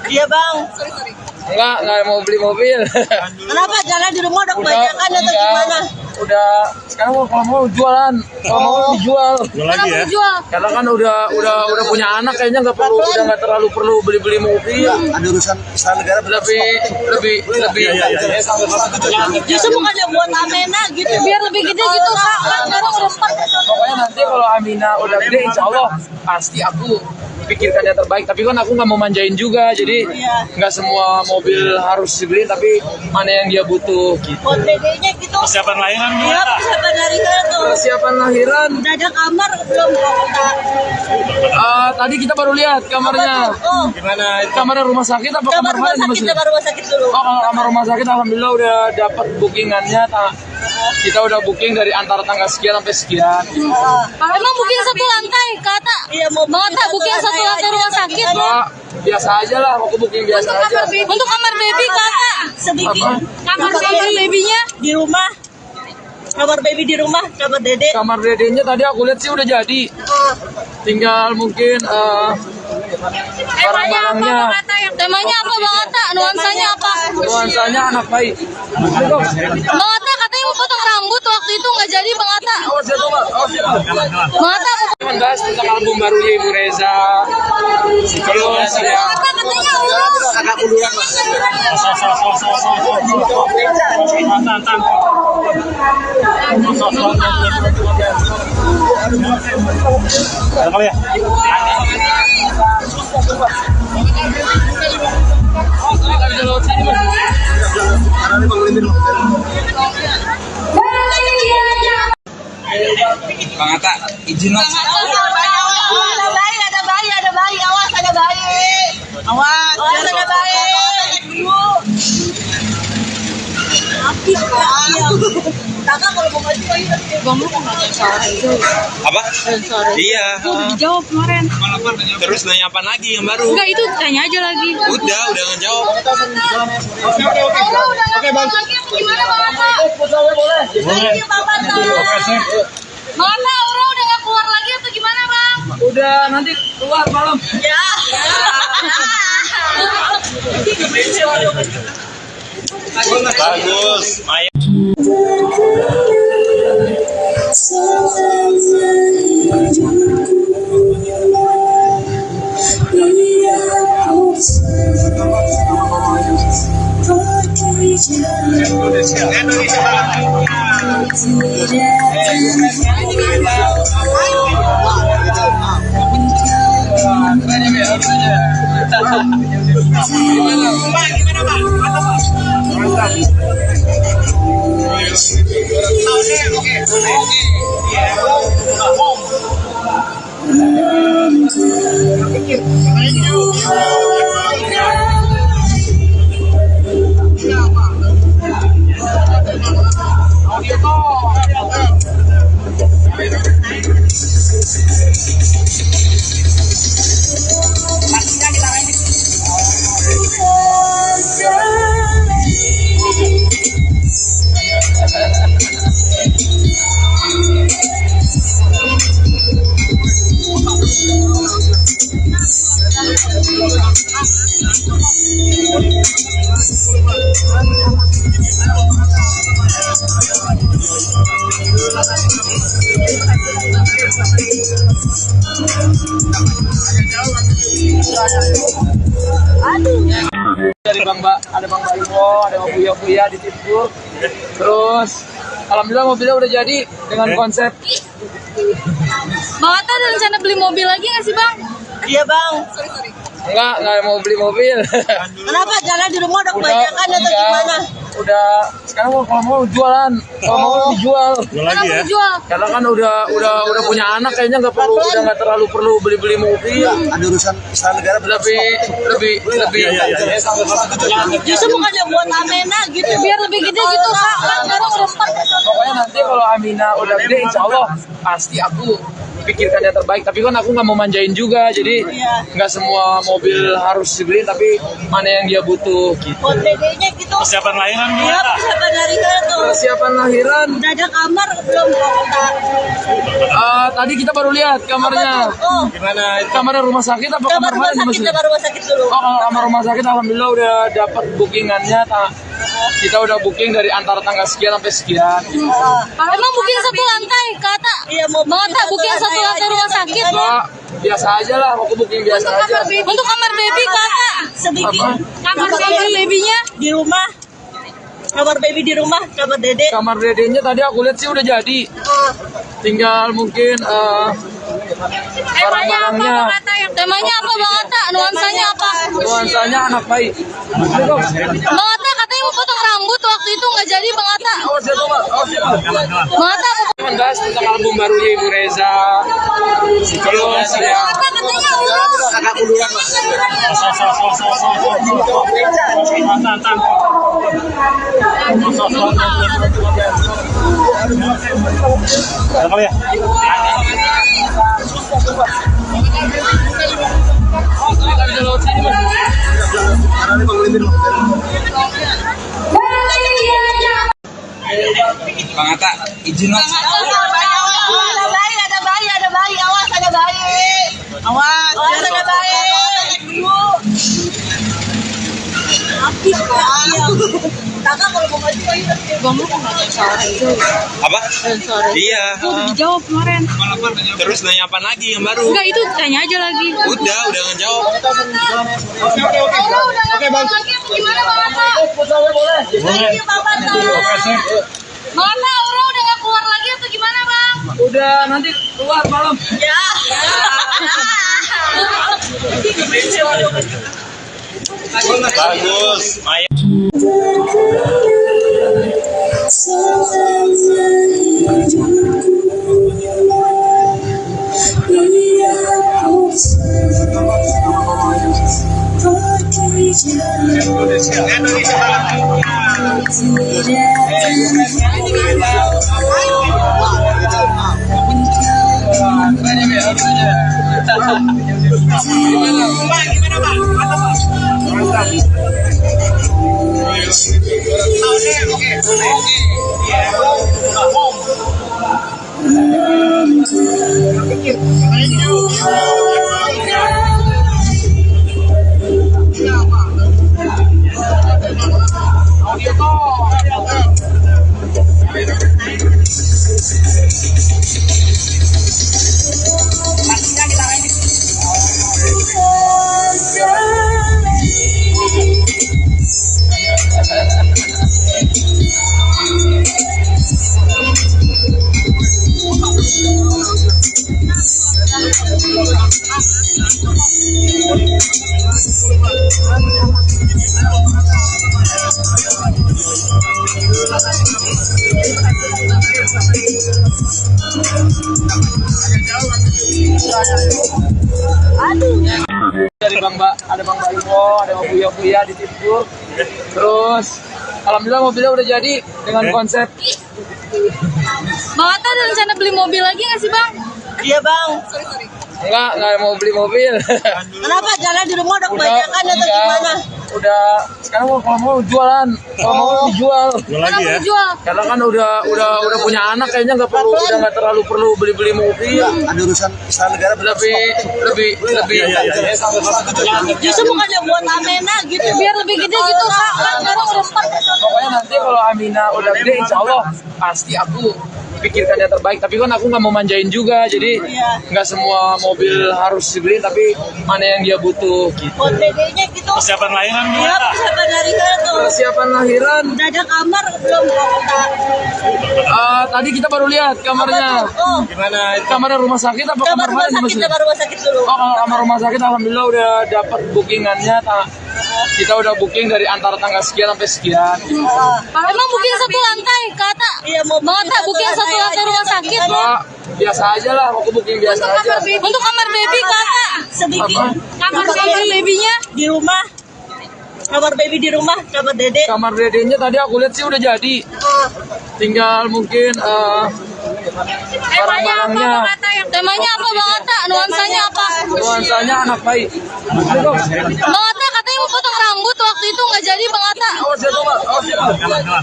Iya, Bang. Enggak mau beli mobil. Kenapa jalan di rumah udah kebanyakan atau gimana? Udah sekarang kalau mau jualan, kalau mau dijual. Kenapa mau jual? Karena kan udah punya anak, kayaknya nggak terlalu perlu beli mobil. Ada urusan usaha negara. lebih Justru bukannya buat Amena gitu. Biar lebih gede gitu, Kak. Kan sekarang udah 4. Pokoknya nanti kalau Amina udah gede, insya Allah pasti aku pikirkan yang terbaik. Tapi kan aku nggak mau manjain juga, jadi nggak semua mobil harus dibeli, tapi mana yang dia butuh gitu. Buat dedenya gitu. Persiapan lahiran Iya, persiapan dari sana tuh. Persiapan lahiran, Udah ada kamar belum Kak? tadi kita baru lihat kamarnya. Oh, gimana? Kamarnya rumah sakit apa kamar kamar rumah mana? sakit, kamar rumah sakit dulu. Oh, kalau kamar rumah sakit alhamdulillah udah dapat bookingannya. Kita udah booking dari antara tanggal sekian sampai sekian. Emang booking satu lantai, kata? Iya, mau Bang Atta booking satu lantai rumah sakit. Enggak, biasa aja lah, aku booking biasa aja. Untuk kamar baby, kata? sedikit. Kamar babynya? Di rumah. Kamar baby di rumah, kamar dede. Kamar dedenya tadi aku lihat sih udah jadi. Tinggal mungkin barang-barangnya. Temanya apa, Bang Atta? Nuansanya apa? Nuansanya anak baik. Bang Atta katanya mau potong rambut waktu itu nggak jadi, Bang Atta. Awas ya, Bang. Awas ya, Bang. Bang Atta Membahas tentang album barunya Ibu Reza. Terus ya. katanya Aura. Agak munduran, Mas. Ada kali ya? Bang Atta, izin mas. Ada bayi, awas ada bayi. Awas ada bayi. Kakak kalau mau maju ayo. Bang lu kok nggak sensor? Apa? Sensor. Iya. Udah dijawab kemarin. Terus nanya apa lagi yang baru? Enggak, itu tanya aja lagi. Udah ngejawab. Aura udah nggak keluar lagi apa gimana, Bang Atta? Thank you, Bapak. Bang Atta, Aura udah nggak keluar lagi atau gimana, Bang? Udah nanti keluar malam. Ya. Bagus. Main. Indonesia. Dari ada Bang Baimo, ada Bang Buya di Tipur. Terus alhamdulillah mobilnya udah jadi dengan konsep. Bang Atta ada rencana beli mobil lagi nggak sih bang? Iya bang. Enggak mau beli mobil. Kenapa jalan di rumah udah kebanyakan atau gimana? Udah sekarang kalau mau jualan, kalau mau dijual. Jual lagi ya. Jual. Karena kan udah punya anak, kayaknya nggak terlalu perlu beli mobil. Ada urusan istana negara. Lebih. Justru bukannya buat Amena gitu. Biar lebih gede gitu kak. Kan sekarang udah 4. Pokoknya nanti kalau Amina udah gede, insya Allah pasti aku pikirkan yang terbaik. Tapi kan aku nggak mau manjain juga, jadi nggak semua mobil harus dibeli, tapi mana yang dia butuh gitu. Buat dedenya gitu. Persiapan lahiran Iya, gimana? persiapan dari tuh. Persiapan lahiran. Udah ada kamar belum Kak? Tadi kita baru lihat kamarnya. Oh, Gimana? Kamarnya rumah sakit apa kamar kamar rumah mana? sakit, kamar rumah sakit dulu. Oh, kalau kamar rumah sakit alhamdulillah udah dapat bookingannya. Kita udah booking dari antara tanggal sekian sampai sekian. Emang booking satu lantai kak Atta? Iya, mau Bang Atta booking satu lantai rumah sakit. Enggak, biasa aja lah, aku booking biasa aja. Untuk kamar baby kak Atta? sedikit. Kamar babynya? Di rumah. Kamar baby di rumah, kamar dede. Kamar dedenya tadi aku lihat sih udah jadi. Tinggal mungkin barang-barangnya. Temanya apa Bang Atta? Nuansanya apa? Nuansanya anak baik. Bang Atta katanya mau potong rambut waktu itu nggak jadi Bang Atta. Oh, siapa, Pak? Oh, siapa? Bang Atta Membahas tentang album barunya Ibu Reza. Terus ya. katanya urus. Agak uluran, Mas. Ada kali ya. Bang Atta, izin mas. Ada bayi, awas ada bayi. Awas ada bayi. Kakak kalau mau maju ayo. Bang lu kok nggak sore itu? Apa? Iya. Dijawab kemarin. Terus nanya apa lagi yang baru? Enggak itu tanya aja lagi. Udah ngejawab. Oke bang. Lagi apa gimana Bang Atta? Ini Bapak tahu. Bang Atta, Aura udah nggak keluar lagi atau gimana bang? Udah nanti keluar malam. Ya. Bagus. Maya. Dari ada Bang Baimo, ada Bang Buya di Tipur. Terus alhamdulillah mobilnya udah jadi dengan konsep. Bang Atta ada rencana beli mobil lagi nggak sih bang? Iya bang. Enggak mau beli mobil. Kenapa jalan di rumah udah kebanyakan atau enggak. gimana? Udah sekarang kalau mau jualan, kalau mau dijual. Jual lagi ya. Jual. Karena kan udah punya anak, kayaknya nggak terlalu perlu beli mobil. Ada urusan istana negara Lebih. Justru bukannya buat Amena gitu. Biar lebih gede gitu kak. Kan sekarang udah 4. Pokoknya nanti kalau Amina udah gede, insya Allah pasti aku pikirkan yang terbaik. Tapi kan aku nggak mau manjain juga, jadi nggak semua mobil harus dibeli, tapi mana yang dia butuh. Gitu. Buat dedenya gitu. Persiapan lahiran Iya, persiapan dari tuh. Persiapan lahiran, Udah ada kamar belum? tadi kita baru lihat kamarnya. Oh, Gimana? Kamarnya rumah sakit apa kamar kamar rumah mana? sakit, kamar rumah sakit dulu. Oh, kalau kamar rumah sakit alhamdulillah udah dapat bookingannya. Kita udah booking dari antara tanggal sekian sampai sekian. Emang booking satu lantai kata? Iya, mau Bang Atta booking satu lantai rumah sakit. Enggak, biasa aja lah, aku booking biasa aja. Untuk kamar baby kata? sedikit. Kamar babynya? Di rumah. Kamar baby di rumah, kamar dede. Kamar dedenya tadi aku lihat sih udah jadi. Tinggal mungkin barang-barangnya. Temanya apa Bang Atta? Nuansanya apa? Nuansanya anak baik. Bang Atta katanya mau potong rambut waktu itu nggak jadi Bang Atta. Awas ya, Bang. Awas ya, Bang.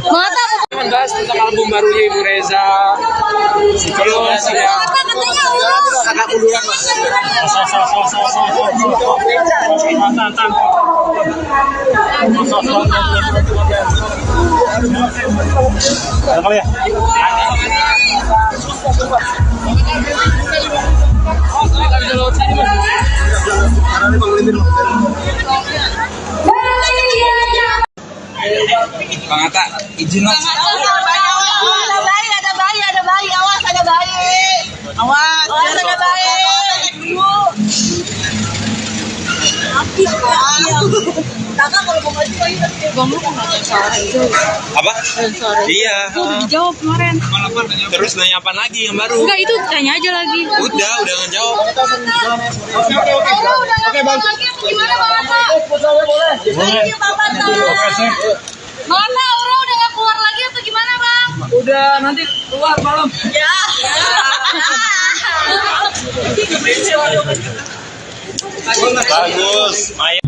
Bang Atta Jangan bahas tentang album barunya Ibu Reza. Terus ya. katanya Allah. Agak munduran, Mas. Ada kali ya. Kita bisa lewat sini, Mas. Bang Atta, izin mas. Ada bayi, ada bayi, ada bayi. Awas, ada bayi. Awas, ada bayi. Kakak kalau mau maju lagi Apa? Iya. Dijawab kemarin. Terus nanya apa lagi yang baru? Enggak itu tanya aja lagi. Udah ngejawab. Oke bang. Lagi apa gimana Bang Atta? Ini Bapak Bang Atta, Aura udah nggak keluar lagi atau gimana bang? Udah nanti keluar malam. Ya. Bagus. Maya.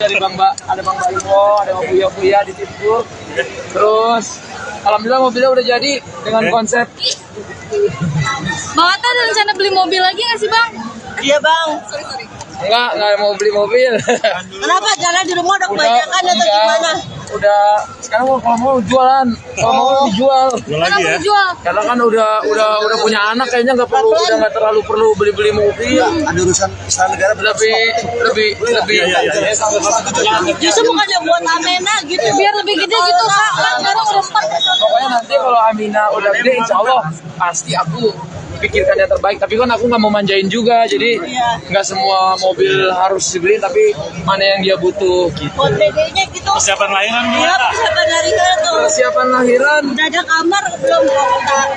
Dari ada Bang Baimo, ada Bang Buya di Tipur. Terus alhamdulillah mobilnya udah jadi dengan konsep. Bang Atta ada rencana beli mobil lagi nggak sih bang? Iya bang. Enggak mau beli mobil. Kenapa jalan di rumah udah kebanyakan atau gimana? Udah sekarang kalau mau jualan, kalau mau dijual. Jual lagi ya. Jual. Karena kan udah punya anak, kayaknya nggak terlalu perlu beli mobil. Ada urusan istana negara Lebih. Justru bukannya buat Amena gitu. Biar lebih gede gitu kak. Kan sekarang udah 4. Pokoknya nanti kalau Amina udah gede, insya Allah pasti aku pikirkan yang terbaik. Tapi kan aku nggak mau manjain juga, jadi nggak semua mobil harus dibeli, tapi mana yang dia butuh gitu. Buat dedenya gitu. Persiapan lahiran Iya, gimana? persiapan lahiran tuh. Persiapan lahiran, Udah ada kamar belum Kak?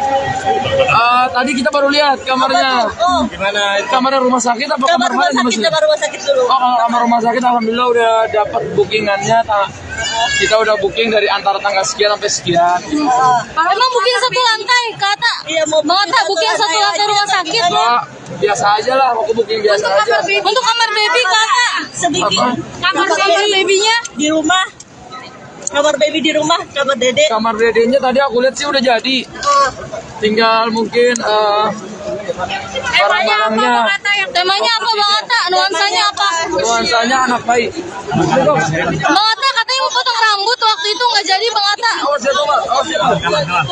tadi kita baru lihat kamarnya. Oh, Gimana itu? Kamarnya rumah sakit apa kamar kamar rumah mana? sakit, kamar rumah sakit dulu. Oh, kalau kamar rumah sakit alhamdulillah udah dapat bookingannya. Kita udah booking dari antara tanggal sekian sampai sekian. Emang booking satu lantai, kata. Iya, mau Bang Atta booking satu lantai rumah sakit. Enggak, biasa aja lah, aku booking biasa aja. Untuk kamar baby, kata. sedikit. Kamar babynya Di rumah. Kamar baby di rumah, kamar dede. Kamar dedenya tadi aku lihat sih udah jadi. Tinggal mungkin barang-barangnya. temanya apa Bang Atta? Nuansanya apa? Nuansanya anak baik. Bang Atta katanya mau potong rambut waktu itu nggak jadi Bang Atta. Awas ya, Pak. Awas ya, Pak.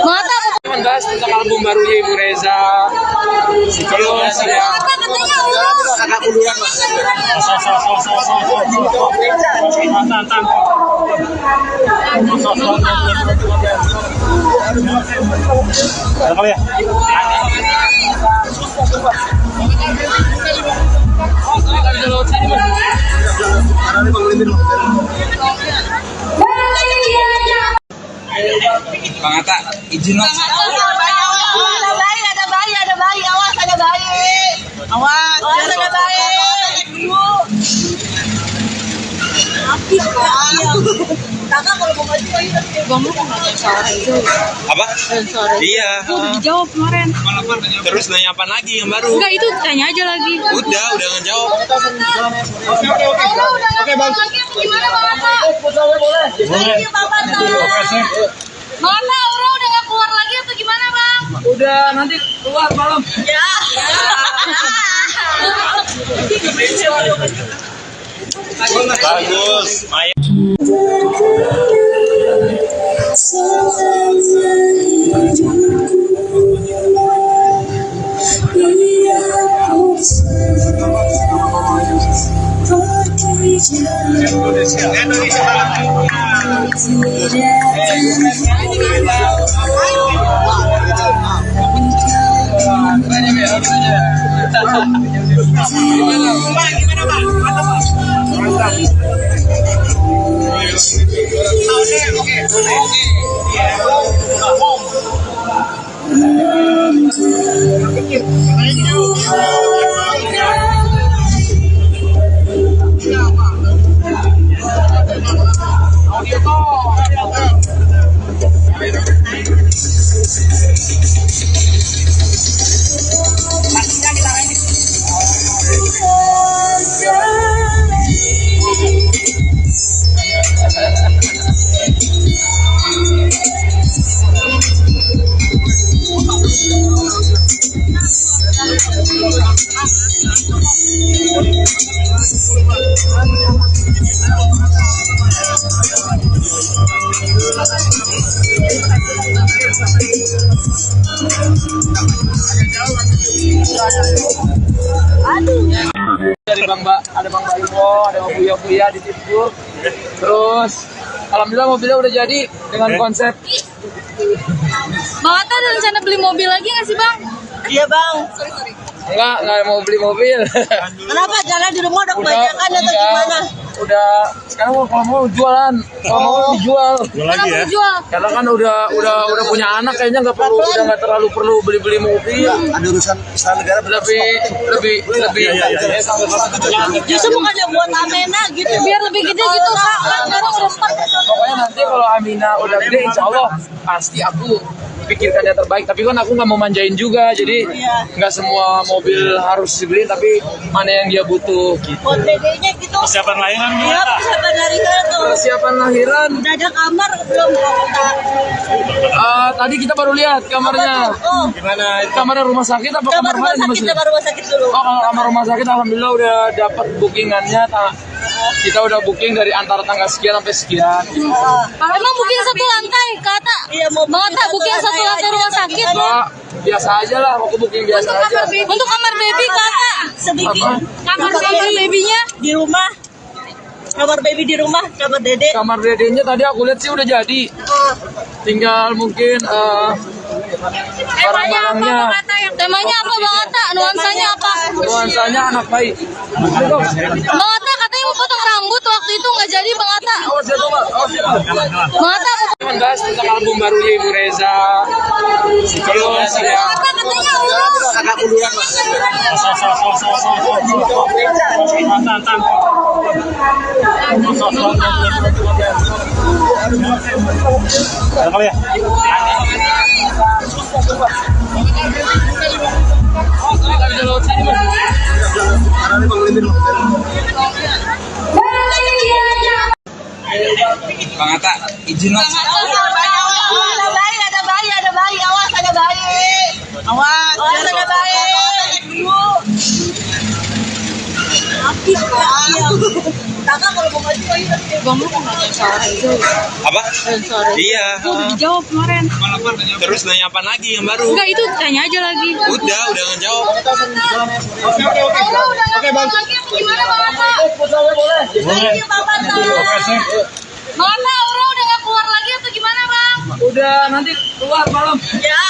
Bang Atta Membahas tentang album barunya Ibu Reza. Terus ya. katanya urus. Agak uluran, Pak. Ada kali ya? Bang Atta, izin mas. Ada bayi, ada bayi, ada bayi. Awas, ada bayi. Awas, ada bayi. Kakak kalau mau maju ayo. Apa? Iya. Dijawab kemarin. Terus nanya apa lagi yang baru? Enggak, itu tanya aja lagi. Udah ngejawab. Oke, Bang. Gimana Bang Atta? Thank you, Bapak. Bang Atta, Aura udah nggak keluar lagi atau gimana Bang? Udah nanti keluar malam. Ya. Bagus. Maya. Dari ada Bang Iwo, ada Bang Buya di Tipur. Terus alhamdulillah mobilnya udah jadi dengan konsep. Bang Atta ada rencana beli mobil lagi nggak sih Bang? Iya, Bang. Enggak mau beli mobil. Kenapa jalan di rumah udah kebanyakan atau enggak. gimana? Udah sekarang kalau mau jualan, kalau mau dijual. Jual lagi ya? Jual. Karena kan udah punya anak, kayaknya nggak terlalu perlu beli mobil. Ada urusan istana negara lebih Justru bukannya buat Amena gitu. Biar lebih gede gitu Kak. Kan sekarang udah 4. Pokoknya nanti kalau Amina udah gede, insya Allah pasti aku pikirkan yang terbaik. Tapi kan aku nggak mau manjain juga, jadi nggak semua mobil harus dibeli, tapi mana yang dia butuh gitu. Buat dedenya gitu. Persiapan lahiran Iya, gimana? persiapan lahiran tuh. Persiapan lahiran, Udah ada kamar belum Kak? tadi kita baru lihat kamarnya. Oh, Gimana itu? Kamarnya rumah sakit apa kamar kamar rumah mana? sakit, kamar rumah sakit dulu. Oh, kalau kamar rumah sakit alhamdulillah udah dapat bookingannya. Kita udah booking dari antara tanggal sekian sampai sekian. Emang booking satu lantai, kata. Iya, mau Bang Atta booking satu lantai rumah sakit. Enggak, biasa aja lah, aku booking biasa aja. Untuk kamar baby, kata. sedikit. Kamar babynya Di rumah. Kamar baby di rumah, kamar dede. Kamar dedenya tadi aku lihat sih udah jadi. Tinggal mungkin barang-barangnya. Temanya apa Bang Atta? Nuansanya apa? Nuansanya anak baik. Bang Atta katanya mau potong rambut waktu itu nggak jadi Bang Atta. Awas ya, Pak. Awas ya, Pak. Bang Atta Membahas tentang album barunya Ibu Reza. Terus ya. katanya urus. Agak munduran, Pak. Ada kali ya? Bang Atta, izin mas. Ada bayi, ada bayi, ada bayi. Awas, ada bayi. Awas, ada bayi. Kakak kalau mau maju, Apa? Iya. Dijawab kemarin. Terus nanya apa lagi yang baru? Enggak itu tanya aja lagi. Udah ngejawab. Oke Bang. Lagi apa gimana Bang Atta? Thank you, Papa. Bang Atta, Aura udah nggak keluar lagi atau gimana Bang? Udah nanti keluar malam. Ya.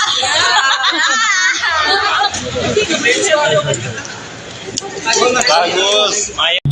Bagus. Maya.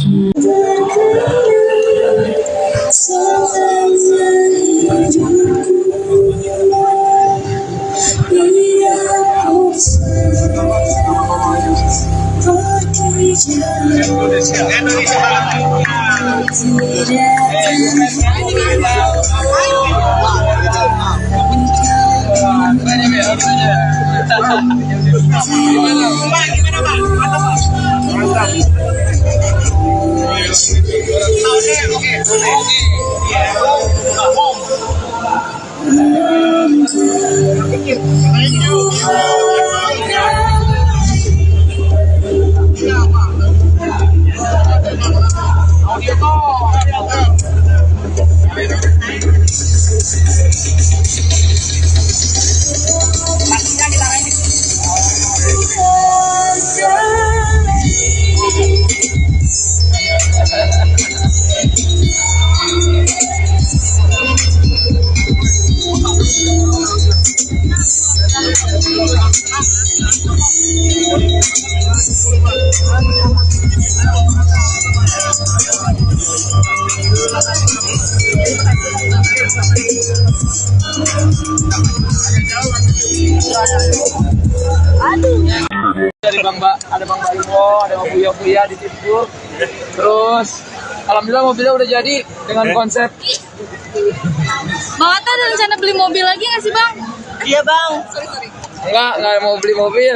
Dari ada Bang Baimo, ada Bang Buya di situ. Terus alhamdulillah mobilnya udah jadi dengan konsep. Bang Atta ada rencana beli mobil lagi nggak sih Bang? Iya, Bang. Enggak mau beli mobil.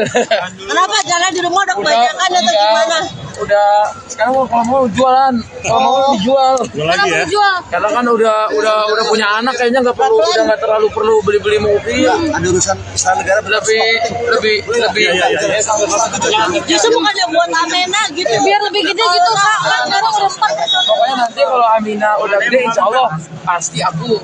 Kenapa jalan di rumah udah kebanyakan atau enggak. gimana? Udah sekarang kalau mau jualan, kalau mau dijual. Jual lagi ya? Jual. Karena kan udah punya anak kayaknya nggak terlalu perlu beli mobil. Ada urusan usaha negara Lebih. Justru bukannya buat Amena gitu. Biar lebih gede gitu Kak. Kan sekarang udah start. Pokoknya nanti kalau Amina udah gede, insya Allah pasti aku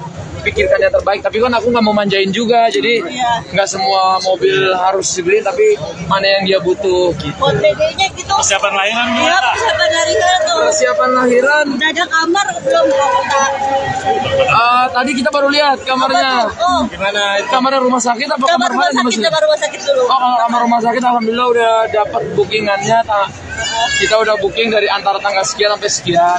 pikirkan yang terbaik. Tapi kan aku nggak mau manjain juga, jadi nggak semua mobil harus dibeli, tapi mana yang dia butuh. Gitu. Buat dedenya gitu. Persiapan lahiran Iya, gimana? persiapan dari tuh. Persiapan lahiran, Udah ada kamar belum Kak? tadi kita baru lihat kamarnya. Oh, Gimana itu? Kamarnya rumah sakit apa kamar kamar rumah mana? sakit, kamar rumah sakit dulu. Oh, kalau kamar rumah sakit alhamdulillah udah dapat bookingannya. Kita udah booking dari antara tanggal sekian sampai sekian.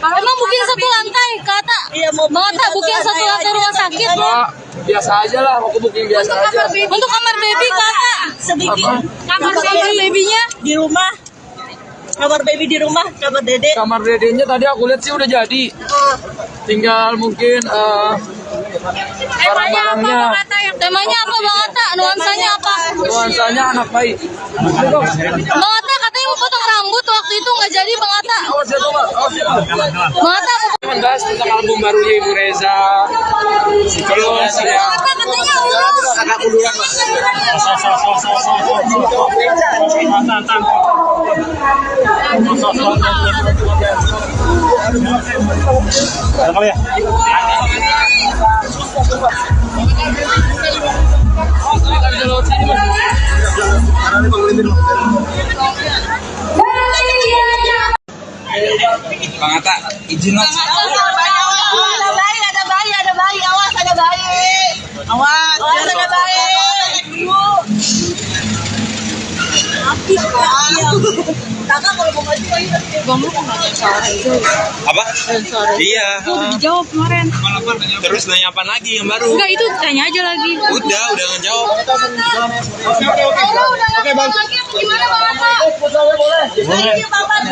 Emang booking satu lantai Kak? Iya, mau Bang Atta booking satu lantai rumah sakit. Enggak, biasa aja lah, aku booking biasa aja. Untuk kamar baby Kak? sedikit. Kamar babynya? Di rumah. Kamar baby di rumah, kamar dede. Kamar dedenya tadi aku lihat sih udah jadi. Tinggal mungkin barang-barangnya. Temanya apa Bang Atta? Nuansanya apa? Nuansanya anak baik. Bang Atta katanya mau potong rambut waktu itu nggak jadi Bang Atta. Awas ya, Pak. Awas ya, Pak. Bang Atta Membahas tentang album barunya Ibu Reza. Terus ya. katanya urus. Agak munduran, Pak. Ada kali ya? Bang Atta, izin mas. Ada bayi, ada bayi, ada bayi. Awas, ada bayi. Awas, ada bayi. Kakak kalau mau maju ayo. Bang lu kok nggak sore itu? Apa? Sore. Iya. Udah dijawab kemarin. Terus nanya apa lagi yang baru? Enggak, itu tanya aja lagi. Udah ngejawab. Oke, Bang. Lagi apa gimana, Bang Atta? Thank you, Bapak.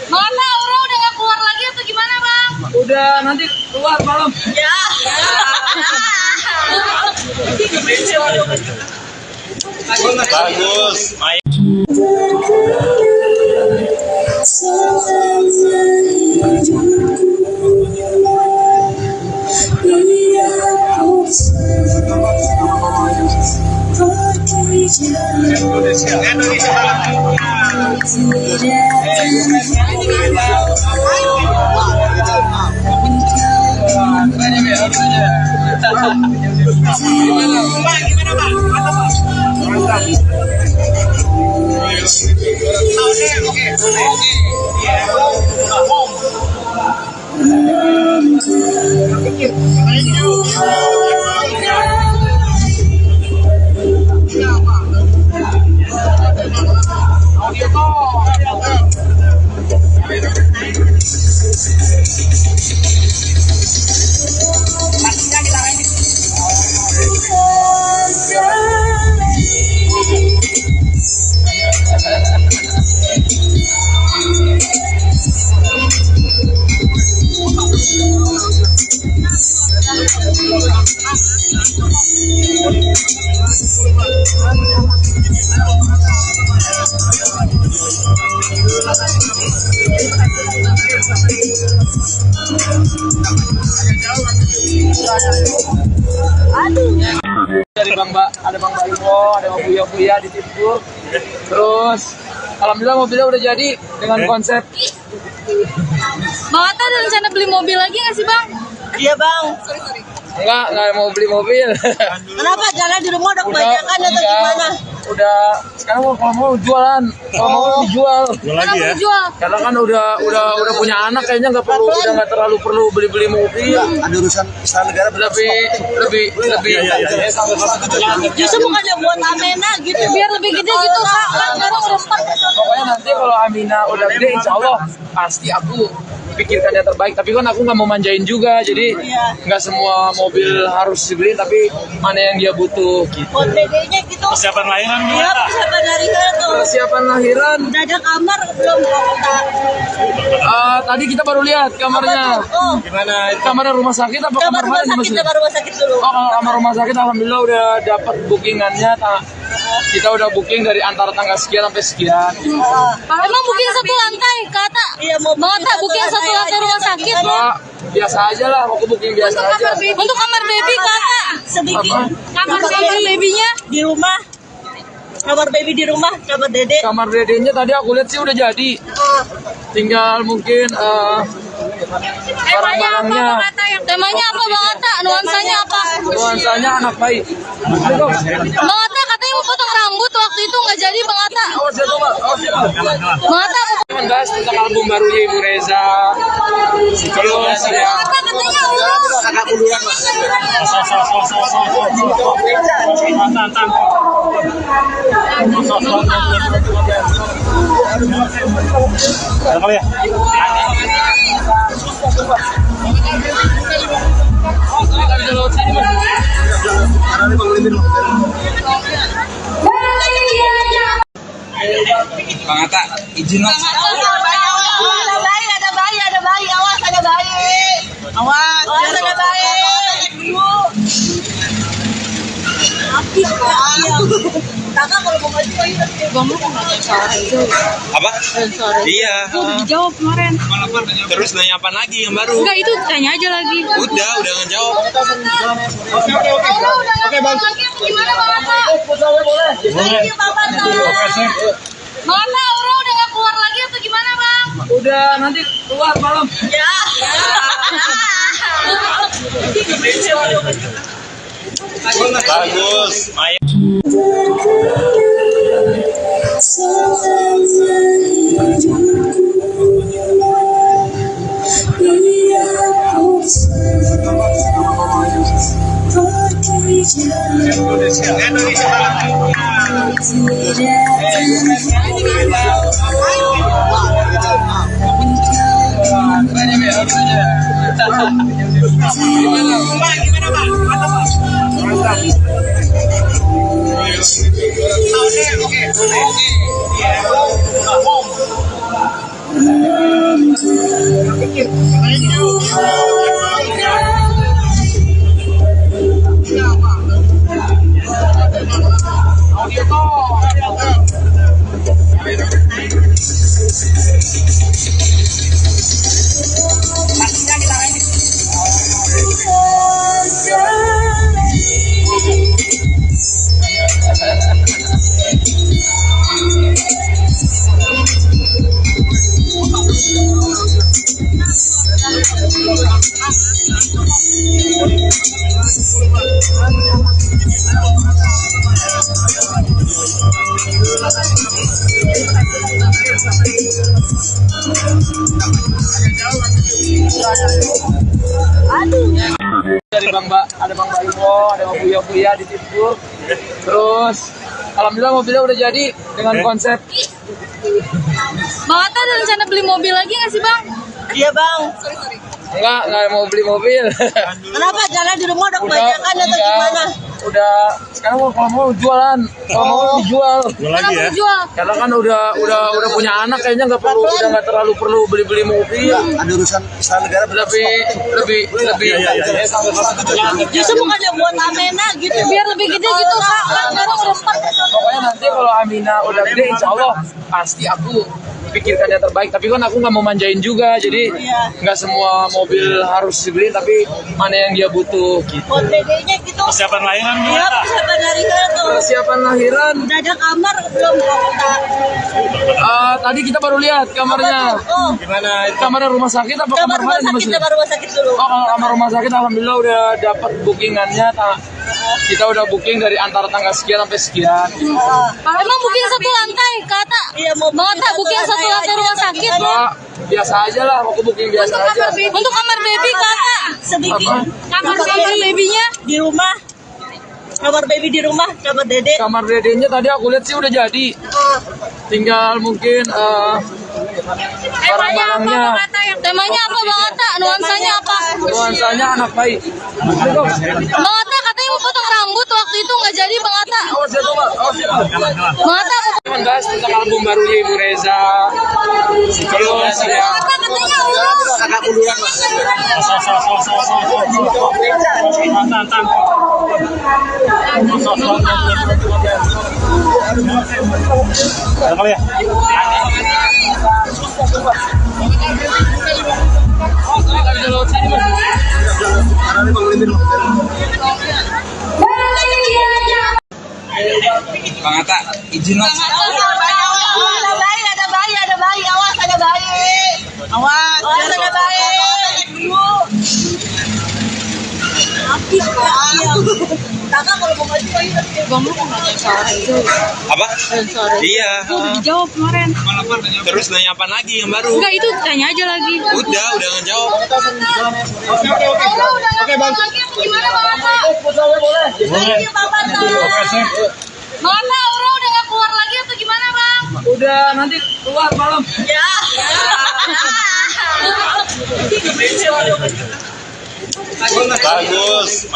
Bang Atta, Aura udah nggak keluar lagi atau gimana, Bang? Udah nanti keluar malam. Ya. Bagus. Main. Dari ada Bang Baimo, ada Bang Buya di Timur. Terus alhamdulillah mobilnya udah jadi dengan konsep. Bang Atta ada rencana beli mobil lagi nggak sih, Bang? Iya, Bang. Enggak mau beli mobil. Kenapa jalan di rumah udah kebanyakan atau gimana? Udah sekarang kalau mau jualan, kalau mau dijual. Karena mau dijual. Karena kan udah punya anak, kayaknya nggak terlalu perlu beli mobil. Ada urusan usaha negara. lebih Justru bukannya buat Amena gitu. Biar lebih gede gitu, Kak. Kan sekarang udah 4. Pokoknya nanti kalau Amina udah gede, insya Allah pasti aku pikirkan yang terbaik. Tapi kan aku nggak mau manjain juga, jadi nggak semua mobil harus dibeli, tapi mana yang dia butuh gitu. Buat dedenya gitu. Persiapan lahiran Iya, persiapan dari sana tuh. Persiapan lahiran, Udah ada kamar belum Kak? tadi kita baru lihat kamarnya. Oh, gimana? Kamarnya rumah sakit apa kamar kamar rumah mana? sakit, kamar rumah sakit dulu. Oh, kalau kamar rumah sakit alhamdulillah udah dapat bookingannya. Kita udah booking dari antara tanggal sekian sampai sekian. Emang booking satu lantai, kata. Iya, mau Bang Atta booking satu lantai rumah sakit. Enggak, biasa aja lah, aku booking biasa aja. Untuk kamar baby, kata. sedikit. Kamar babynya Di rumah. Kamar baby di rumah, kamar dede. Kamar dedenya tadi aku lihat sih udah jadi. Tinggal mungkin barang-barangnya. temanya apa, Bang Atta? Nuansanya apa? Nuansanya anak baik. Bang Atta katanya mau potong rambut waktu itu nggak jadi, Bang Atta. Oh, siapa, Pak? Oh, siapa? Bang Atta Membahas tentang album barunya Ibu Reza. Terus ya. katanya Aura. Kakakku duluan, Pak. Ada kali ya? Bang Atta, izin mas. Ada bayi, awas ada bayi. Awas ada bayi. Kakak kalau mau maju ayo. Bang lu kok nggak sore itu? Apa? Sore. Iya. Udah dijawab kemarin. Terus nanya apa lagi yang baru? Enggak, itu tanya aja lagi. Udah ngejawab. Aura udah nggak keluar lagi apa gimana, Bang Atta? Thank you, Bapak. Bang Atta, Aura udah nggak keluar lagi atau gimana, Bang? Udah nanti keluar malam. Ya. Bagus. Main. Indonesia. Dari ada Bang Baimo, ada Bang Buya di Tipur. Terus alhamdulillah mobilnya udah jadi dengan konsep. Bang Atta ada rencana beli mobil lagi nggak sih bang? Iya bang. Enggak mau beli mobil. Kenapa jalan di rumah udah kebanyakan atau enggak. gimana? Udah sekarang kalau mau jualan, kalau mau dijual. Jual lagi ya. Jual. Karena kan udah punya anak, kayaknya nggak terlalu perlu beli mobil. Ada urusan istana negara lebih Justru bukannya buat Amena gitu. Biar lebih gede gitu kak. Kan sekarang udah 4. Pokoknya nanti kalau Amina udah gede, insya Allah pasti aku pikirkan yang terbaik. Tapi kan aku nggak mau manjain juga, jadi nggak semua mobil harus dibeli, tapi mana yang dia butuh gitu. Buat dedenya gitu. Persiapan lahiran Iya gimana? persiapan dari tuh. Persiapan lahiran, Udah ada kamar belum kita? tadi kita baru lihat kamarnya. Oh, Gimana itu? Kamarnya rumah sakit apa kamar kamar rumah mana? sakit, kamar rumah sakit dulu. Oh, kalau kamar rumah sakit alhamdulillah udah dapat bookingannya. Kita udah booking dari antara tanggal sekian sampai sekian. Emang booking satu lantai kata? Iya mau Bang Atta booking satu lantai rumah sakit. Enggak, biasa aja lah, aku booking biasa aja. Untuk kamar baby kata. sedikit. Kamar babynya? Di rumah. Kamar baby di rumah, kamar dede. Kamar dedenya tadi aku lihat sih udah jadi. Tinggal mungkin barang-barangnya. Temanya apa Bang Atta? Nuansanya apa? Nuansanya anak baik. Bang Atta katanya mau potong rambut waktu itu nggak jadi Bang Atta. Awas ya, Pak. Awas ya, Pak. Bang Atta Membahas tentang album barunya Ibu Reza. Terus ya. katanya Allah. Agak munduran, Mas. Ada kali ya. Bang Atta, izin mas. Ada bayi, awas ada bayi. Awas ada bayi. Kakak kalau mau maju Apa? Iya. Dijawab kemarin. Terus nanya apa lagi yang baru? Enggak itu tanya aja lagi. Udah ngejawab. Oke bang. Lagi apa gimana Bang Atta? Iya Bapak Bang Atta, Aura udah nggak keluar lagi atau gimana bang? Udah nanti keluar malam. Ya. Bagus.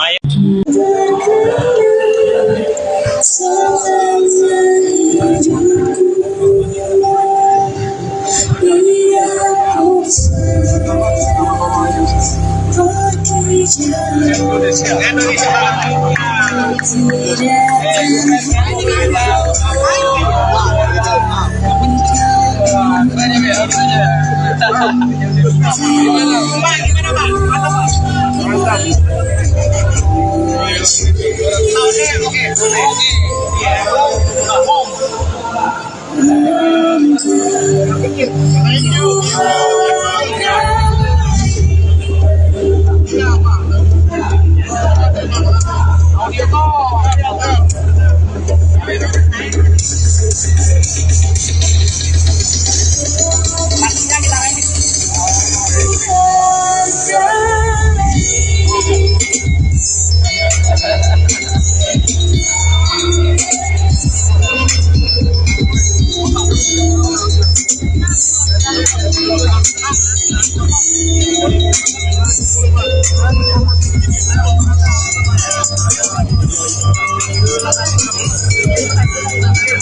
Dari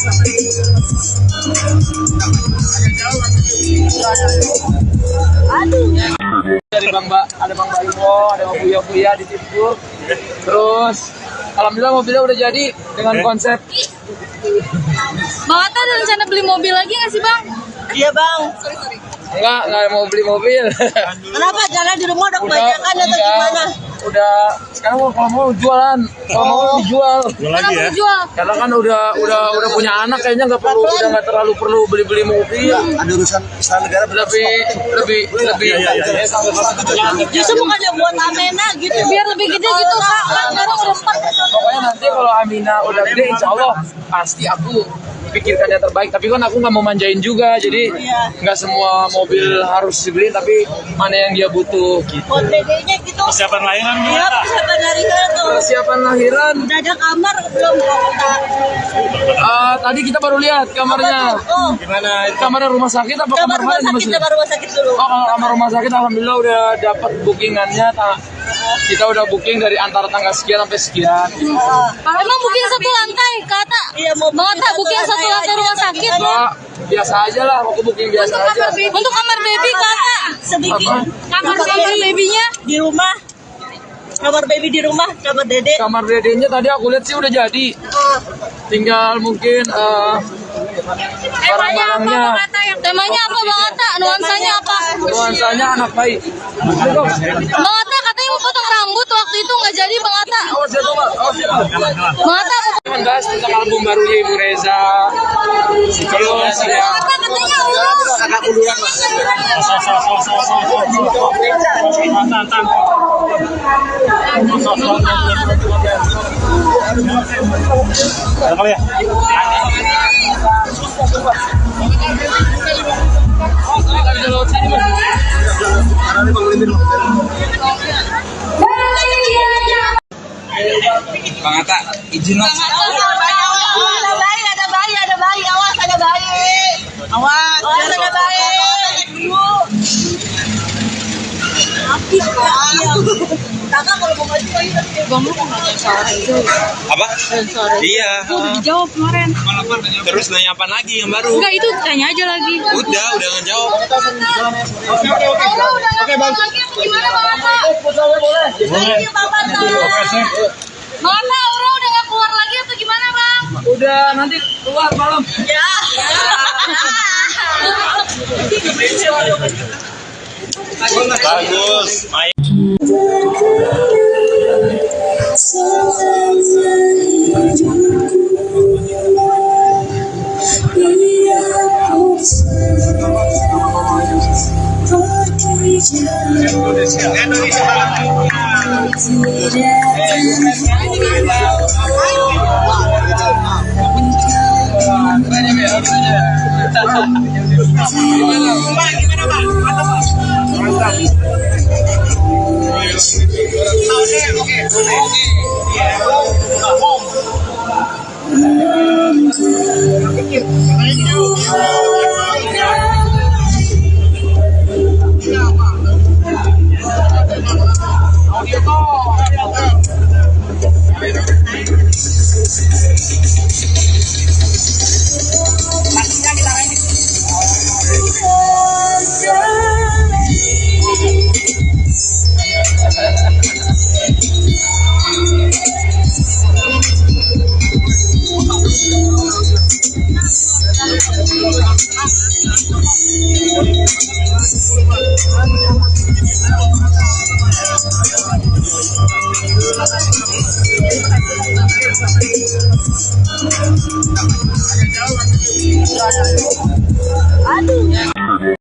ada Bang Baimo, ada Bang Buya di Tipur. Terus alhamdulillah mobilnya udah jadi dengan konsep. Bang Atta ada rencana beli mobil lagi nggak sih bang? Iya bang. Enggak mau beli mobil. Kenapa jalan di rumah udah kebanyakan atau gimana? Udah sekarang kalau mau jualan, kalau mau dijual. Jual lagi ya. Jual. Karena kan udah punya anak, kayaknya nggak terlalu perlu beli mobil. Ada urusan usaha negara lebih. Justru bukannya buat Amena gitu. Biar lebih gede gitu kak. Kan sekarang udah 4. Pokoknya nanti kalau Amina udah gede, insya Allah pasti aku pikirkan yang terbaik. Tapi kan aku nggak mau manjain juga, jadi nggak semua mobil harus dibeli, tapi mana yang dia butuh gitu. Buat dedenya gitu. Persiapan lahiran Iya persiapan dari tuh. Persiapan lahiran, Udah ada kamar belum Kak? tadi kita baru lihat kamarnya. Oh, Gimana? Kamarnya rumah sakit apa kamar kamar rumah mana? sakit, kamar rumah sakit dulu. Oh, kalau kamar rumah sakit alhamdulillah udah dapat bookingannya. Kita udah booking dari antara tanggal sekian sampai sekian. Emang booking satu lantai kata? Iya mau Bang Atta booking satu lantai rumah sakit. Enggak, biasa aja lah, aku booking biasa aja. Untuk kamar baby kata? sedikit. Kamar babynya? Di rumah. Kamar baby di rumah, kamar dede. Kamar dedenya tadi aku lihat sih udah jadi. Tinggal mungkin barang-barangnya. Temanya apa Bang Atta? Nuansanya apa? Nuansanya anak baik. Bang Atta katanya mau potong rambut waktu itu nggak jadi Bang Atta. Awas ya, Bang. Awas ya, Bang. Bang Atta Kan bahas tentang album barunya Ibu Reza. Terus ya. katanya Allah. Agak munduran lah. Ada kali ya. Bang Atta, izin mas. Ada bayi, ada bayi, ada bayi. Awas ada bayi. Awas ada bayi. Kakak kalau mau maju lagi Apa? Iya. Dijawab kemarin. Terus nanya apa lagi yang baru? Enggak itu tanya aja lagi. Udah ngejawab. Oke bang. Lagi apa gimana Bang Atta? Bang Atta, Aura udah nggak keluar lagi atau gimana bang? Udah nanti keluar malam. Ya. Bagus.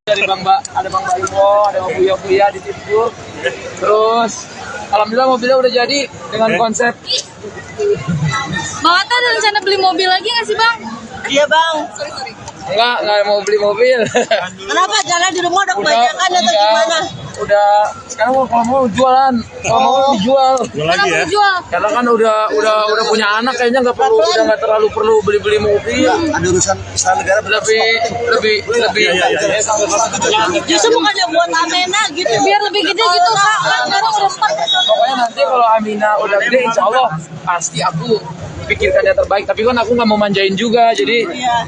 Dari ada Bang Baimo, ada Bang Buya di Tipur. Terus alhamdulillah mobilnya udah jadi dengan konsep. Bang Atta ada rencana beli mobil lagi nggak sih bang? Iya bang. Enggak mau beli mobil. Kenapa jalan di rumah udah kebanyakan atau gimana? Udah sekarang kalau mau jualan, kalau mau dijual. Jual lagi ya. Jual. Karena kan udah punya anak, kayaknya nggak terlalu perlu beli mobil. Ada urusan usaha negara Lebih. Justru bukannya buat Amena gitu. Biar lebih gede gitu kak. Kan sekarang udah 4. Pokoknya nanti kalau Amina udah gede, insya Allah pasti aku pikirkan yang terbaik. Tapi kan aku nggak mau manjain juga, jadi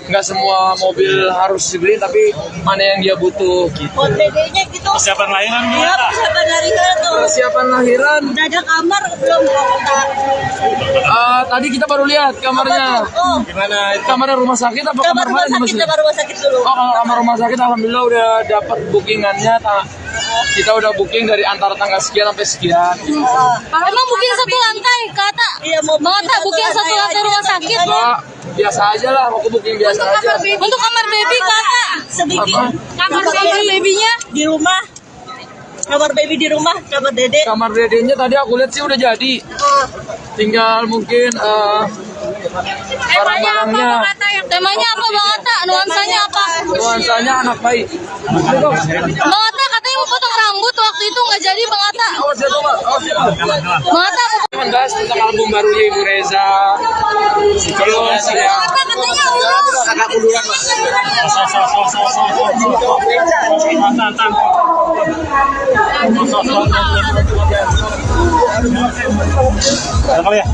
nggak semua mobil harus dibeli, tapi mana yang dia butuh gitu. Buat dedenya gitu. Persiapan lahiran Iya, persiapan lahiran tuh. Persiapan lahiran, Udah ada kamar belum kota? tadi kita baru lihat kamarnya. Oh, gimana? Kamarnya rumah sakit apa kamar kamar rumah mana? sakit, kamar rumah sakit dulu. Oh, kalau kamar rumah sakit alhamdulillah udah dapat bookingannya. Kita udah booking dari antara tanggal sekian sampai sekian. Emang booking satu lantai, kata? Iya, mau Bang Atta booking satu lantai rumah sakit? Enggak, biasa aja lah, aku booking biasa aja. Untuk kamar baby, kata? sedikit. Apa? Kamar babynya? Di rumah. Kamar baby di rumah, kamar dede. Kamar dedenya tadi aku lihat sih udah jadi. Tinggal mungkin barang-barangnya. Temanya apa Bang Atta? Nuansanya apa? Nuansanya anak baik. Bang Atta katanya mau potong rambut waktu itu nggak jadi Bang Atta. Oh, siapa, Pak? Oh, siapa? Bang Atta Membahas tentang album barunya Ibu Reza. Terus ya. katanya urus. Agak munduran, Pak. Ada kali ya?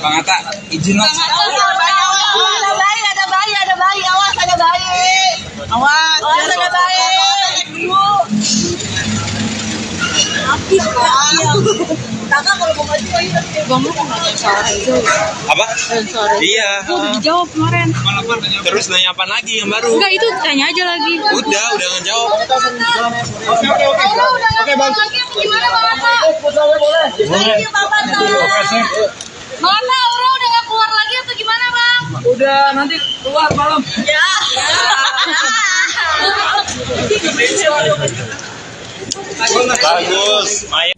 Bang Atta, izin mas. Ada bayi, ada bayi, ada bayi. Awas, ada bayi. Awas, ada bayi. Kakak kalau mau maju ayo. Apa? Iya. Dijawab kemarin. Terus nanya apa lagi yang baru? Enggak, itu tanya aja lagi. Udah ngejawab. Oke, Bang. Gimana Bang Atta? Thank you, Bapak. Bang Atta, Aura udah nggak keluar lagi atau gimana Bang? Udah nanti keluar malam. Ya. Bagus. Maya.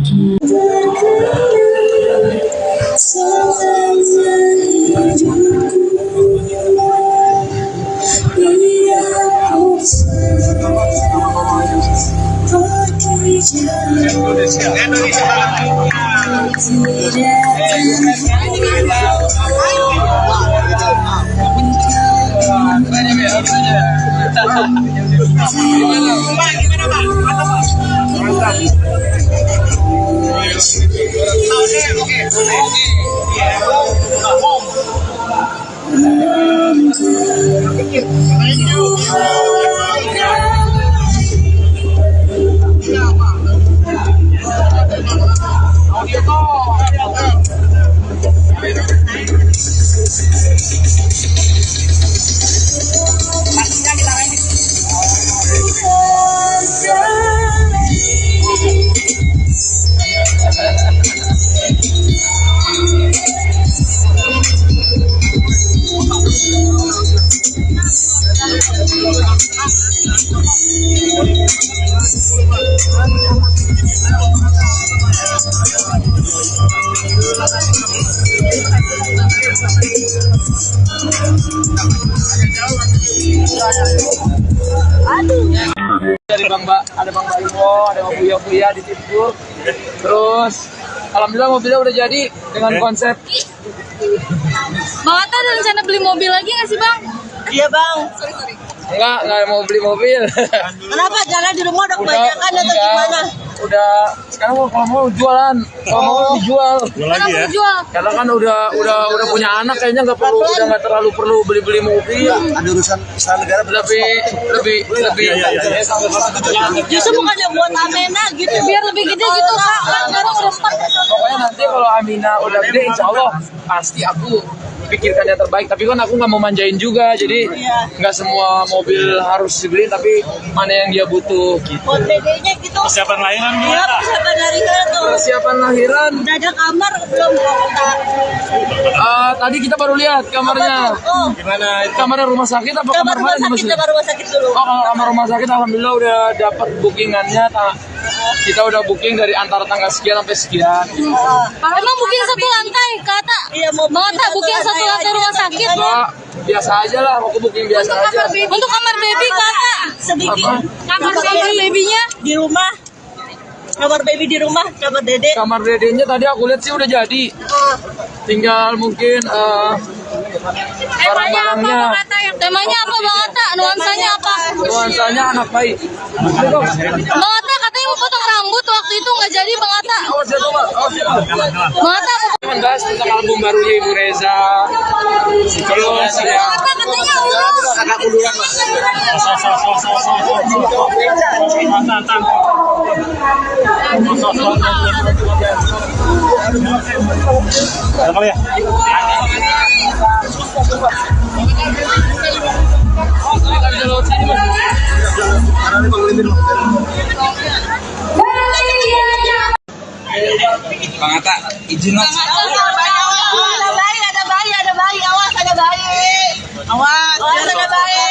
Dari ada Bang Baimo, ada Bang Buya di Tipur. Terus alhamdulillah mobilnya udah jadi dengan konsep. Bang Atta ada rencana beli mobil lagi nggak sih Bang? Iya, Bang. Enggak mau beli mobil. Kenapa jalan di rumah udah kebanyakan atau Enggak. gimana? Udah sekarang kalau mau jualan, kalau mau dijual. Jual lagi ya? Jual. Karena kan udah punya anak, kayaknya nggak terlalu perlu beli mobil. Ada urusan istana negara lebih Justru bukannya buat Amena gitu. Biar lebih gede gitu Kak. Kan sekarang udah 4. Pokoknya nanti kalau Amina udah gede, insya Allah pasti aku pikirkan yang terbaik. Tapi kan aku nggak mau manjain juga, jadi nggak semua mobil harus dibeli, tapi mana yang dia butuh gitu. Buat dedenya gitu. Persiapan lahiran Iya, persiapan lahiran tuh. Persiapan lahiran, Udah ada kamar belum kota? tadi kita baru lihat kamarnya. Oh, gimana? Kamarnya rumah sakit apa kamar kamar rumah mana? sakit, kamar rumah sakit dulu. Oh, kalau kamar rumah sakit alhamdulillah udah dapat bookingannya. Kita udah booking dari antara tanggal sekian sampai sekian. Emang booking satu lantai, kata? Iya, mau Bang Atta booking satu lantai rumah sakit? Enggak, biasa aja lah, aku booking biasa aja. Untuk kamar baby, kata? sedikit. Kamar babynya? Di rumah. Kamar baby di rumah, kamar dede. Kamar dedenya tadi aku lihat sih udah jadi. Tinggal mungkin barang-barangnya. Temanya apa Bang Atta? Nuansanya apa? Nuansanya anak baik. Bang Atta katanya mau potong rambut waktu itu nggak jadi Bang Atta. Awas ya, Pak. Awas ya, Pak. Bang Atta Membahas tentang album barunya Ibu Reza. Terus ya. katanya Allah. Agak munduran, Pak. Ada kali ya? Bang Atta, izin mas. Ada bayi, ada bayi, ada bayi. Awas, ada bayi. Awas, ada bayi.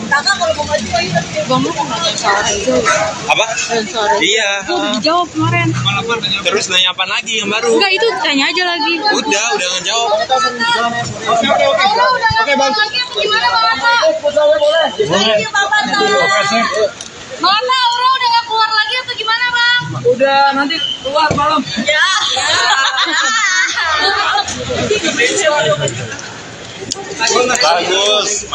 Kakak kalau mau maju Apa? Iya. Dijawab kemarin. Terus nanya apa lagi yang baru? Enggak itu tanya aja lagi. Udah ngejawab. Oke Bang. Lagi apa gimana Bang Atta? Iya, Bapak. Bang Atta, Aura udah nggak keluar lagi atau gimana Bang? Udah nanti keluar malam. Ya. Bagus.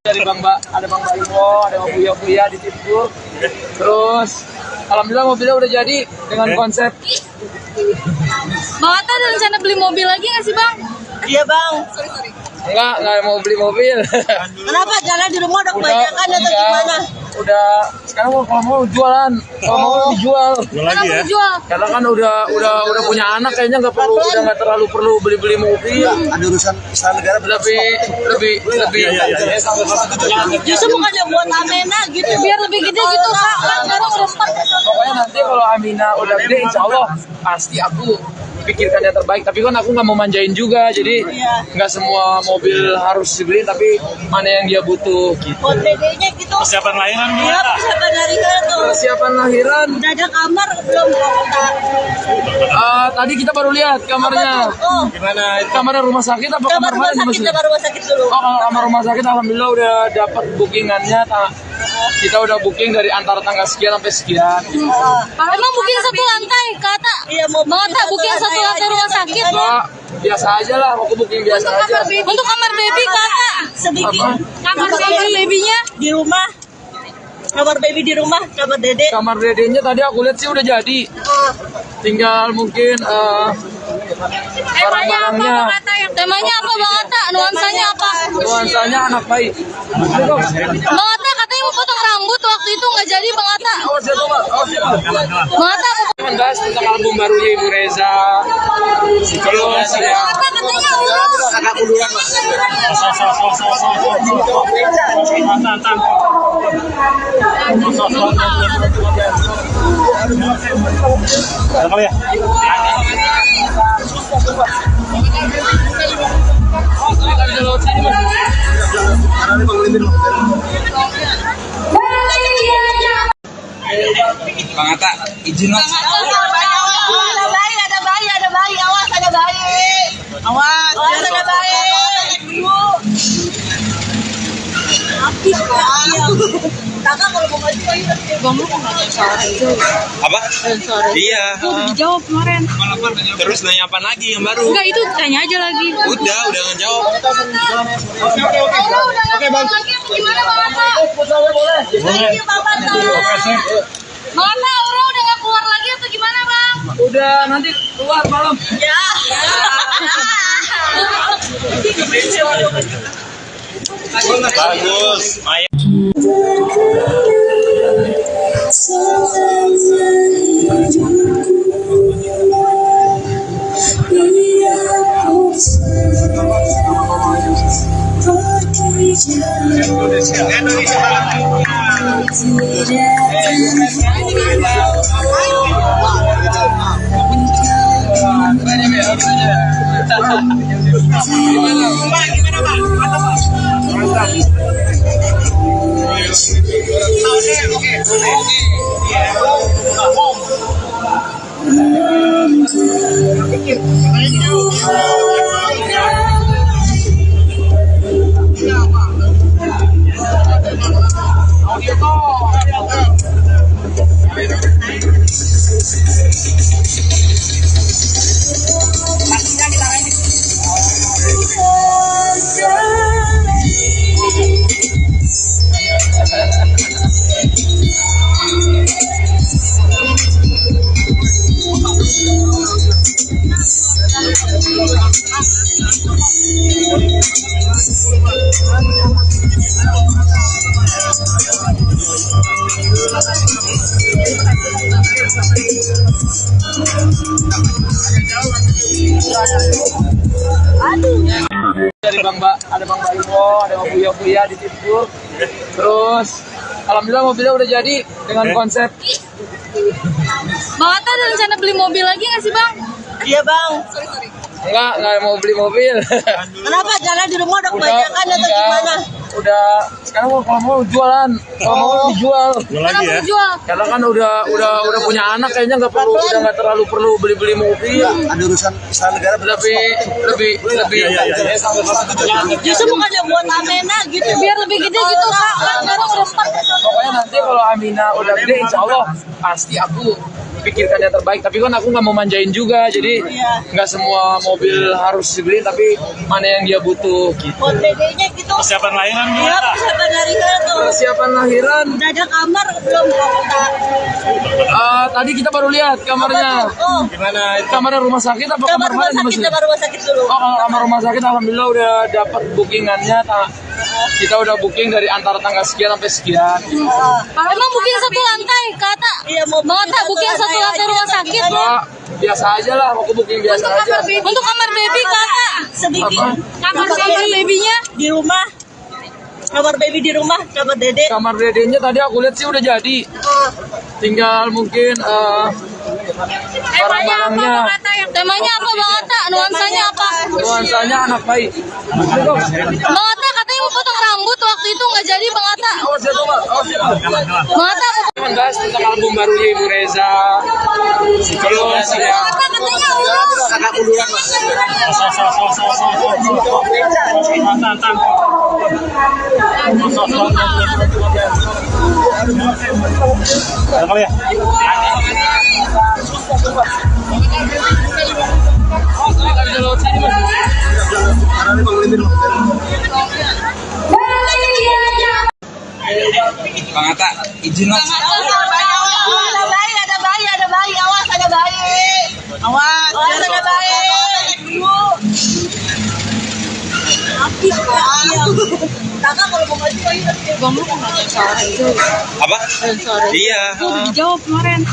Dari ada Bang Baimo, ada Bang Buya di situ. Terus alhamdulillah mobilnya udah jadi dengan konsep. Bang Atta ada rencana beli mobil lagi nggak sih Bang? Iya, Bang. Enggak mau beli mobil. Kenapa jalan di rumah udah kebanyakan atau gimana? Udah sekarang kalau mau jualan, kalau mau dijual. Jual lagi ya? Jual. Karena kan udah punya anak kayaknya nggak terlalu perlu beli mobil. Ada urusan usaha negara Lebih. Justru bukannya buat Amena gitu. Biar lebih gede gitu Kak. Kan sekarang udah stop. Pokoknya nanti kalau Amina udah gede, insya Allah pasti aku pikirkan yang terbaik. Tapi kan aku nggak mau manjain juga, jadi nggak semua mobil harus dibeli, tapi mana yang dia butuh. Gitu. Buat dedenya gitu. Persiapan lahiran Iya, gimana? persiapan dari tuh. Persiapan lahiran, Udah ada kamar belum Kak? tadi kita baru lihat kamarnya. Oh, Gimana? Kamarnya rumah sakit apa kamar kamar rumah mana? sakit, kamar rumah sakit dulu. Oh, kalau kamar rumah sakit alhamdulillah udah dapat bookingannya. Kita udah booking dari antara tanggal sekian sampai sekian. Emang booking satu lantai Kata? Iya, mau Bang Atta booking satu lantai rumah sakit. Enggak, biasa aja lah, aku booking biasa aja. Untuk kamar baby Kata? sedikit. Kamar babynya? Di rumah. Kamar baby di rumah, kamar dede. Kamar dedenya tadi aku lihat sih udah jadi. Tinggal mungkin barang-barangnya. Temanya apa Bang Atta? Nuansanya apa? Nuansanya anak baik. Bang Atta katanya mau potong rambut waktu itu nggak jadi Bang Atta. Awas ya, Pak. Awas ya, Pak. Bang Atta Membahas tentang album barunya Ibu Reza. Terus ya. katanya Allah. Agak munduran, Pak. Ada kali ya? Bang Atta, izin mas. Ada bayi, ada bayi, ada bayi. Awas, ada bayi. Awas, ada bayi. Kakak kalau mau maju ayo. Bang lu nggak sore itu. Apa? Sore. Iya. Itu udah dijawab kemarin. Terus nanya apa lagi yang baru? Enggak, itu tanya aja lagi. Udah ngejawab. Oke, Bang. Gimana Bang Atta? Thank you Bapak. Bang Atta, Aura udah nggak keluar lagi atau gimana Bang? Udah nanti keluar malam. Ya. Bagus. Maya. Dari ada Bang Baimo, ada Bang Buya di Tipur. Terus alhamdulillah mobilnya udah jadi dengan konsep. Bang Atta ada rencana beli mobil lagi nggak sih Bang? Iya Bang. Enggak mau beli mobil. Kenapa jalan di rumah udah kebanyakan atau gimana? Udah sekarang kalau mau jualan, kalau mau dijual. Kenapa dijual? Karena kan udah punya anak, kayaknya nggak terlalu perlu beli mobil. Ada urusan istana negara. lebih Justru bukannya buat Amena gitu. Biar lebih gede gitu Kak. Kan baru udah 4. Pokoknya nanti kalau Amina udah gede, insya Allah pasti aku pikirkan yang terbaik. Tapi kan aku nggak mau manjain juga, jadi nggak semua mobil harus dibeli, tapi mana yang dia butuh gitu. Buat dedenya gitu. Persiapan lahiran Iya, persiapan dari sana tuh. Persiapan lahiran, Udah ada kamar belum Kak? tadi kita baru lihat kamarnya. Oh, gimana? Kamarnya rumah sakit apa kamar kamar rumah mana? sakit, kamar rumah sakit dulu. Oh, kalau kamar rumah sakit alhamdulillah udah dapat bookingannya. Kita udah booking dari antara tanggal sekian sampai sekian. Emang booking satu lantai kata? Iya, mau Bang Atta booking satu lantai rumah sakit. Enggak, biasa aja lah, aku booking biasa aja. Untuk kamar baby kata? sedikit. Kamar babynya? Di rumah. Kamar baby di rumah, kamar dede. Kamar dedenya tadi aku lihat sih udah jadi. Tinggal mungkin barang-barangnya. Temanya apa Bang Atta? Nuansanya apa? Nuansanya anak baik. Bang Atta katanya mau potong rambut waktu itu nggak jadi Bang Atta. Awas ya Bang, awas ya Bang. Bang Atta Membahas tentang album barunya Ibu Reza. Terus ya. katanya Aura. Kakakku duluan Mas. Ada kali ya? Bang Atta, izin Mas. Ada bayi, awas ada bayi. Awas ada bayi. Kakak kalau mau maju ayo. Bang lu nggak sore itu. Apa? Sore. Iya. Itu udah dijawab kemarin.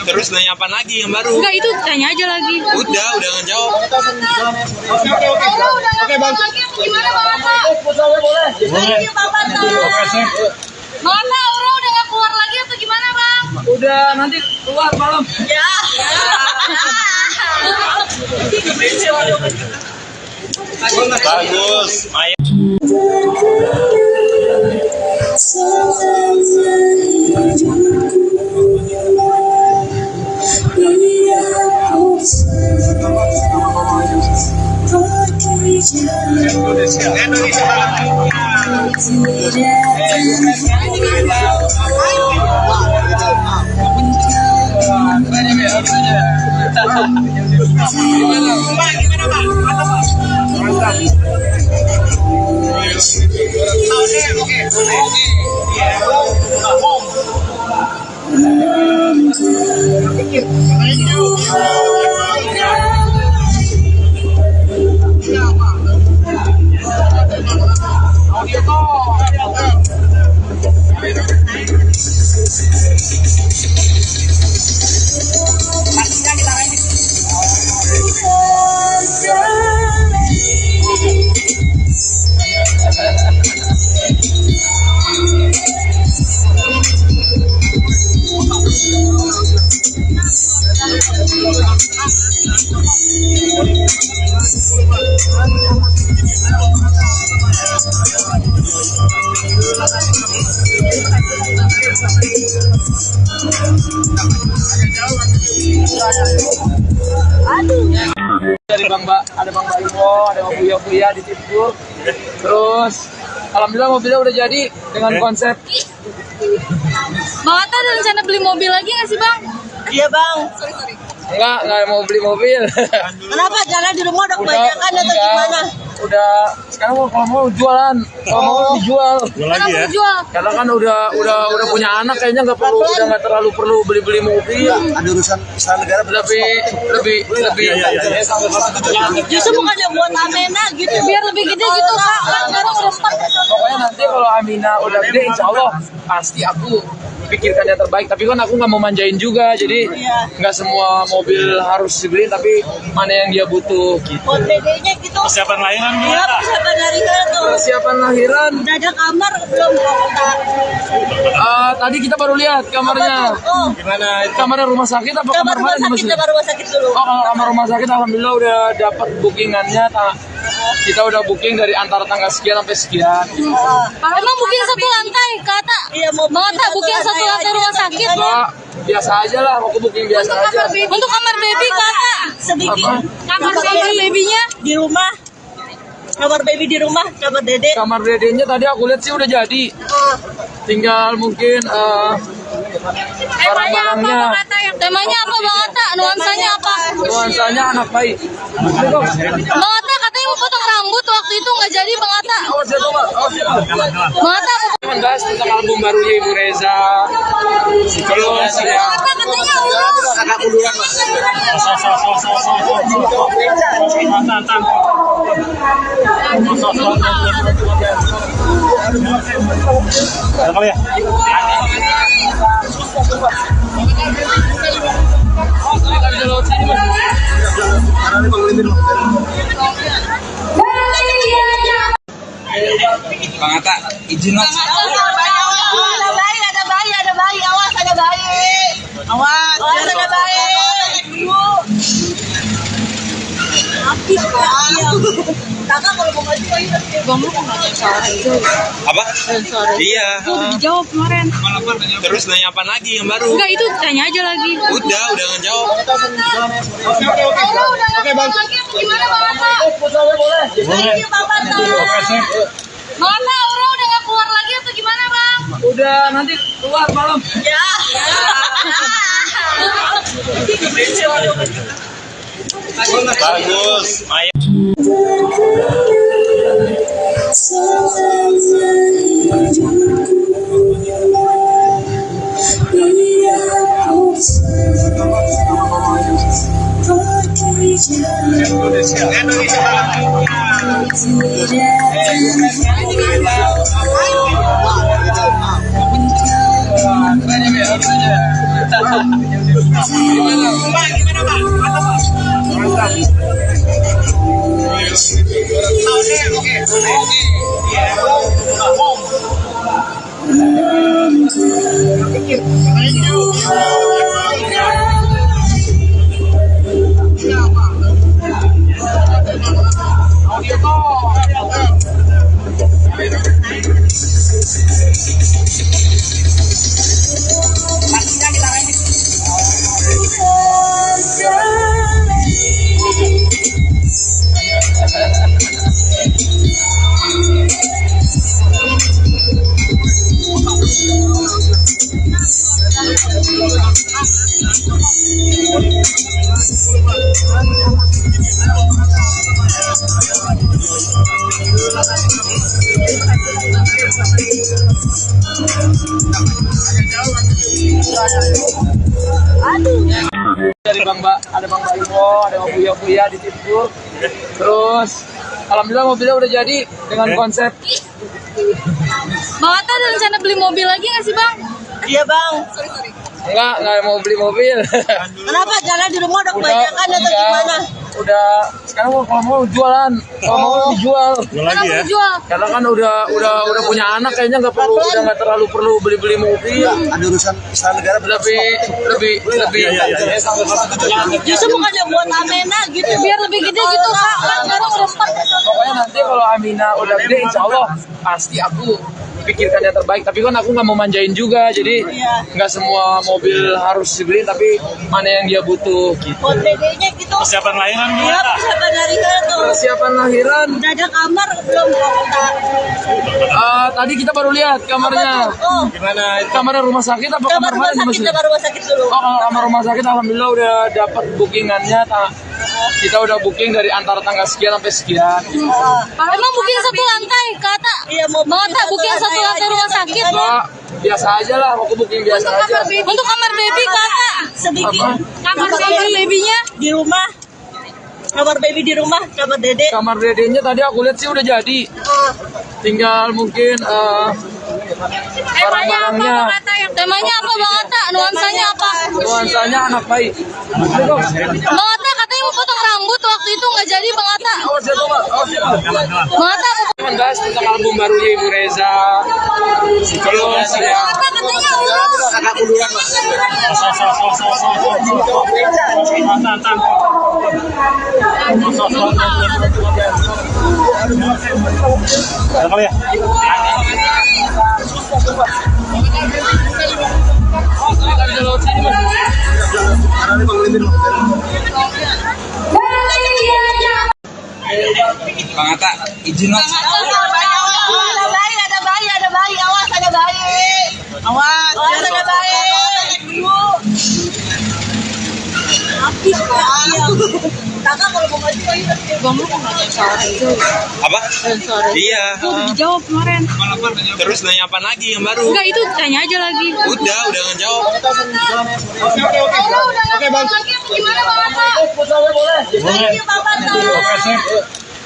Terus nanya apa lagi yang baru? Enggak, itu tanya aja lagi. Udah ngejawab. Aura udah nggak keluar lagi atau gimana Bang Atta? Thank you Bapak. Bang Atta, Aura udah nggak keluar lagi atau gimana Bang? Udah nanti keluar malam. Ya. Bagus. Maya. Indonesia. Dari ada Bang Baimo, ada Bang Buya di Tipur. Terus alhamdulillah mobilnya udah jadi dengan konsep. Bang Atta ada rencana beli mobil lagi nggak sih bang? Iya bang. Enggak mau beli mobil. Kenapa jalan di rumah udah kebanyakan atau Enggak. gimana? Udah sekarang kalau mau jualan, kalau mau dijual. Jual lagi ya. Jual. Karena kan udah punya anak, kayaknya nggak terlalu perlu beli mobil. Ada urusan usaha negara lebih Justru bukannya buat Amena gitu. Biar lebih gede gitu kak. Kan sekarang udah 4. Pokoknya nanti kalau Amina udah gede, insya Allah pasti aku pikirkan yang terbaik. Tapi kan aku nggak mau manjain juga, jadi nggak semua mobil harus dibeli, tapi mana yang dia butuh gitu. Buat bedanya gitu. Persiapan lahiran Iya gimana? persiapan dari tuh. Persiapan lahiran, Udah ada kamar belum Kak? tadi kita baru lihat kamarnya. Oh, Gimana? Kamarnya rumah sakit apa kamar kamar rumah mana? sakit, kamar rumah sakit dulu. Oh, kalau kamar rumah sakit alhamdulillah udah dapat bookingannya. Kita udah booking dari antara tanggal sekian sampai sekian. Emang booking satu lantai kak Atta? Iya mau Bang Atta booking satu lantai rumah sakit. Enggak, biasa aja lah, aku booking biasa aja. Untuk kamar baby kak Atta. sedikit. Kamar babynya. Di rumah. Kamar baby di rumah, kamar dede. Kamar dedenya tadi aku lihat sih udah jadi. Tinggal mungkin barang-barangnya. Temanya apa Bang Atta? Nuansanya apa? Nuansanya anak baik. Bang Atta katanya mau potong rambut waktu itu nggak jadi Bang Atta. Awas ya, Pak. Awas ya, Pak. Bang Atta Membahas tentang album barunya Ibu Reza. Terus ya. katanya Allah. Agak munduran, Pak. Ada kali ya. Bang Atta, izin mas. Ada bayi, ada bayi, ada bayi. Awas ada bayi. Awas ada bayi. Kakak kalau mau maju Apa? Iya. Dijawab kemarin. Terus nanya apa lagi yang baru? Enggak itu tanya aja lagi. Udah ngejawab. Oke bang. Lagi apa gimana Bang Atta? Ini Papa Bang Atta, Aura udah nggak keluar lagi atau gimana bang? Udah nanti keluar malam. Ya. Bagus. Dari ada Bang Baimo, ada Bang Buya di situ. Terus alhamdulillah mobilnya udah jadi dengan konsep. Bang Atta ada rencana beli mobil lagi nggak sih bang? Iya bang. Enggak mau beli mobil. Kenapa jalan di rumah udah kebanyakan atau gimana? Udah sekarang kalau mau jualan, kalau mau dijual. Kenapa dijual? Karena kan udah punya anak, kayaknya nggak terlalu perlu beli mobil. Ada urusan istana negara. Lebih. Justru bukannya buat Amena gitu. Biar lebih gede gitu kak. Kan sekarang udah 4. Pokoknya nanti kalau Amina udah gede, insya Allah pasti aku pikirkan yang terbaik. Tapi kan aku nggak mau manjain juga, jadi nggak semua mobil harus dibeli, tapi mana yang dia butuh gitu. Buat dedenya gitu. Persiapan lahiran Iya persiapan dari tuh. Persiapan lahiran, Udah ada kamar belum kak? tadi kita baru lihat kamarnya. Oh, Gimana? Kamarnya rumah sakit apa kamar kamar rumah mana? sakit, kamar rumah sakit dulu. Oh, kalau kamar rumah sakit alhamdulillah udah dapat bookingannya. Kita udah booking dari antara tanggal sekian sampai sekian. Emang booking satu lantai kata? Iya mau Bang Atta booking satu lantai rumah sakit. Enggak, biasa aja lah, aku booking biasa aja. Untuk kamar baby kata? sedikit. Kamar babynya? Di rumah. Kamar baby di rumah, kamar dede. Kamar dedenya tadi aku lihat sih udah jadi. Tinggal mungkin barang-barangnya. Temanya apa Bang Atta? Nuansanya apa? Nuansanya anak baik. Bang Atta katanya mau potong rambut waktu itu nggak jadi Bang Atta. Awas ya, Bang. Awas ya, Bang. Bang Atta Cuman bahas tentang album barunya Ibu Reza. Terus ya. Atta katanya Allah. Kakak duluan, Mas. Ada kali ya? Bang Atta, izin mas. Ada bayi, ada bayi, ada bayi. Awas ada bayi. Awas ada bayi. Kakak kalau mau maju ayo. Bang lu nggak sore itu. Apa? Iya. Dijawab kemarin. Terus nanya apa lagi yang baru? Enggak itu tanya aja lagi. Udah ngejawab. Allah udah nggak mau lagi apa gimana Bang Atta? Thank you Papa.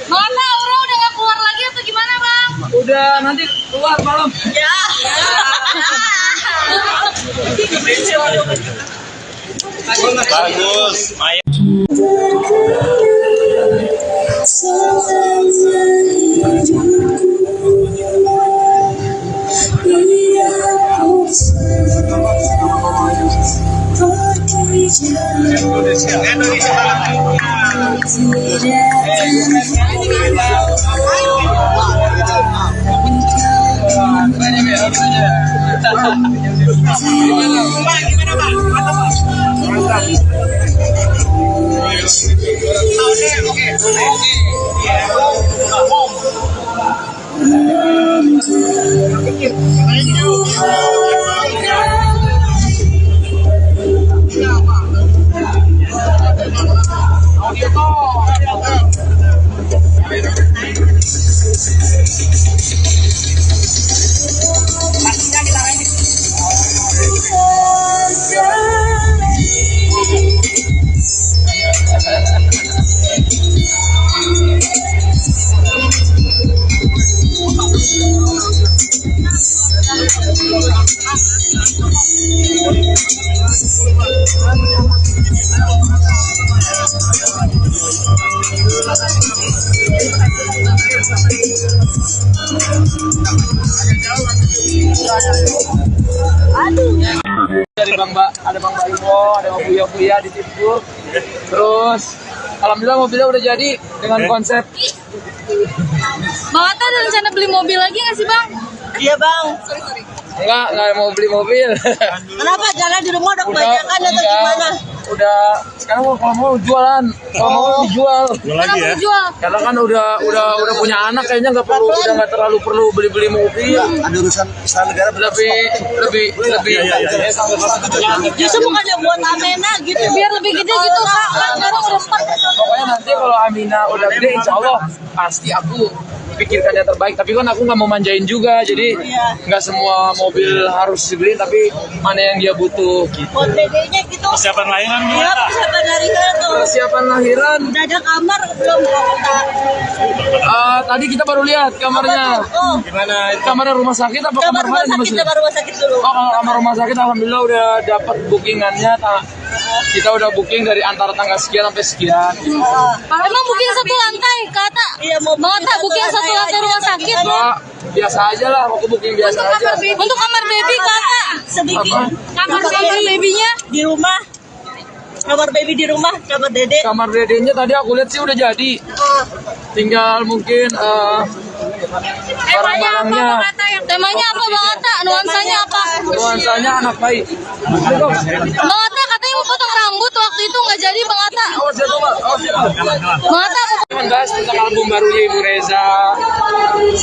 Bang Atta Aura udah nggak keluar lagi atau gimana Bang? Udah nanti keluar malam. Ya. Bagus. Maya. Dari ada Bang Baimo, ada Bang Buya di situ. Terus alhamdulillah mobilnya udah jadi dengan konsep. Bang Atta ada rencana beli mobil lagi nggak sih Bang? Iya bang. Enggak mau beli mobil. Kenapa jalan di rumah udah kebanyakan atau gimana? Udah sekarang kalau mau jualan, kalau mau dijual. Kenapa dijual? Karena kan udah punya anak, kayaknya nggak terlalu perlu beli mobil. Ada urusan istana negara. Lebih. Justru bukannya buat Amena gitu. Biar lebih gede gitu kak. Kan sekarang udah 4. Pokoknya nanti kalau Amina udah gede, insya Allah pasti aku pikirkan yang terbaik. Tapi kan aku nggak mau manjain juga, jadi nggak semua mobil harus dibeli, tapi mana yang dia butuh gitu. Buat dedenya gitu. Persiapan lahiran Iya, gimana? persiapan lahiran tuh. Persiapan lahiran, Udah ada kamar belum kota? tadi kita baru lihat kamarnya. Oh, Gimana itu? Kamarnya rumah sakit apa kamar kamar rumah mana? sakit, kamar rumah sakit dulu. Oh, kalau kamar rumah sakit alhamdulillah udah dapat bookingannya. Kita udah booking dari antara tanggal sekian sampai sekian. Emang booking satu lantai, kata. Iya, mau Bang Atta booking satu lantai rumah sakit. Enggak, biasa aja lah, aku booking biasa aja. Untuk kamar baby, kata. sedikit. Kamar babynya. Di rumah. Kamar baby di rumah, kamar dede. Kamar dedenya tadi aku lihat sih udah jadi. Tinggal mungkin barang-barangnya. Temanya apa, Bang Atta? Nuansanya apa? Nuansanya anak baik. Bang Atta katanya mau potong rambut waktu itu nggak jadi, Bang Atta. Oh, siapa, Pak? Oh, siapa? Bang Atta Membahas tentang album barunya Ibu Reza.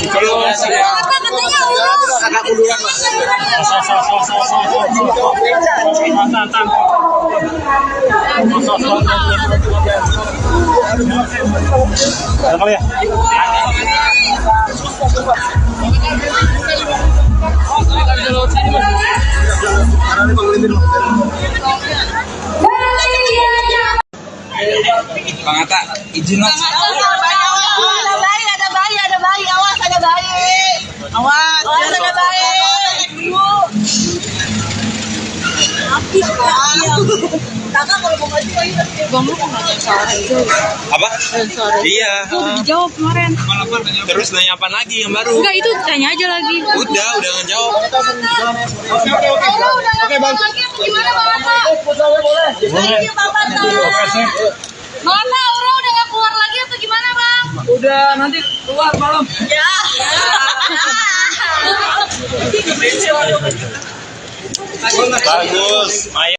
Terus ya. katanya urus. Agak munduran, Pak. Ada kali ya? Bang Atta, izin mas. Ada bayi, ada bayi, ada bayi. Awas, ada bayi. Awas, ada bayi. Dulu. Kakak kalau mau maju ayo. Apa? Iya. Dijawab kemarin. Terus nanya apa lagi yang baru? Enggak, itu tanya aja lagi. Udah ngejawab. Oke, Bang. Gimana, Bang Atta? Thank you, Bapak. Bang Atta, Aura udah nggak keluar lagi atau gimana, Bang? Udah nanti keluar malam. Ya. Bagus. Ayo.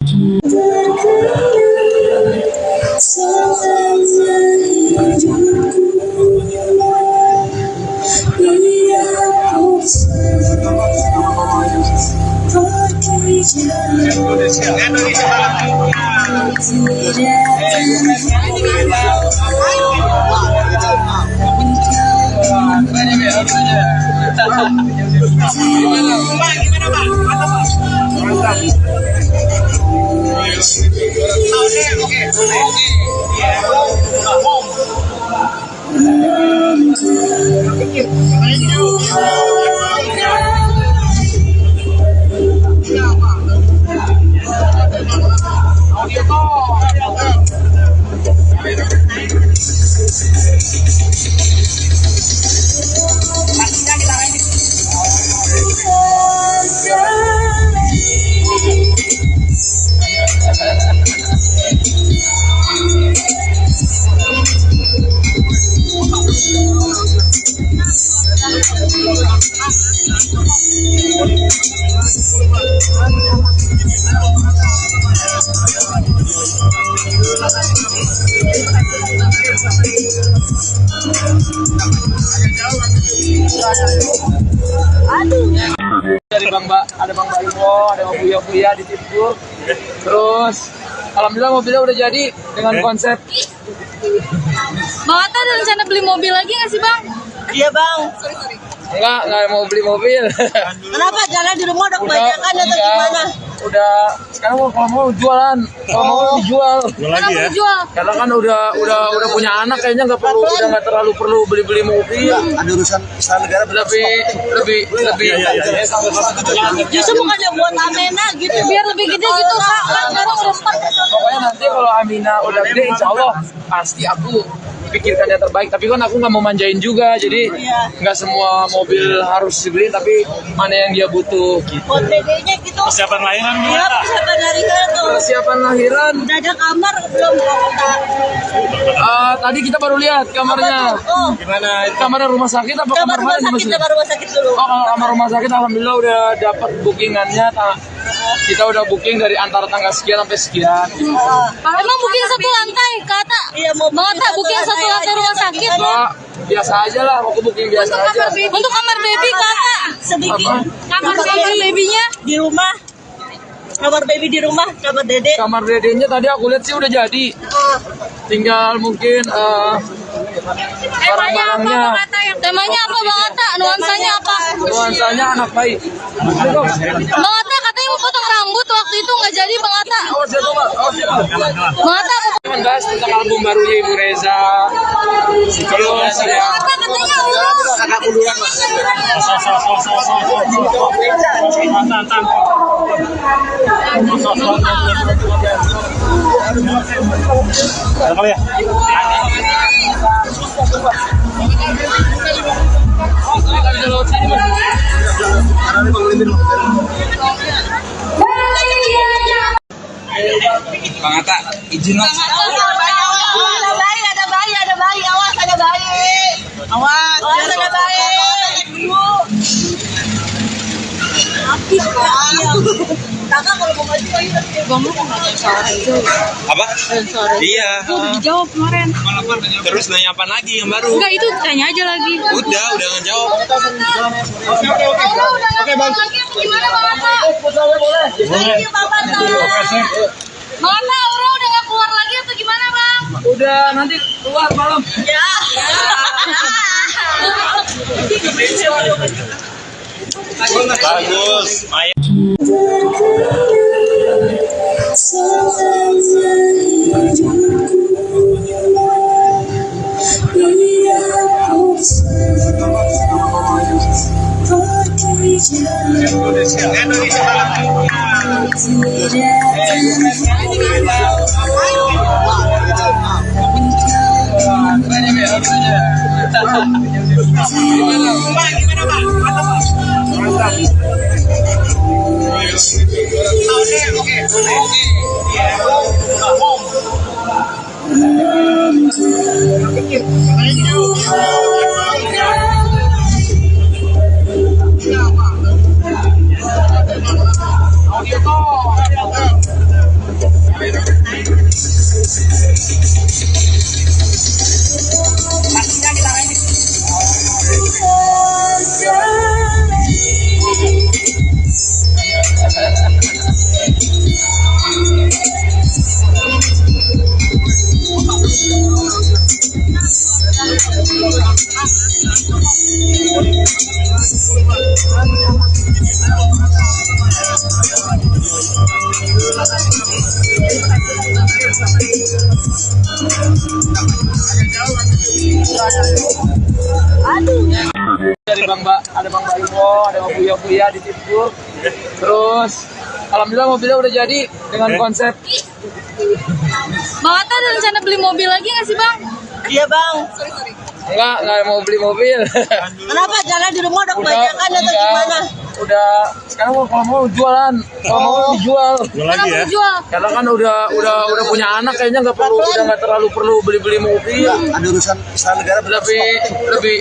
Dari ada Bang Baimo, ada Bang Buya di Tipur. Terus alhamdulillah mobilnya udah jadi dengan konsep. Bang Atta ada rencana beli mobil lagi nggak sih, Bang? Iya, Bang. Enggak mau beli mobil. Kenapa jalan di rumah udah kebanyakan atau enggak. gimana? Udah sekarang kalau mau jualan, kalau mau dijual. Jual lagi ya? Jual. Karena kan udah punya anak, kayaknya nggak terlalu perlu beli mobil. Ada urusan istana negara lebih Justru bukannya buat Amena gitu. Biar lebih gede gitu, Kak. Kan sekarang udah 4. Pokoknya nanti kalau Amina udah gede, insya Allah pasti aku pikirkan yang terbaik. Tapi kan aku nggak mau manjain juga, jadi nggak semua mobil harus dibeli, tapi mana yang dia butuh gitu. Buat dedenya gitu. Persiapan lahiran Iya, gimana? persiapan lahiran tuh. Persiapan lahiran, Udah ada kamar belum kota? tadi kita baru lihat kamarnya. Oh, Gimana itu? Kamarnya rumah sakit apa kamar kamar rumah mana? sakit, kamar rumah sakit dulu. Oh, kalau kamar rumah sakit alhamdulillah udah dapat bookingannya. Kita udah booking dari antara tanggal sekian sampai sekian. Emang booking satu lantai, kata. Iya, mau Bang Atta booking satu lantai rumah sakit. Enggak, biasa aja lah, aku booking biasa aja. Untuk kamar baby, kata. sedikit. Kamar babynya. Di rumah. Kamar baby di rumah, kamar dede. Kamar dedenya tadi aku lihat sih udah jadi. Tinggal mungkin barang-barangnya. Temanya apa Bang Atta? Nuansanya apa? Nuansanya anak baik. Bang Atta katanya mau potong rambut waktu itu nggak jadi Bang Atta. Awas ya, Pak. Awas ya, Pak. Bang Atta Membahas tentang album barunya Ibu Reza. Terus ya. katanya urus. Agak munduran, Pak. Ada kali ya? Bang Atta, izin mas. Ada bayi, ada bayi, ada bayi. Awas, ada bayi. Awas, ada bayi. Kakak kalau mau maju Apa? Iya. Dijawab kemarin. Terus nanya apa lagi yang baru? Enggak itu tanya aja lagi. Udah ngejawab. Oke Bang. Gimana Bang Atta? Iya, Papa. Bang Atta, Aura udah nggak keluar lagi atau gimana Bang? Udah nanti keluar malam. Ya. Bagus. Maya. Dari ada Bang Baimo, ada Bang Buya di Tipur. Terus alhamdulillah mobilnya udah jadi dengan konsep. Bang Atta ada rencana beli mobil lagi nggak sih Bang? Iya, Bang. Enggak mau beli mobil. Kenapa jalan di rumah udah kebanyakan atau gimana? Udah sekarang kalau mau jualan, kalau mau dijual. Jual lagi ya? Jual. Karena kan udah punya anak kayaknya nggak terlalu perlu beli mobil. Ada urusan istana negara Lebih.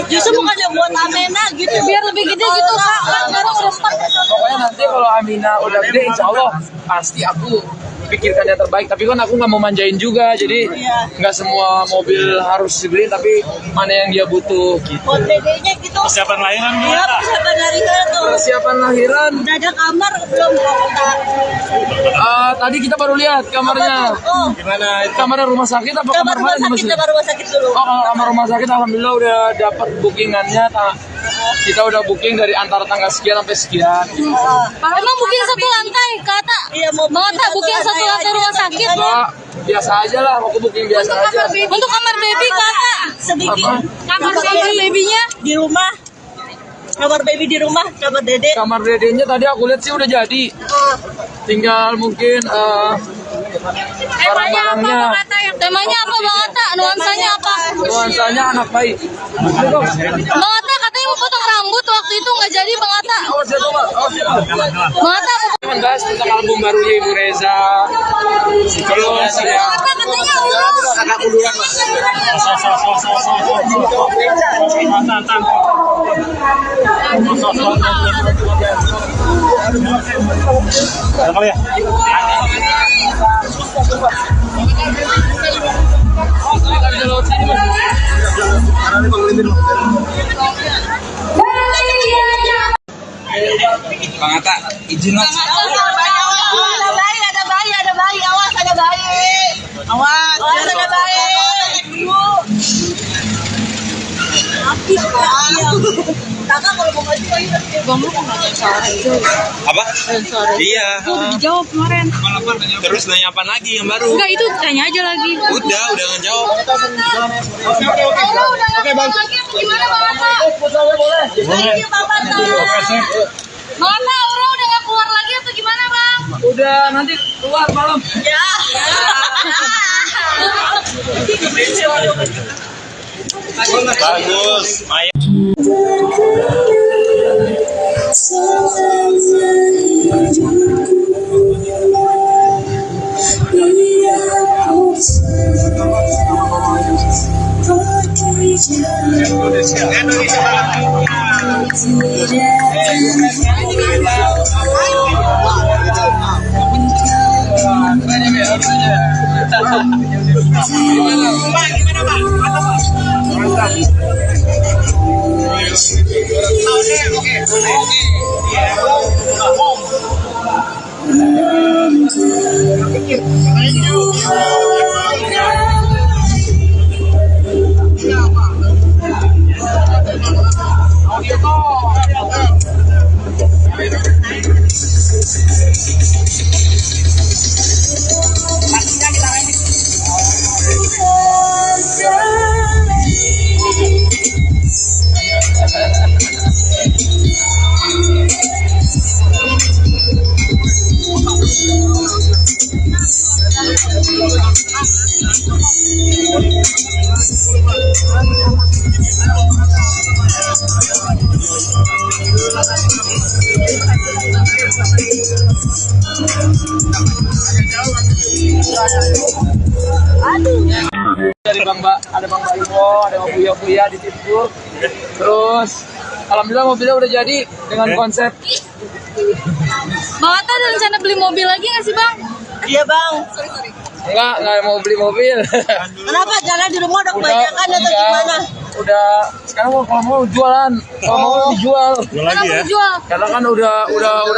Justru bukannya buat Amena gitu. Biar lebih gede gitu Kak. Kan sekarang udah start. Pokoknya nanti kalau Amina udah gede, insya Allah pasti aku pikirkan yang terbaik. Tapi kan aku nggak mau manjain juga, jadi nggak semua mobil harus dibeli, tapi mana yang dia butuh gitu. Buat dedenya gitu. Persiapan lahiran Iya, persiapan dari sana tuh. Persiapan lahiran, Udah ada kamar belum Kak? tadi kita baru lihat kamarnya. Oh, Gimana? Kamarnya rumah sakit apa kamar kamar rumah mana? sakit, kamar rumah sakit dulu. Oh, kalau kamar rumah sakit alhamdulillah udah dapat bookingannya. Kita udah booking dari antara tanggal sekian sampai sekian. Emang booking satu lantai Kata? Iya, mau Bang Atta booking satu lantai rumah sakit. Enggak, biasa aja lah, aku booking biasa aja. Untuk kamar baby Kata? sedikit. Kamar babynya? Di rumah. Kamar baby di rumah, kamar dede. Kamar dedenya tadi aku lihat sih udah jadi. Tinggal mungkin barang-barangnya. Temanya apa Bang Atta? Nuansanya apa? Nuansanya anak baik. Bang Atta katanya mau potong rambut waktu itu nggak jadi Bang Atta. Awas ya, Pak. Awas ya, Pak. Bang Atta Membahas tentang album barunya Ibu Reza. Terus ya. katanya urus. Agak munduran, Pak. Ada kali ya? Bang Atta, izin mas. Ada bayi, ada bayi. Awas, ada bayi. Awas ada baik. Kakak kalau mau maju Bang lu nggak sore itu. Apa? Sore. Iya. Itu udah dijawab kemarin. Terus nanya apa lagi yang baru? Enggak, itu tanya aja lagi. Udah ngejawab. Udah nggak keluar lagi apa gimana Bang Atta? Thank you Bapak. Bang Atta, Aura udah nggak keluar lagi atau gimana Bang? Udah nanti keluar malam. Ya. Bagus. Maya. Dari ada Bang Baimo, ada Bang Buya di Tipur. Terus alhamdulillah mobilnya udah jadi dengan konsep. Bang Atta ada rencana beli mobil lagi nggak sih Bang? Iya Bang. Enggak mau beli mobil. Kenapa jalan di rumah udah kebanyakan atau gimana? Udah sekarang kalau mau jualan, kalau mau dijual. Kenapa ya? jual? Karena kan udah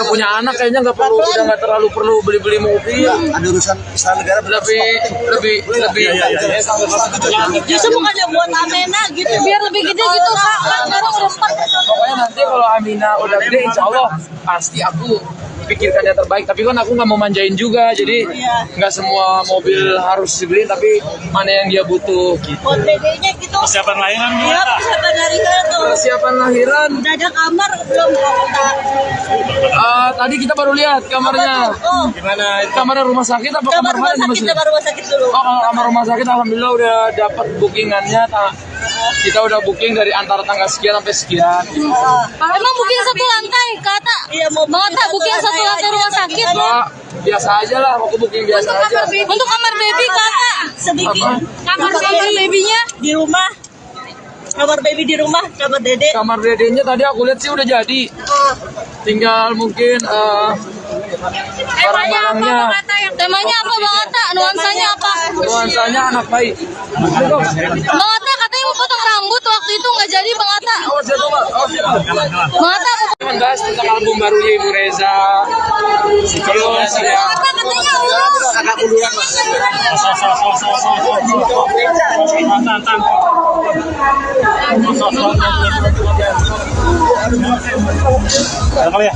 punya anak, kayaknya nggak terlalu perlu beli mobil. Ada urusan istana negara. lebih Justru bukannya buat Amena gitu. Biar lebih gede gitu Kak. Kan sekarang udah 4. Pokoknya nanti kalau Amina udah gede, insya Allah pasti aku pikirkan yang terbaik. Tapi kan aku nggak mau manjain juga, jadi nggak semua mobil harus dibeli, tapi mana yang dia butuh gitu. Buat BD-nya gitu. Persiapan lahiran Iya, persiapan dari sana tuh. Persiapan lahiran, Udah ada kamar belum Kak? tadi kita baru lihat kamarnya. Oh, gimana? Kamarnya rumah sakit apa kamar kamar rumah mana? sakit, kamar rumah sakit dulu. Oh, kalau kamar rumah sakit alhamdulillah udah dapat bookingannya. Kita udah booking dari antara tanggal sekian sampai sekian. Emang booking satu lantai Kata? Iya, mau Bang Atta booking satu lantai rumah sakit. Enggak, biasa aja lah, aku booking biasa aja. Untuk kamar baby Kata? sedikit. Kamar babynya? Di rumah. Kamar baby di rumah, kamar dede. Kamar dedenya tadi aku lihat sih udah jadi. Tinggal mungkin barang-barangnya. Temanya apa Bang Atta? Nuansanya apa? Nuansanya anak baik. Bang Atta katanya mau potong rambut waktu itu nggak jadi Bang Atta. Awas ya, Bang. Awas ya, Bang. Bang Atta Membahas tentang album barunya Ibu Reza. Terus ya. katanya Allah. Agak munduran, Mas. Ada kali ya?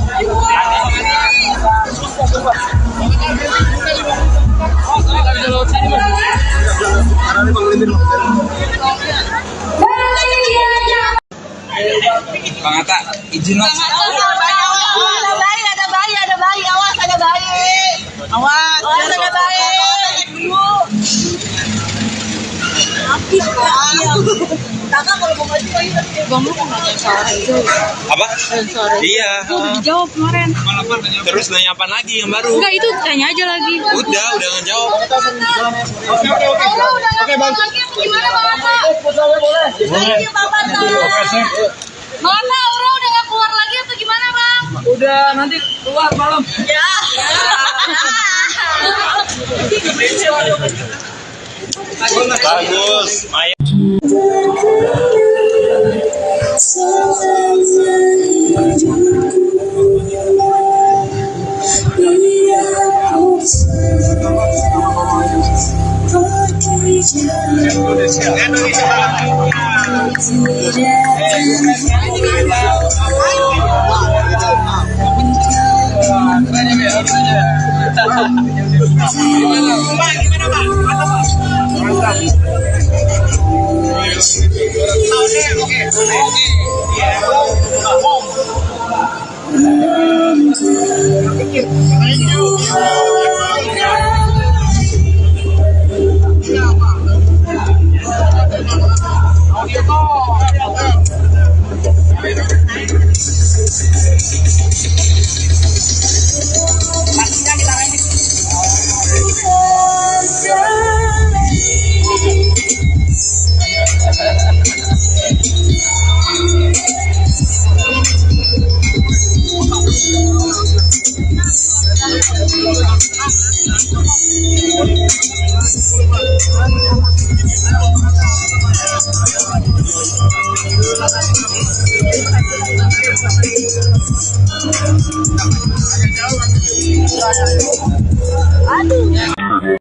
Bang Atta, izin Mas. Ada bayi, awas ada bayi. Awas ada bayi. Kakak kalau mau maju Bang lu nggak sore itu. Apa? Sore. Iya. Itu udah dijawab kemarin. Terus nanya apa lagi yang baru? Enggak, itu tanya aja lagi. Udah ngejawab. Aura udah nggak keluar lagi apa gimana Bang Atta? Thank you Bapak. Bang Atta, Aura udah nggak keluar lagi atau gimana Bang? Udah nanti keluar malam. Ya. Bagus. Maya. We are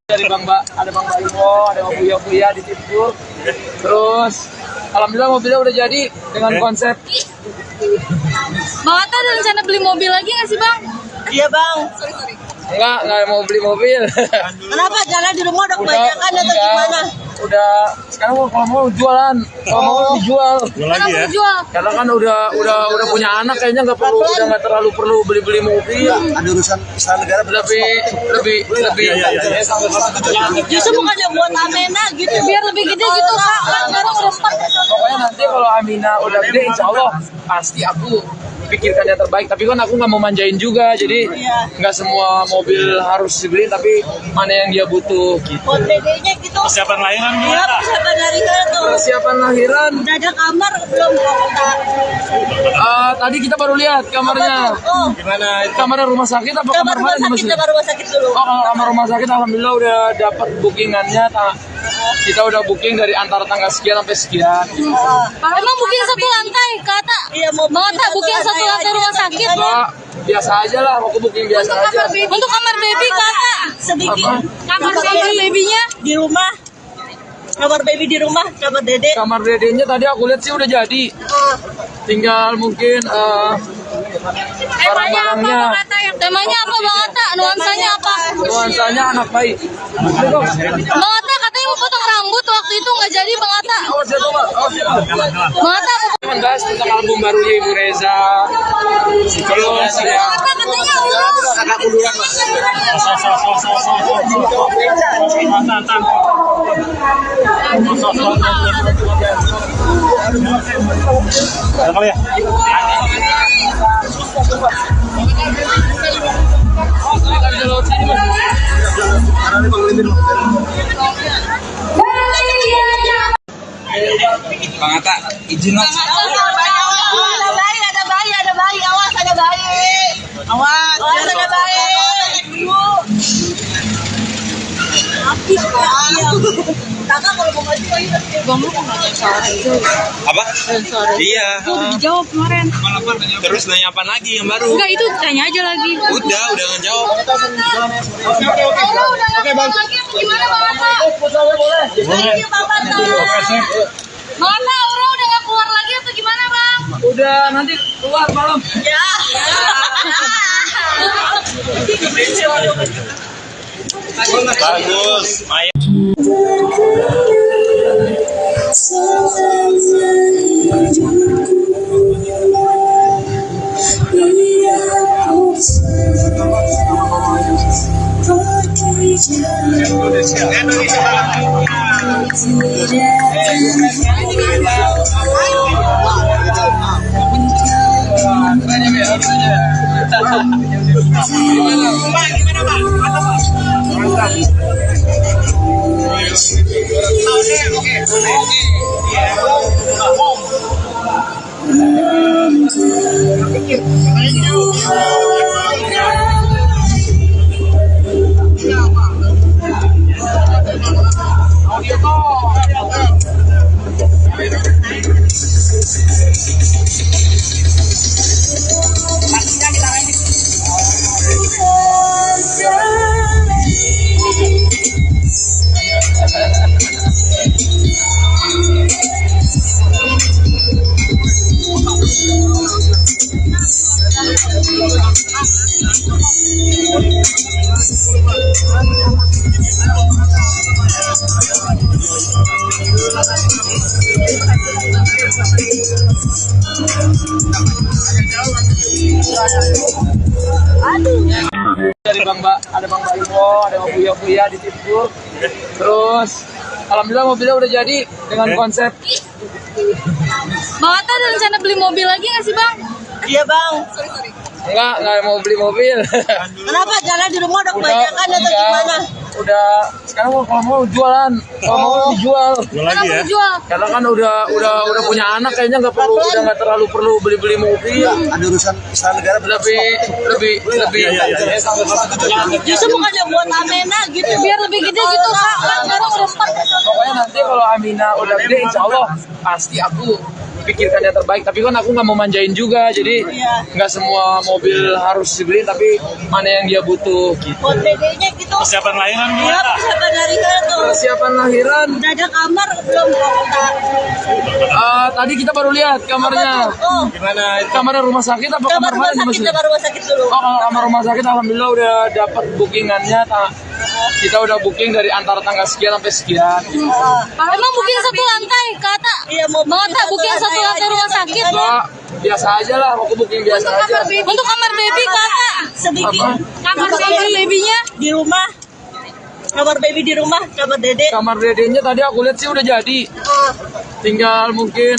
Dari ada Bang Baimo, ada Bang Buya di Tipur. Terus alhamdulillah mobilnya udah jadi dengan konsep. Bang Atta ada rencana beli mobil lagi nggak sih bang? Iya bang. Enggak mau beli mobil. Kenapa jalan di rumah udah kebanyakan atau Enggak. gimana? Udah sekarang kalau mau jualan, kalau mau dijual. Jual lagi ya. Jual. Karena kan udah punya anak, kayaknya nggak terlalu perlu beli mobil. Ada urusan istana negara lebih Justru bukannya buat Amena gitu. Biar lebih gede gitu kak. Kan sekarang udah 4. Pokoknya nanti kalau Amina udah gede, insya Allah pasti aku pikirkan yang terbaik. Tapi kan aku nggak mau manjain juga, jadi nggak semua mobil harus dibeli, tapi mana yang dia butuh gitu. Buat dedenya gitu. Persiapan lahiran Iya gimana? persiapan dari tuh. Persiapan lahiran, Udah ada kamar belum kita? tadi kita baru lihat kamarnya. Oh, Gimana? Kamarnya rumah sakit apa kamar kamar rumah mana? sakit, kamar rumah sakit dulu. Oh, kalau kamar rumah sakit alhamdulillah udah dapat bookingannya. Kita udah booking dari antara tanggal sekian sampai sekian. Emang booking satu lantai kata? Iya mau Bang Atta booking satu lantai rumah sakit. Mbak, biasa aja lah, aku booking biasa aja. Untuk kamar baby kata? sedikit. Kamar babynya? Di rumah. Kamar baby di rumah, kamar dede. Kamar dedenya tadi aku lihat sih udah jadi. Tinggal mungkin barang-barangnya. Temanya apa Bang Atta? Nuansanya apa? Nuansanya anak baik. Bang Atta katanya mau potong rambut waktu itu nggak jadi Bang Atta. Awas ya, Mbak. Awas ya. Bang Atta Membahas tentang album barunya Ibu Reza. Terus ya. katanya Allah. Agak munduran, Mas. Ada kali ya. Bang Atta, izin mas. Ada bayi, awas ada bayi. Awas ada bayi. Kakak kalau mau maju Apa? Iya. Dijawab kemarin. Terus nanya apa lagi yang baru? Enggak itu tanya aja lagi. Udah ngejawab. Oke bang. Lagi apa gimana Bang Atta? Iya Bapak Bang Atta, Aura udah nggak keluar lagi atau gimana bang? Udah nanti keluar malam. Ya. Bagus. Maya. Dari ada Bang Baimo, ada Bang Buya di Tipur. Terus alhamdulillah mobilnya udah jadi dengan konsep. Bang Atta ada rencana beli mobil lagi nggak sih bang? Iya bang. Enggak mau beli mobil. Kenapa jalan di rumah udah kebanyakan atau gimana? Udah sekarang kalau mau jualan, kalau mau dijual. Kenapa mau jual? Karena kan udah punya anak, kayaknya nggak terlalu perlu beli mobil. Ada urusan istana negara. Lebih. Justru bukannya buat Amena gitu. Biar lebih gede gitu kak. Kan sekarang udah 4. Pokoknya nanti kalau Amina udah gede, insya Allah pasti aku pikirkan yang terbaik. Tapi kan aku nggak mau manjain juga, jadi nggak semua mobil harus dibeli, tapi mana yang dia butuh gitu. Buat dedenya gitu. Persiapan lahiran Iya persiapan dari sana tuh. Persiapan lahiran, Udah ada kamar belum kak? tadi kita baru lihat kamarnya. Oh, Gimana? Kamarnya rumah sakit apa kamar kamar rumah mana? sakit, kamar rumah sakit dulu. Oh, kalau kamar rumah sakit alhamdulillah udah dapat bookingannya. Kita udah booking dari antara tanggal sekian sampai sekian. Emang booking satu lantai kata? Iya mau Bang Atta booking satu lantai rumah sakit. Enggak, biasa aja lah, aku booking biasa aja. Untuk kamar baby kata? sedikit. Kamar babynya? Di rumah. Kamar baby di rumah, kamar dede. Kamar dedenya tadi aku lihat sih udah jadi. Tinggal mungkin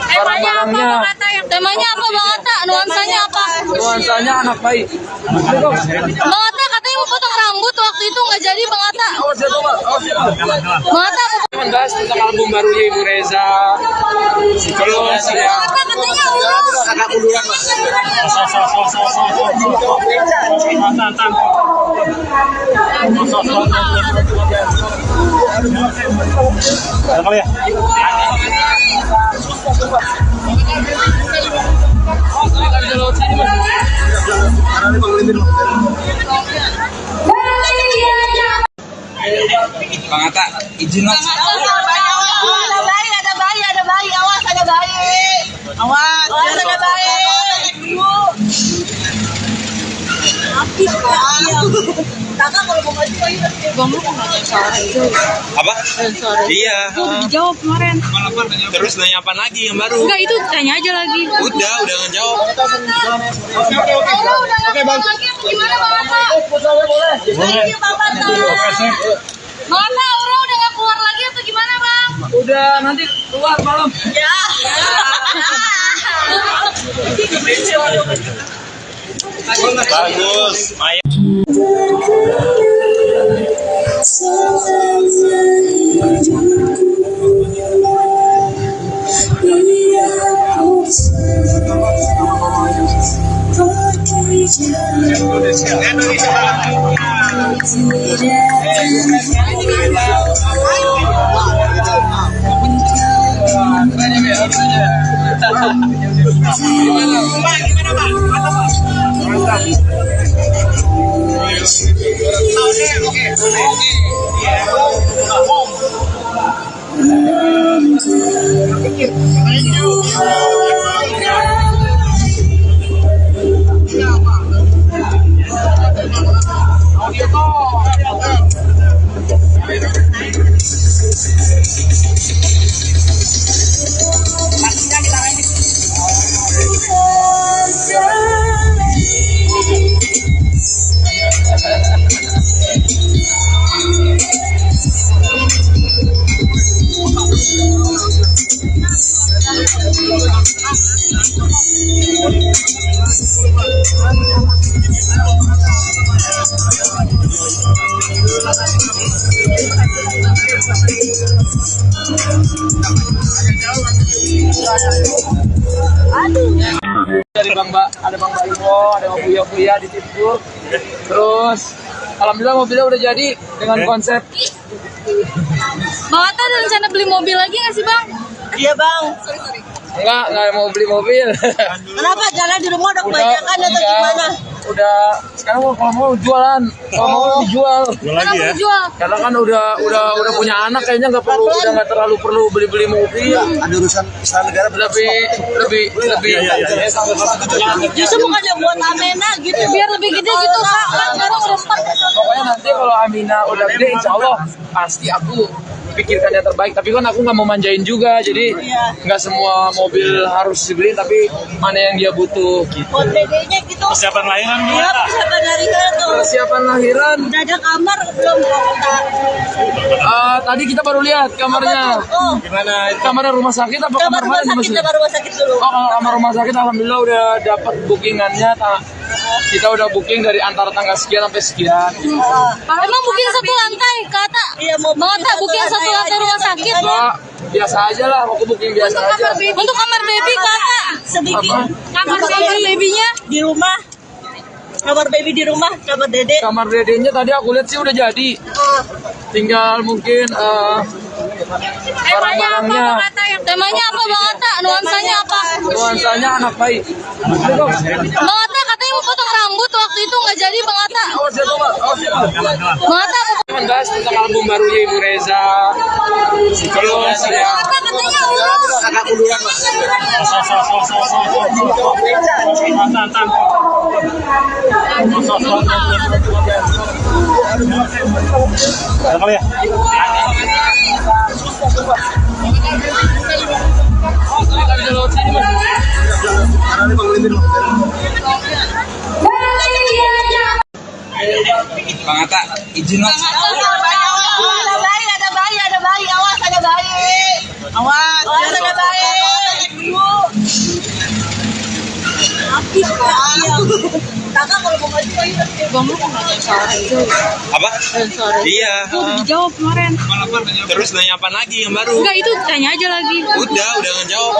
barang-barangnya. Temanya apa Bang Atta? Nuansanya apa? Nuansanya anak baik. Bang Atta katanya mau potong rambut waktu itu nggak jadi Bang Atta. Awas ya, Bang. Awas ya, Bang. Bang Atta Cuman bahas tentang album barunya Ibu Reza. Terus ya. katanya Allah. Agak munduran, Mas. Ada kali ya? Bang Atta, izin mas. Ada bayi, ada bayi, ada bayi. Awas ada bayi. Awas ada bayi. Kakak kalau mau maju bayi Apa? Iya. Dijawab kemarin. Terus nanya apa lagi yang baru? Enggak itu tanya aja lagi. Udah ngejawab. Oke bang. Gimana Bang Atta? Thank you Bapak. Bang Atta, Aura udah nggak keluar lagi atau gimana Bang? Udah nanti keluar malam. Ya. Bagus. Maya. Dari ada Bang Baimo, ada Bang Buya di Tipur. Terus alhamdulillah mobilnya udah jadi dengan konsep. Bang Atta ada rencana beli mobil lagi nggak sih Bang? Iya bang. Enggak mau beli mobil. Kenapa jalan di rumah udah kebanyakan atau gimana? udah sekarang kalau mau jualan, kalau mau dijual. Jual lagi ya. Jual. Karena kan udah punya anak, kayaknya nggak terlalu perlu beli mobil. Ada urusan istana negara. Lebih. Justru bukannya buat Amena gitu. Biar lebih gede gitu kak. Kan sekarang udah 4. Pokoknya nanti kalau Amina udah gede, insya Allah pasti aku pikirkan yang terbaik. Tapi kan aku nggak mau manjain juga, jadi nggak semua mobil harus dibeli, tapi mana yang dia butuh gitu. Buat dedenya gitu. Persiapan lahiran Iya, gimana? persiapan dari tuh. Persiapan lahiran, Udah ada kamar belum kota? tadi kita baru lihat kamarnya. Oh, Gimana? Kamarnya rumah sakit apa kamar kamar rumah mana? sakit, kamar rumah sakit dulu. Oh, kalau kamar rumah sakit alhamdulillah udah dapat bookingannya. Kita udah booking dari antara tanggal sekian sampai sekian. Emang booking satu lantai kata. Iya, mau Bang Atta booking satu lantai rumah sakit. Enggak, biasa aja lah, aku booking biasa aja. Untuk kamar baby kata. sedikit. Kamar babynya. Di rumah. Kamar baby di rumah, kamar dede. Kamar dedenya tadi aku lihat sih udah jadi. Tinggal mungkin barang-barangnya. Temanya apa Bang Atta? Nuansanya apa? Nuansanya anak baik. Bang Atta katanya mau potong rambut waktu itu nggak jadi Bang Atta. Awas ya, Pak. Awas ya, Pak. Bang Atta Membahas tentang album barunya Ibu Reza. Terus ya, katanya urus. agak munduran, Mas. Ada kali ya. Kita bisa lewat sini, Mas. Bang Atta, izin mas. Ada bayi, awas ada bayi. Awas ada bayi. Kakak kalau mau maju ayo. Apa? Iya. Dijawab kemarin. Terus nanya apa lagi yang baru? Enggak itu tanya aja lagi. Udah ngejawab.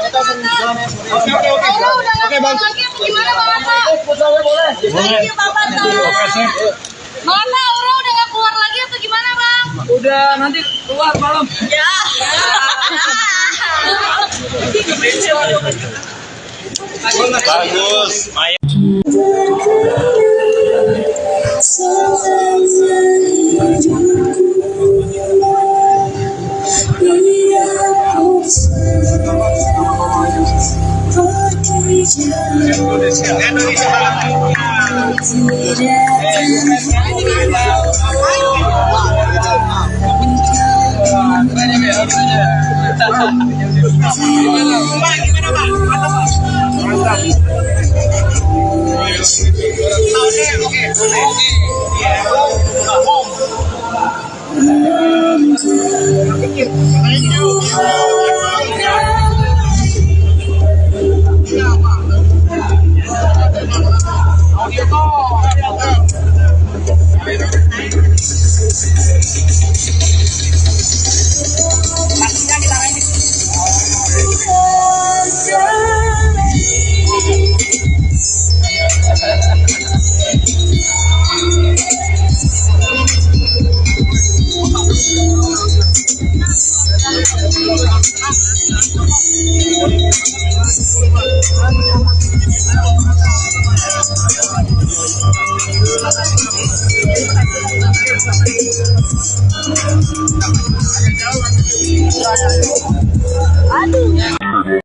Oke Bang. Lagi apa gimana Bang Atta? Thank you Papa tuh. Bang Atta, Aura udah nggak keluar lagi atau gimana Bang? Udah nanti keluar malam. Ya. Bagus. Maya.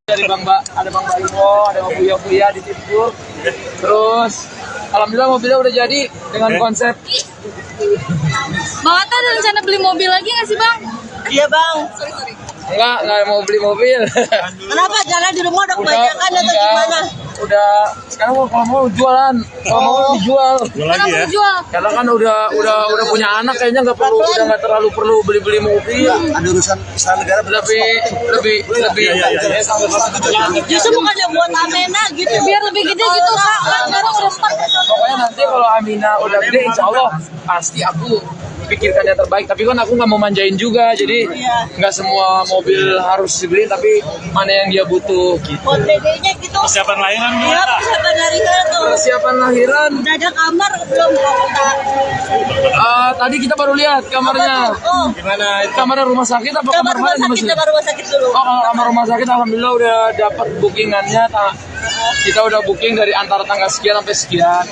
Dari ada Bang Baimo, ada Bang Buya di Tipur. Terus alhamdulillah mobilnya udah jadi dengan konsep. Bang Atta ada rencana beli mobil lagi nggak sih Bang? Iya Bang. Enggak mau beli mobil. Kenapa jalan di rumah udah kebanyakan atau enggak. gimana? Udah sekarang kalau mau jualan, kalau mau dijual. Jual lagi ya. Jual. Karena kan udah punya anak, kayaknya nggak terlalu perlu beli mobil. Ada urusan istana negara. Lebih. Justru bukannya buat Amena gitu. Biar lebih gede gitu kak. Kan sekarang udah 4. Pokoknya nanti kalau Amina udah gede, insya Allah pasti aku pikirkan yang terbaik. Tapi kan aku nggak mau manjain juga, jadi nggak semua mobil harus dibeli, tapi mana yang dia butuh gitu. Buat dedenya gitu. Persiapan lahiran Iya, gimana? persiapan dari tuh. Persiapan lahiran, Udah ada kamar belum kota? tadi kita baru lihat kamarnya. Oh, Gimana? Kamarnya rumah sakit apa kamar kamar rumah mana? sakit, kamar rumah sakit dulu. Oh, kalau kamar rumah sakit alhamdulillah udah dapat bookingannya. kita udah booking dari antara tanggal sekian sampai sekian.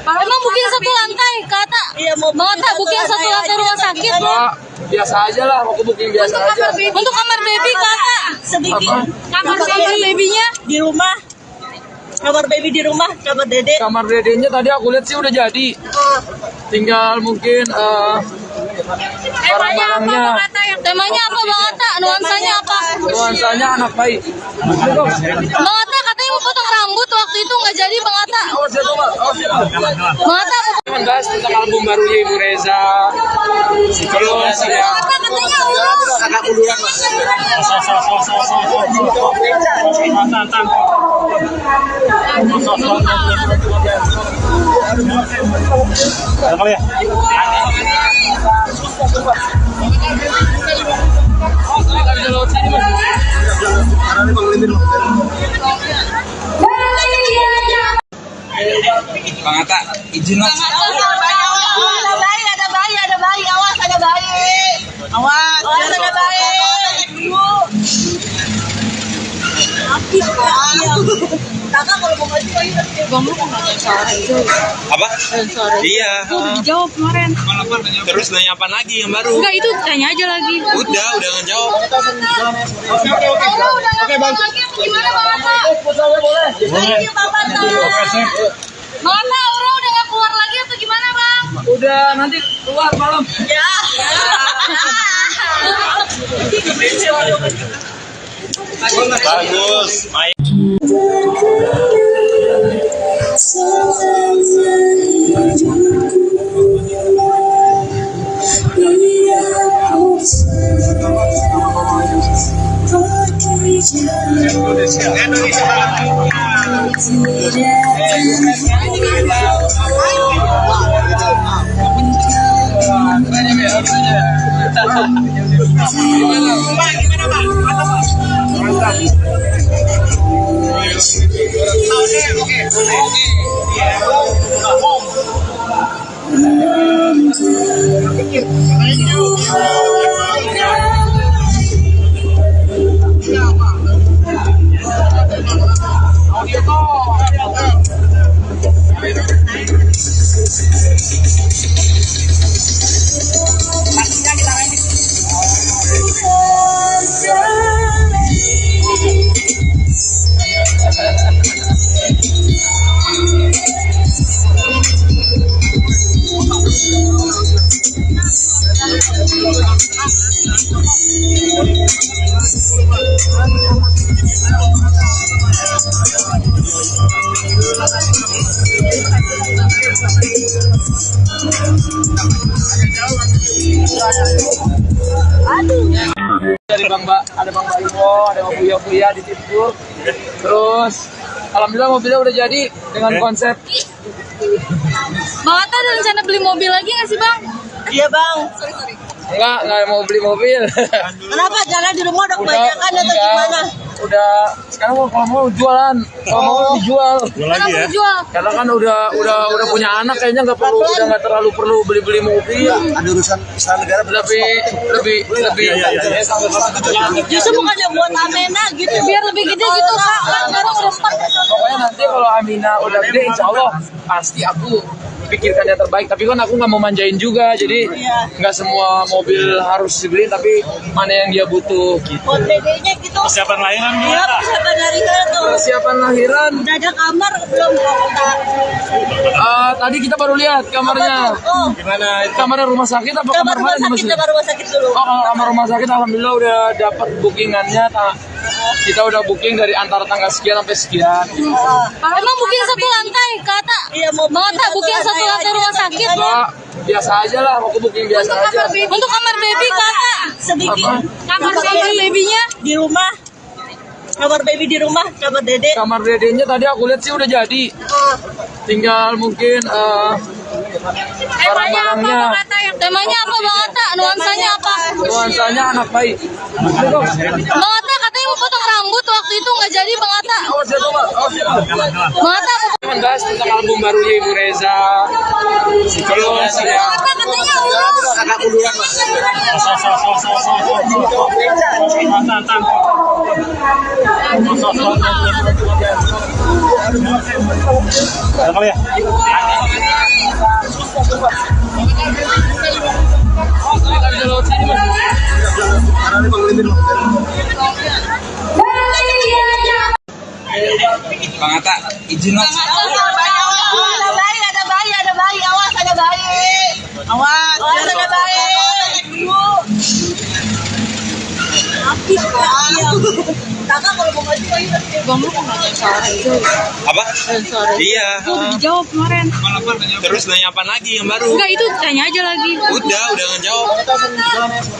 Emang booking satu lantai, kata? Iya, mau Bang Atta booking satu lantai rumah sakit? Enggak, biasa aja lah, aku booking biasa aja. Untuk kamar baby, kata? sedikit. Kamar babynya? Di rumah. Kamar baby di rumah, kamar dede. Kamar dedenya tadi aku lihat sih udah jadi. Tinggal mungkin barang-barangnya. Temanya apa, Bang Atta? Nuansanya apa? Nuansanya anak baik. Bang Atta katanya mau potong rambut waktu itu nggak jadi, Bang Atta. Awas ya, Pak. Awas ya, Pak. Bang Atta Membahas tentang album barunya Ibu Reza. Terus ya. katanya urus. Agak munduran, Mas. Ada kali ya? Bang Atta, izin mas. Ada bayi, ada bayi, ada bayi. Awas, ada bayi. Awas, ada bayi. Kakak kalau mau maju, Apa? Iya. Dijawab kemarin. Terus nanya apa lagi yang baru? Enggak, itu tanya aja lagi. Udah ngejawab. Oke, Bang. Gimana, Bang Atta? Iya, Bapak. Bang Atta, Aura udah nggak keluar lagi atau gimana, Bang? Udah nanti keluar malam. Ya. Bagus. Dari ada Bang Baimo, ada Bang Buya di situ. Terus alhamdulillah mobilnya udah jadi dengan konsep. Bang Atta ada rencana beli mobil lagi nggak sih, Bang? Iya, Bang. Enggak mau beli mobil. Kenapa jalan di rumah udah kebanyakan atau enggak. gimana? Udah sekarang kalau mau jualan, kalau mau dijual. Jual lagi ya? Jual. Karena kan udah punya anak kayaknya nggak terlalu perlu beli mobil. Ada urusan istana negara. Lebih. Justru bukannya buat Amena gitu. Biar lebih gede gitu, Kak. Kan sekarang udah 4. Pokoknya nanti kalau Amina udah gede, insya Allah pasti aku pikirkan yang terbaik. Tapi kan aku nggak mau manjain juga, jadi nggak semua mobil harus dibeli, tapi mana yang dia butuh. Gitu. Buat dedenya gitu. Persiapan lahiran Iya, gimana? persiapan dari tuh. Persiapan lahiran, Udah ada kamar belum Kak? tadi kita baru lihat kamarnya. Oh, Gimana? Kamarnya rumah sakit apa kamar kamar rumah mana? sakit, kamar rumah sakit dulu. Oh, kalau kamar rumah sakit alhamdulillah udah dapat bookingannya. Kita udah booking dari antara tanggal sekian sampai sekian. Emang booking satu lantai, kata? Iya, mau Bang Atta booking satu lantai rumah sakit? Enggak, biasa aja lah, aku booking biasa aja. Untuk kamar baby, kata? sedikit. Kamar babynya? Di rumah. Kamar baby di rumah, kamar dede. Kamar dedenya tadi aku lihat sih udah jadi. Tinggal mungkin barang-barangnya. Temanya apa, Bang Atta? Nuansanya apa? Nuansanya anak baik. Bang Atta katanya mau potong rambut waktu itu nggak jadi, Bang Atta. Awas ya, Pak. Awas ya, Pak. Bang Atta Membahas tentang album barunya Ibu Reza. Terus ya. katanya urus. kakak duluan mas. Ada kali ya? Bang Atta, izin mas. Ada bayi, ada bayi, ada bayi. Awas, ada bayi. Awas, ada bayi. Kakak kalau mau maju ayo. Bang lu kemarin sore itu. Apa? Iya. Itu udah dijawab kemarin. Terus nanya apa lagi yang baru? Enggak, itu tanya aja lagi. Udah ngejawab.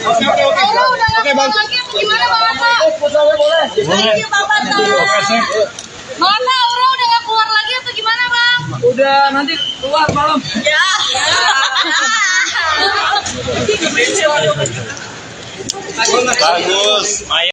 Oke, Bang. Gimana Bang Atta? Thank you, Bapak. Bang Atta, Aura udah gak keluar lagi atau gimana Bang? Udah nanti keluar malam. Ya. Bagus. Maya.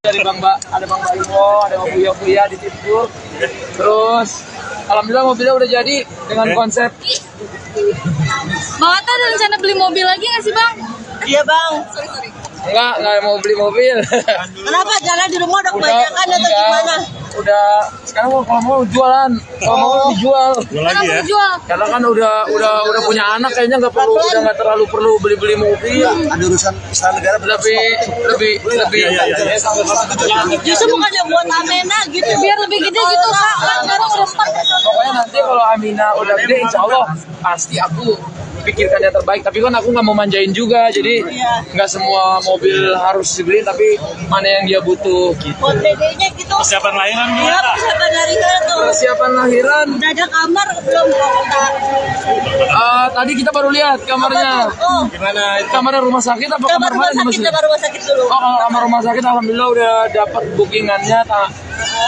Dari ada Bang Baimo, ada Bang Buya di Tipur. Terus alhamdulillah mobilnya udah jadi dengan konsep. Bang Atta ada rencana beli mobil lagi nggak sih Bang? Iya, Bang. Enggak mau beli mobil. Kenapa jalan di rumah udah kebanyakan atau gimana? Udah sekarang kalau mau jualan, kalau mau dijual. Jual lagi ya? Jual. Karena kan udah punya anak kayaknya nggak terlalu perlu beli mobil. Ada urusan istana negara. Lebih. Justru bukannya buat Amena gitu. Biar lebih gede gitu Kak. Kan sekarang udah 4. Pokoknya nanti kalau Amina udah gede, insya Allah pasti aku pikirkan yang terbaik. Tapi kan aku nggak mau manjain juga, jadi nggak semua mobil harus dibeli, tapi mana yang dia butuh. Gitu. Buat dedenya gitu. Persiapan lahiran Iya, gimana? persiapan dari sana tuh. Persiapan lahiran. Udah ada kamar belum Kak? Tadi kita baru lihat kamarnya. Oh, Kamarnya rumah sakit apa kamar kamar rumah mana? sakit, kamar rumah sakit dulu. Oh, kalau kamar rumah sakit alhamdulillah udah dapat bookingannya.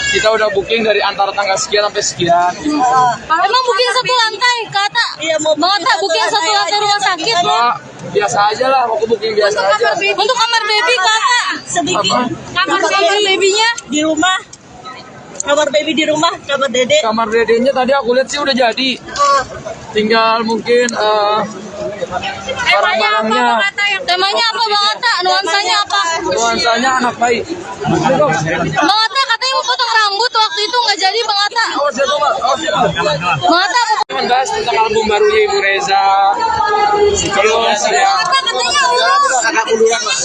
Kita udah booking dari antara tanggal sekian sampai sekian. Emang booking satu lantai Kak Atta? Iya, mau Bang Atta booking satu lantai rumah sakit. Mbak, biasa aja lah, aku booking biasa aja. Untuk kamar baby Kak Atta. sedikit. Kamar babynya Di rumah. Kamar baby di rumah, kamar dede. Kamar dedenya tadi aku lihat sih udah jadi. Tinggal mungkin barang-barangnya. Temanya apa Bang Atta? Nuansanya apa? Nuansanya anak baik. Bang Atta katanya mau potong rambut waktu itu nggak jadi Bang Atta. Awas ya, Bang. Awas ya. Bang Atta Membahas tentang album barunya Ibu Reza. Terus ya. katanya Aura. Kakak duluan mas.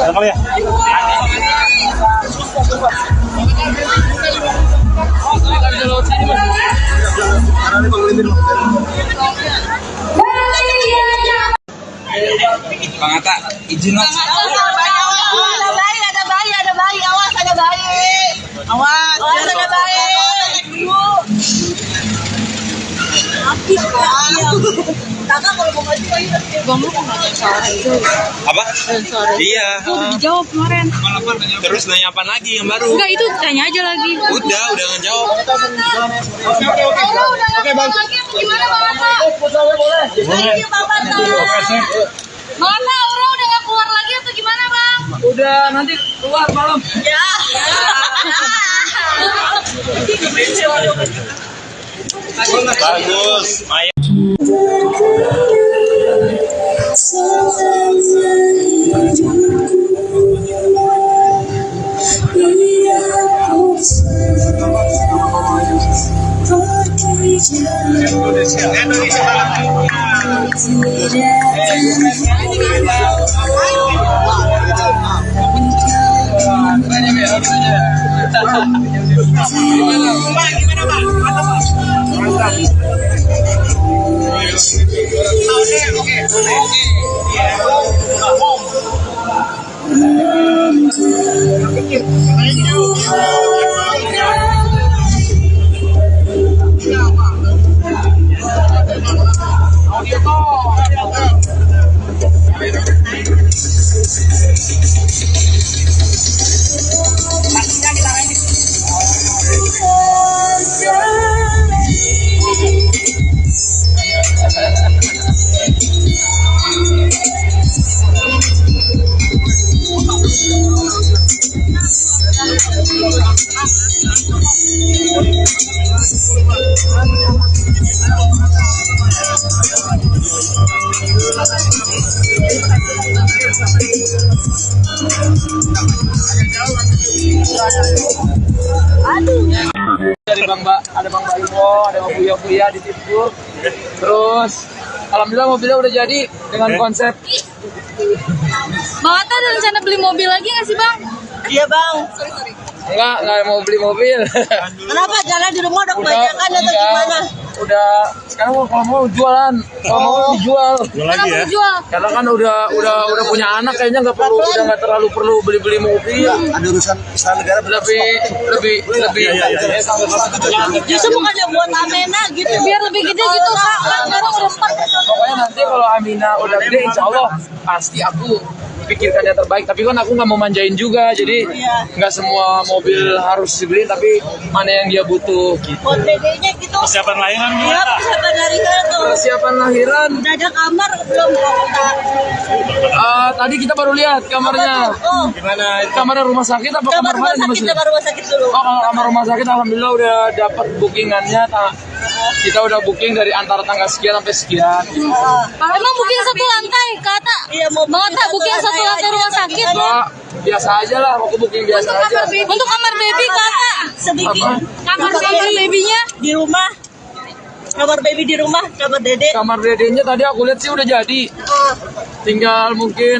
Ada kali ya? Bang Atta, izin mas. Ada bayi, ada bayi, ada bayi. Awas, ada bayi. Awas, ada bayi. Kakak kalau mau maju ayo. Bang lu kok nanya sore itu? Apa? Sore. Iya. Udah dijawab kemarin. Terus nanya apa lagi yang baru? Enggak, itu tanya aja lagi. Udah ngejawab. Oke, Bang. Lagi apa gimana, Bang Atta? Thank you, Bang Atta. Bang Atta, Aura udah gak keluar lagi atau gimana, Bang? Udah nanti keluar malam. Ya. Bagus. Maya. Dari ada Bang Baimo, ada Bang Buya di Tipur. Terus alhamdulillah mobilnya udah jadi dengan konsep. Bang Atta ada rencana beli mobil lagi nggak sih, Bang? Iya, Bang. Enggak mau beli mobil. Kenapa jalan di rumah udah kebanyakan atau enggak. gimana? Udah sekarang kalau mau jualan, kalau mau dijual. Jual lagi ya. Jual. Karena kan udah punya anak, kayaknya nggak terlalu perlu beli mobil. Ada urusan istana negara lebih Justru bukannya buat Amena gitu. Biar lebih gede gitu, Kak. Kan sekarang udah 4. Pokoknya nanti kalau Amina udah gede, insya Allah pasti aku pikirkan yang terbaik. Tapi kan aku nggak mau manjain juga, jadi nggak semua mobil harus dibeli, tapi mana yang dia butuh gitu. Buat dedenya gitu. Persiapan lahiran Iya, gimana? persiapan dari tuh. Persiapan lahiran, Udah ada kamar belum? tadi kita baru lihat kamarnya. Oh, Gimana? Kamarnya rumah sakit apa kamar kamar rumah mana? sakit, kamar rumah sakit dulu. Oh, kalau kamar rumah sakit alhamdulillah udah dapat bookingannya. Kita udah booking dari antara tanggal sekian sampai sekian. Emang booking satu lantai, Kak Atta? Iya, mau Bang Atta booking satu lantai rumah sakit. Enggak, biasa aja lah, aku booking biasa aja. Untuk kamar baby, Kak Atta. sedikit. Kamar babynya Di rumah. Kamar baby di rumah, kamar dede. Kamar dedenya tadi aku lihat sih udah jadi. Tinggal mungkin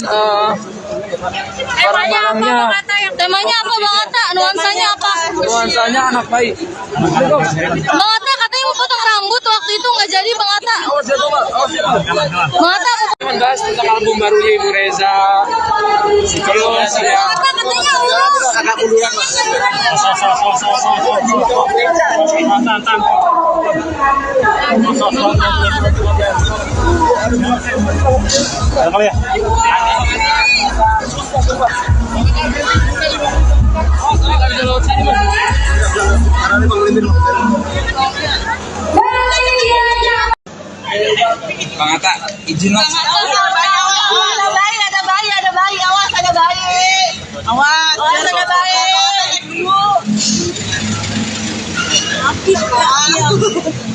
barang-barangnya. Temanya apa, Bang Atta? Nuansanya apa? Nuansanya anak bayi. Bang Atta katanya mau potong rambut waktu itu nggak jadi, Bang Atta. Awas ya, Pak. Awas ya, Pak. Bang Atta Membahas tentang album barunya Ibu Reza. Terus ya. katanya Allah. Agak munduran, Mas. Ada kali ya. Bang Atta, izin Mas. Ada bayi, awas ada bayi. Awas ada bayi.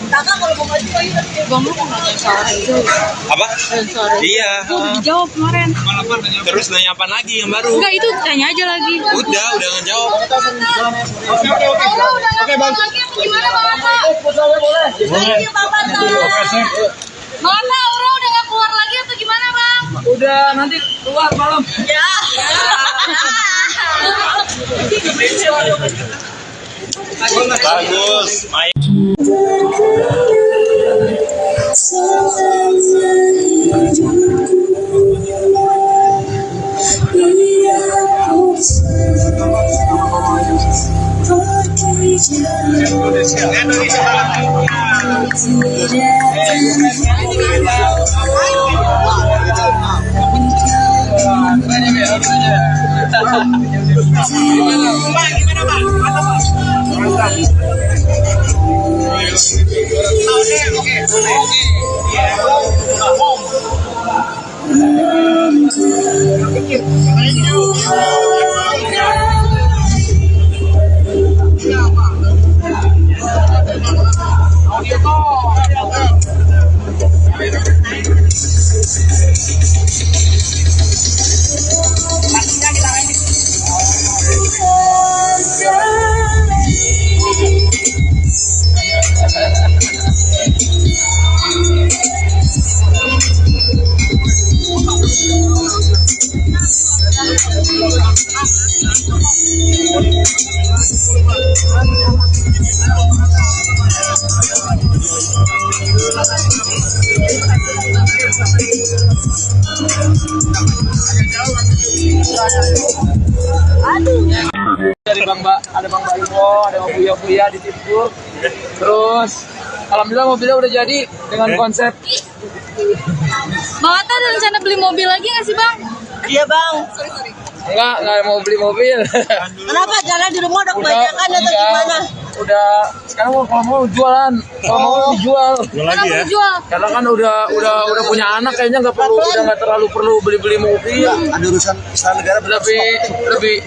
Kakak kalau mau maju ayo. Bang lu kok nanya sore itu? Apa? Sore. Iya. Udah dijawab kemarin. Terus nanya apa lagi yang baru? Enggak, itu tanya aja lagi. Udah ngejawab. Aura udah gak keluar lagi apa gimana, Bang Atta? Thank you, Bang Atta. Bang Atta, Aura udah gak keluar lagi atau gimana, Bang? Udah nanti keluar malam. Ya. Bagus. Maya. Indonesia. Dari ada Bang Baimo, ada Bang Buya di Timur. Terus alhamdulillah mobilnya udah jadi dengan konsep. Bang Atta ada rencana beli mobil lagi nggak sih bang? Iya bang. Enggak mau beli mobil. Kenapa jalan di rumah udah kebanyakan atau gimana? Udah sekarang kalau mau jualan, kalau mau dijual. Karena mau jual. Karena kan udah punya anak, kayaknya udah nggak terlalu perlu beli mobil. Ada urusan istana negara. Lebih.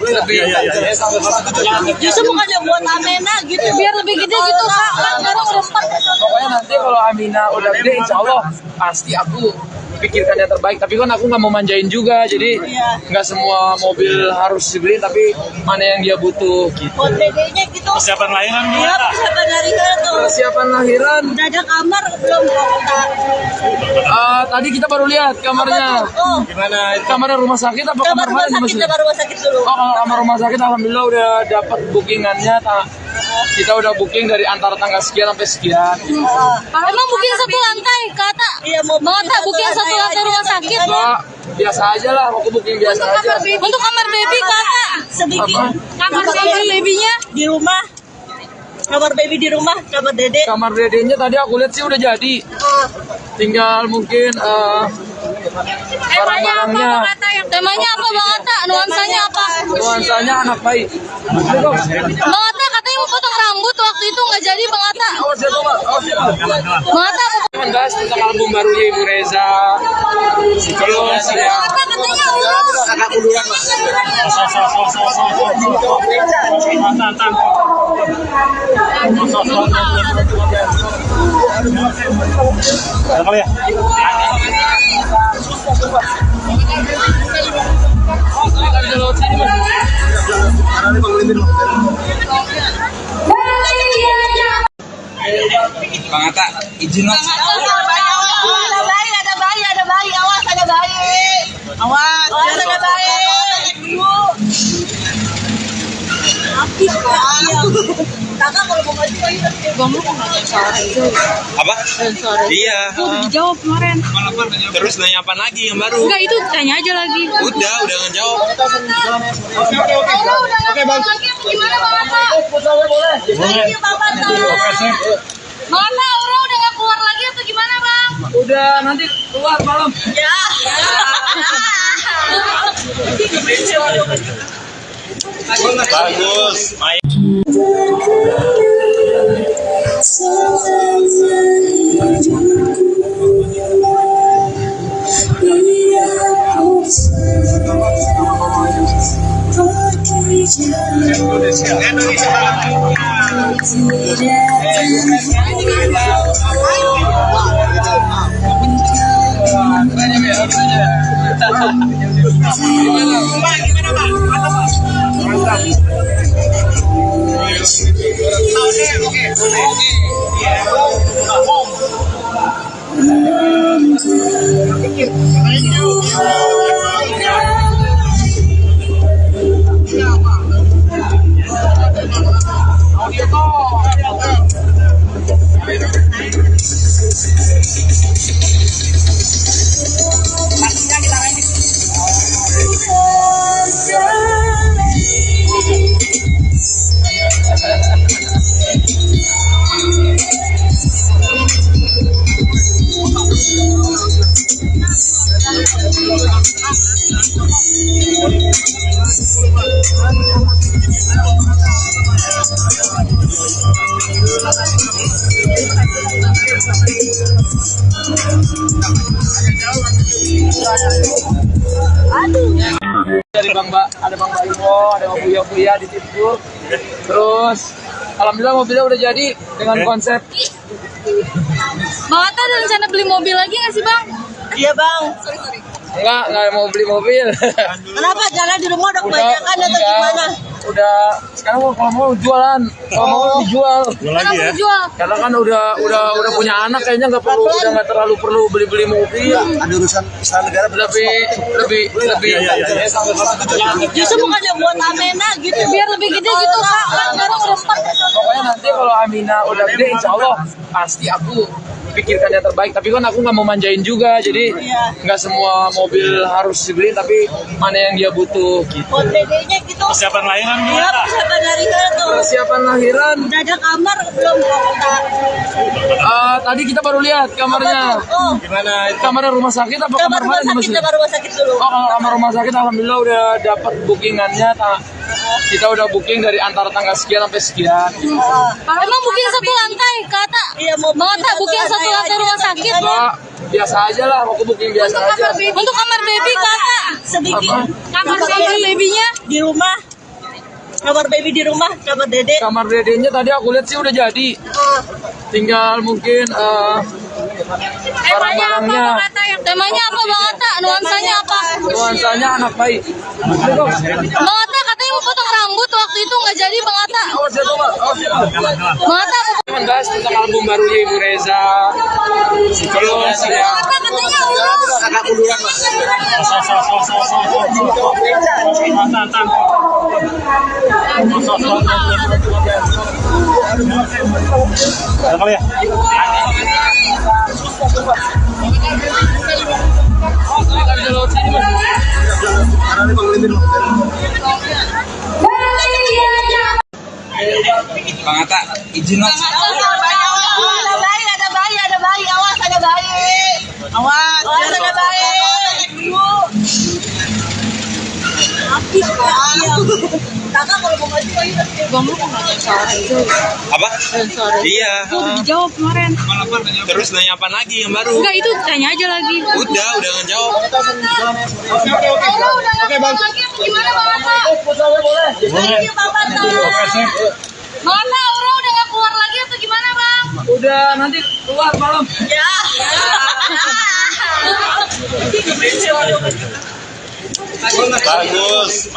Justru bukannya buat Amena gitu. Biar lebih gede gitu kak. Kan sekarang udah 4. Pokoknya nanti kalau Amina udah gede, insya Allah pasti aku pikirkan yang terbaik. Tapi kan aku nggak mau manjain juga, jadi nggak semua mobil harus dibeli, tapi mana yang dia butuh gitu. Buat dedenya gitu. Persiapan lahiran Iya persiapan lahiran tuh. Persiapan lahiran, Udah ada kamar belum kak? tadi kita baru lihat kamarnya. Oh, Gimana? Kamarnya rumah sakit apa kamar kamar rumah mana? sakit, kamar rumah sakit dulu. Oh, kalau kamar rumah sakit alhamdulillah udah dapat bookingannya. Kita udah booking dari antara tanggal sekian sampai sekian. Emang booking satu lantai kata? Iya mau Bang Atta booking satu lantai rumah sakit. Enggak, biasa aja lah, aku booking biasa aja. Untuk kamar baby kata? sedikit. Kamar babynya? Di rumah. Kamar baby di rumah, kamar dede. Kamar dedenya tadi aku lihat sih udah jadi. Tinggal mungkin barang-barangnya. Temanya apa Bang Atta? Nuansanya apa? Nuansanya anak baik. Bang Atta katanya mau potong rambut waktu itu nggak jadi Bang Atta. Awas ya, Bang. Awas ya, Bang. Bang Atta Membahas tentang album barunya Ibu Reza. Terus ya. katanya Allah. Kakakku duluan, Mas. Ada kali ya? Bang Atta, izin mas. Ada bayi, awas ada bayi. Awas ada bayi. Kakak kalau mau maju Apa? Iya. Dijawab kemarin. Terus nanya apa lagi yang baru? Enggak itu tanya aja lagi. Udah ngejawab. Oke bang. Gimana Bang Atta? Ini Bapak tuh. Bang Atta Aura udah nggak keluar lagi atau gimana bang? Udah nanti keluar malam. Ya. Bagus. Main. Dari ada Bang Baimo, ada Bang Buya di situ. Terus alhamdulillah mobilnya udah jadi dengan konsep. Bang Atta ada rencana beli mobil lagi nggak sih bang? Iya bang. Enggak mau beli mobil. Kenapa jalan di rumah udah kebanyakan atau enggak. gimana? Udah sekarang kalau mau jualan, kalau mau dijual. Jual lagi ya. Jual. Karena kan udah punya anak, kayaknya nggak terlalu perlu beli mobil. Ada urusan istana negara. Lebih. Justru bukannya buat Amena gitu. Biar lebih gede gitu kak. Kan sekarang udah 4. Pokoknya nanti kalau Amina udah gede, insya Allah pasti aku pikirkan yang terbaik. Tapi kan aku nggak mau manjain juga, jadi nggak semua mobil harus dibeli, tapi mana yang dia butuh. Gitu. Buat dedenya gitu. Persiapan lahiran Iya, gimana? persiapan dari tuh. Persiapan lahiran. Udah ada kamar belum kita? Tadi kita baru lihat kamarnya. Oh, Gimana? Kamar rumah sakit apa kamar kamar rumah mana? sakit, kamar rumah sakit dulu. Oh, kalau kamar rumah sakit alhamdulillah udah dapat bookingannya. Kita udah booking dari antara tanggal sekian sampai sekian. Emang booking satu lantai kata? Iya, mau Bang Atta booking satu lantai rumah sakit. Enggak, biasa aja lah, aku booking biasa aja. Untuk kamar baby kata? sedikit. Kamar babynya? Di rumah. Kamar baby di rumah, kamar dede. Kamar dedenya tadi aku lihat sih udah jadi. Tinggal mungkin barang-barangnya. Temanya apa Bang Atta? Nuansanya apa? Nuansanya anak baik. Bang Atta katanya mau potong rambut waktu itu nggak jadi Bang Atta. Awas ya, Bang. Awas ya. Bang Atta Teman bahas tentang album barunya Ibu Reza. Terus ya. katanya Allah. Agak munduran lah. Ada kali ya. Kita bisa lewat sini, Mas. Bang Atta, izin mas. Ada bayi, ada bayi, ada bayi. Awas, ada bayi. Awas, ada bayi. Kakak kalau mau maju lagi Apa? Iya. Dijawab kemarin. Terus nanya apa lagi yang baru? Enggak itu tanya aja lagi. Udah ngejawab. Allah udah nggak mau lagi apa gimana Bang Atta? Thank you, Papa. Bang Atta Aura udah nggak keluar lagi atau gimana Bang? Udah nanti keluar malam. Ya. Bagus.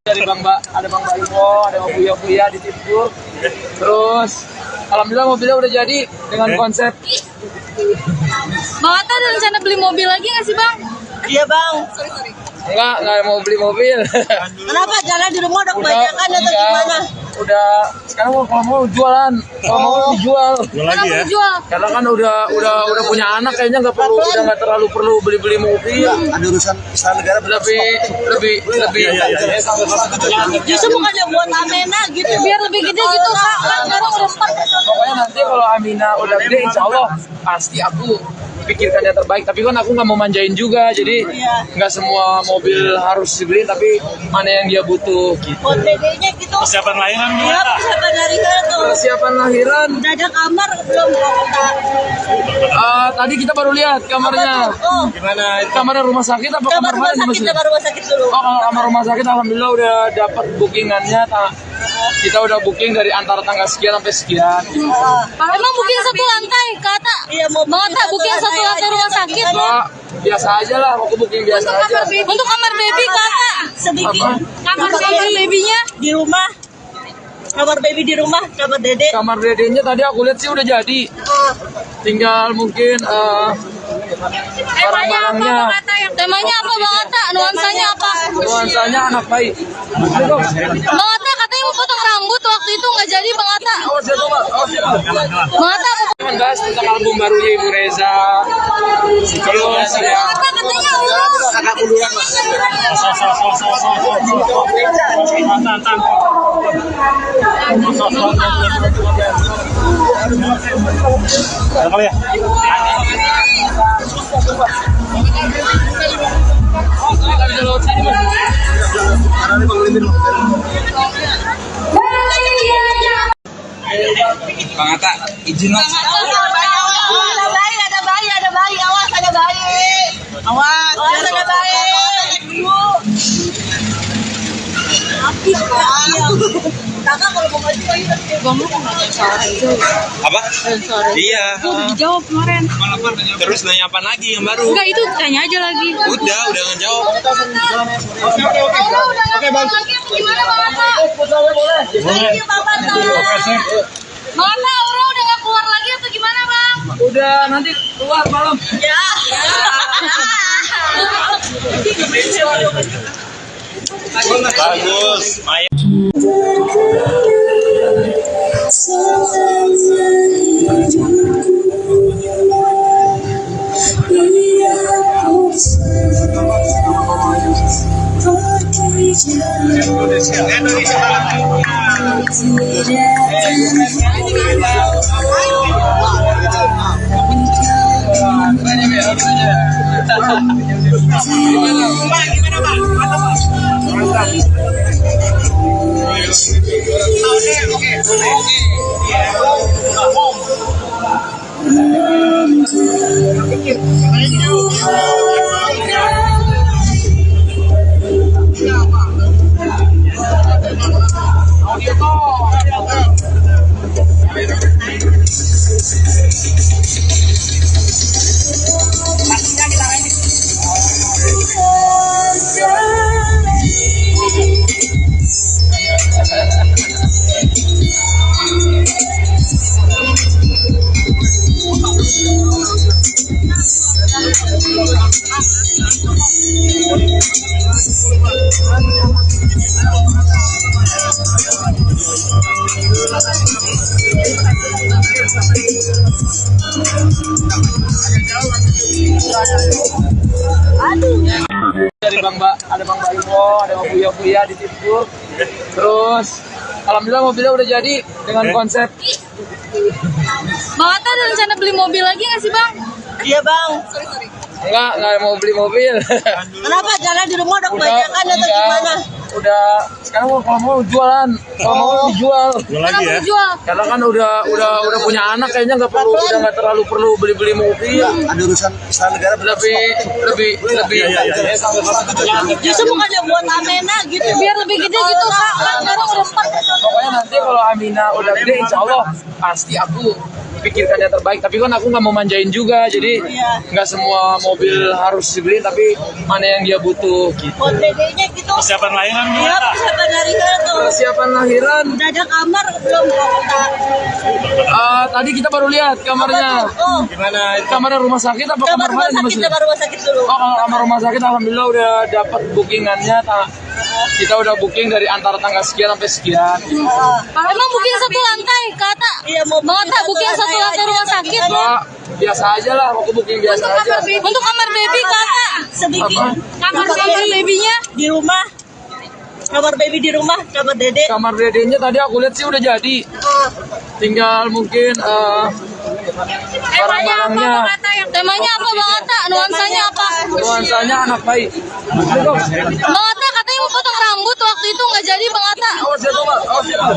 Dari ada Bang Baimo, ada Bang Buya di situ. Terus alhamdulillah mobilnya udah jadi dengan konsep. Bang Atta ada rencana beli mobil lagi nggak sih Bang? Iya, Bang. Enggak mau beli mobil. Kenapa jalan di rumah udah kebanyakan atau enggak. gimana? udah sekarang kalau mau jualan, kalau mau dijual. Jual lagi ya. Jual. Karena kan udah punya anak, kayaknya nggak terlalu perlu beli mobil. Ada urusan istana negara. Lebih. Justru bukannya buat Amena gitu. Biar lebih gede gitu kak. Kan sekarang udah 4. Pokoknya nanti kalau Amina udah gede, insya Allah pasti aku pikirkan yang terbaik. Tapi kan aku nggak mau manjain juga, jadi nggak semua mobil harus dibeli, tapi mana yang dia butuh gitu. Buat dedenya gitu. Persiapan lahiran Iya, gimana? persiapan dari sana tuh. Persiapan lahiran, Udah ada kamar belum kota? tadi kita baru lihat kamarnya. Oh, Gimana? Kamarnya rumah sakit apa kamar kamar rumah mana? sakit, kamar rumah sakit dulu. Oh, kalau kamar rumah sakit alhamdulillah udah dapat bookingannya. Kita udah booking dari antara tanggal sekian sampai sekian. Emang booking satu lantai kata. Iya, mau Bang Atta booking satu lantai rumah sakit. Mbak, biasa aja lah, aku booking biasa aja. Untuk kamar baby kata. sedikit. Kamar babynya. Di rumah. Kamar baby di rumah, kamar dede. Kamar dedenya tadi aku lihat sih udah jadi. Tinggal mungkin barang-barangnya. Temanya apa Bang Atta? Nuansanya apa? Nuansanya anak baik. Bang Atta katanya mau potong rambut waktu itu nggak jadi Bang Atta. Awas ya, Mbak. Awas ya, Mbak. Bang Atta Membahas tentang album barunya Ibu Reza. Terus ya. katanya urus. Agak munduran, Mas. Ada kali ya. Bang Atta, izin mas. Ada bayi, awas ada bayi. Awas ada bayi. Kakak kalau mau maju ayo. Apa? Iya. Dijawab kemarin. Terus nanya apa lagi yang baru? Enggak itu tanya aja lagi. Udah ngejawab. Oke bang. Gimana Bang Atta? Thank you Bapak Tan. Bang Atta, Aura udah nggak keluar lagi atau gimana Bang? Udah nanti keluar malam. Ya. Bagus. Dari ada Bang Baimo, ada Bang Buya di situ. Terus alhamdulillah mobilnya udah jadi dengan konsep. Bang Atta ada rencana beli mobil lagi nggak sih Bang? Iya Bang. Enggak mau beli mobil. Kenapa jalan di rumah udah kebanyakan atau gimana? Udah sekarang kalau mau jualan, kalau mau dijual. Jual lagi ya. Jual. Karena kan udah punya anak, kayaknya nggak terlalu perlu beli mobil. Ada urusan istana negara. Lebih. Justru bukannya buat Amena gitu. Biar lebih gede gitu kak. Kan sekarang udah 4. Pokoknya nanti kalau Amina udah gede, insya Allah pasti aku pikirkan yang terbaik. Tapi kan aku nggak mau manjain juga, jadi nggak semua mobil harus dibeli, tapi mana yang dia butuh gitu. Buat dedenya gitu. Persiapan lahiran Iya, gimana? persiapan dari sana tuh. Persiapan lahiran, Udah ada kamar belum kota? tadi kita baru lihat kamarnya. Oh, Gimana? Kamarnya rumah sakit apa kamar kamar rumah mana? sakit, kamar rumah sakit dulu. Oh, kalau kamar rumah sakit alhamdulillah udah dapat bookingannya. kita udah booking dari antara tanggal sekian sampai sekian. Emang booking satu lantai, kata? Iya, mau Bang Atta booking satu lantai rumah sakit? Enggak, biasa aja lah, aku booking biasa aja. Untuk kamar baby, kata? sedikit. Kamar babynya? Di rumah. Kamar baby di rumah, kamar dede. Kamar dedenya tadi aku lihat sih udah jadi. Tinggal mungkin barang-barangnya. Temanya apa, Bang Atta? Nuansanya apa? Nuansanya anak baik. Bang Atta katanya mau potong rambut waktu itu nggak jadi, Bang Atta. Awas ya, Bang. Awas ya, Bang.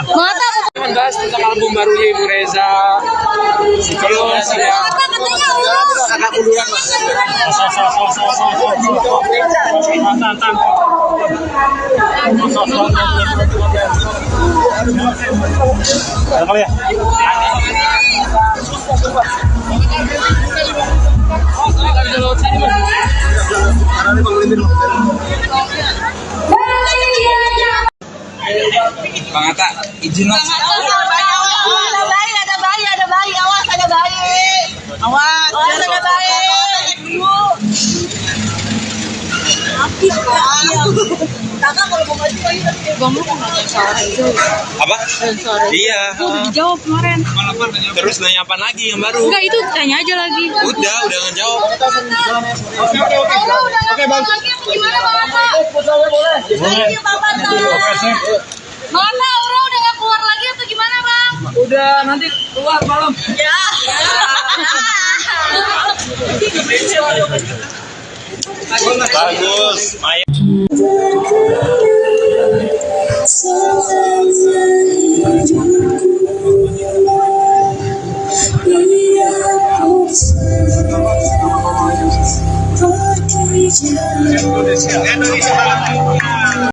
Bang Atta, Membahas tentang album barunya Ibu Reza. Terus ya. Bang Atta katanya Allah. Agak munduran, Mas. Ada kali ya? Bang Atta, izin mas. Ada bayi, ada bayi, ada bayi. Awas, ada bayi. Awas, ada bayi. Kakak kalau mau maju lagi Apa? Iya. Dijawab kemarin. Terus nanya apa lagi yang baru? Enggak, itu tanya aja lagi. Udah ngejawab. Oke, Bang. Gimana, Bang Atta? Thank you, Papa. Bang Atta, Aura udah nggak keluar lagi atau gimana, Bang? Udah nanti keluar malam. Ya. Bagus. Maya. Indonesia.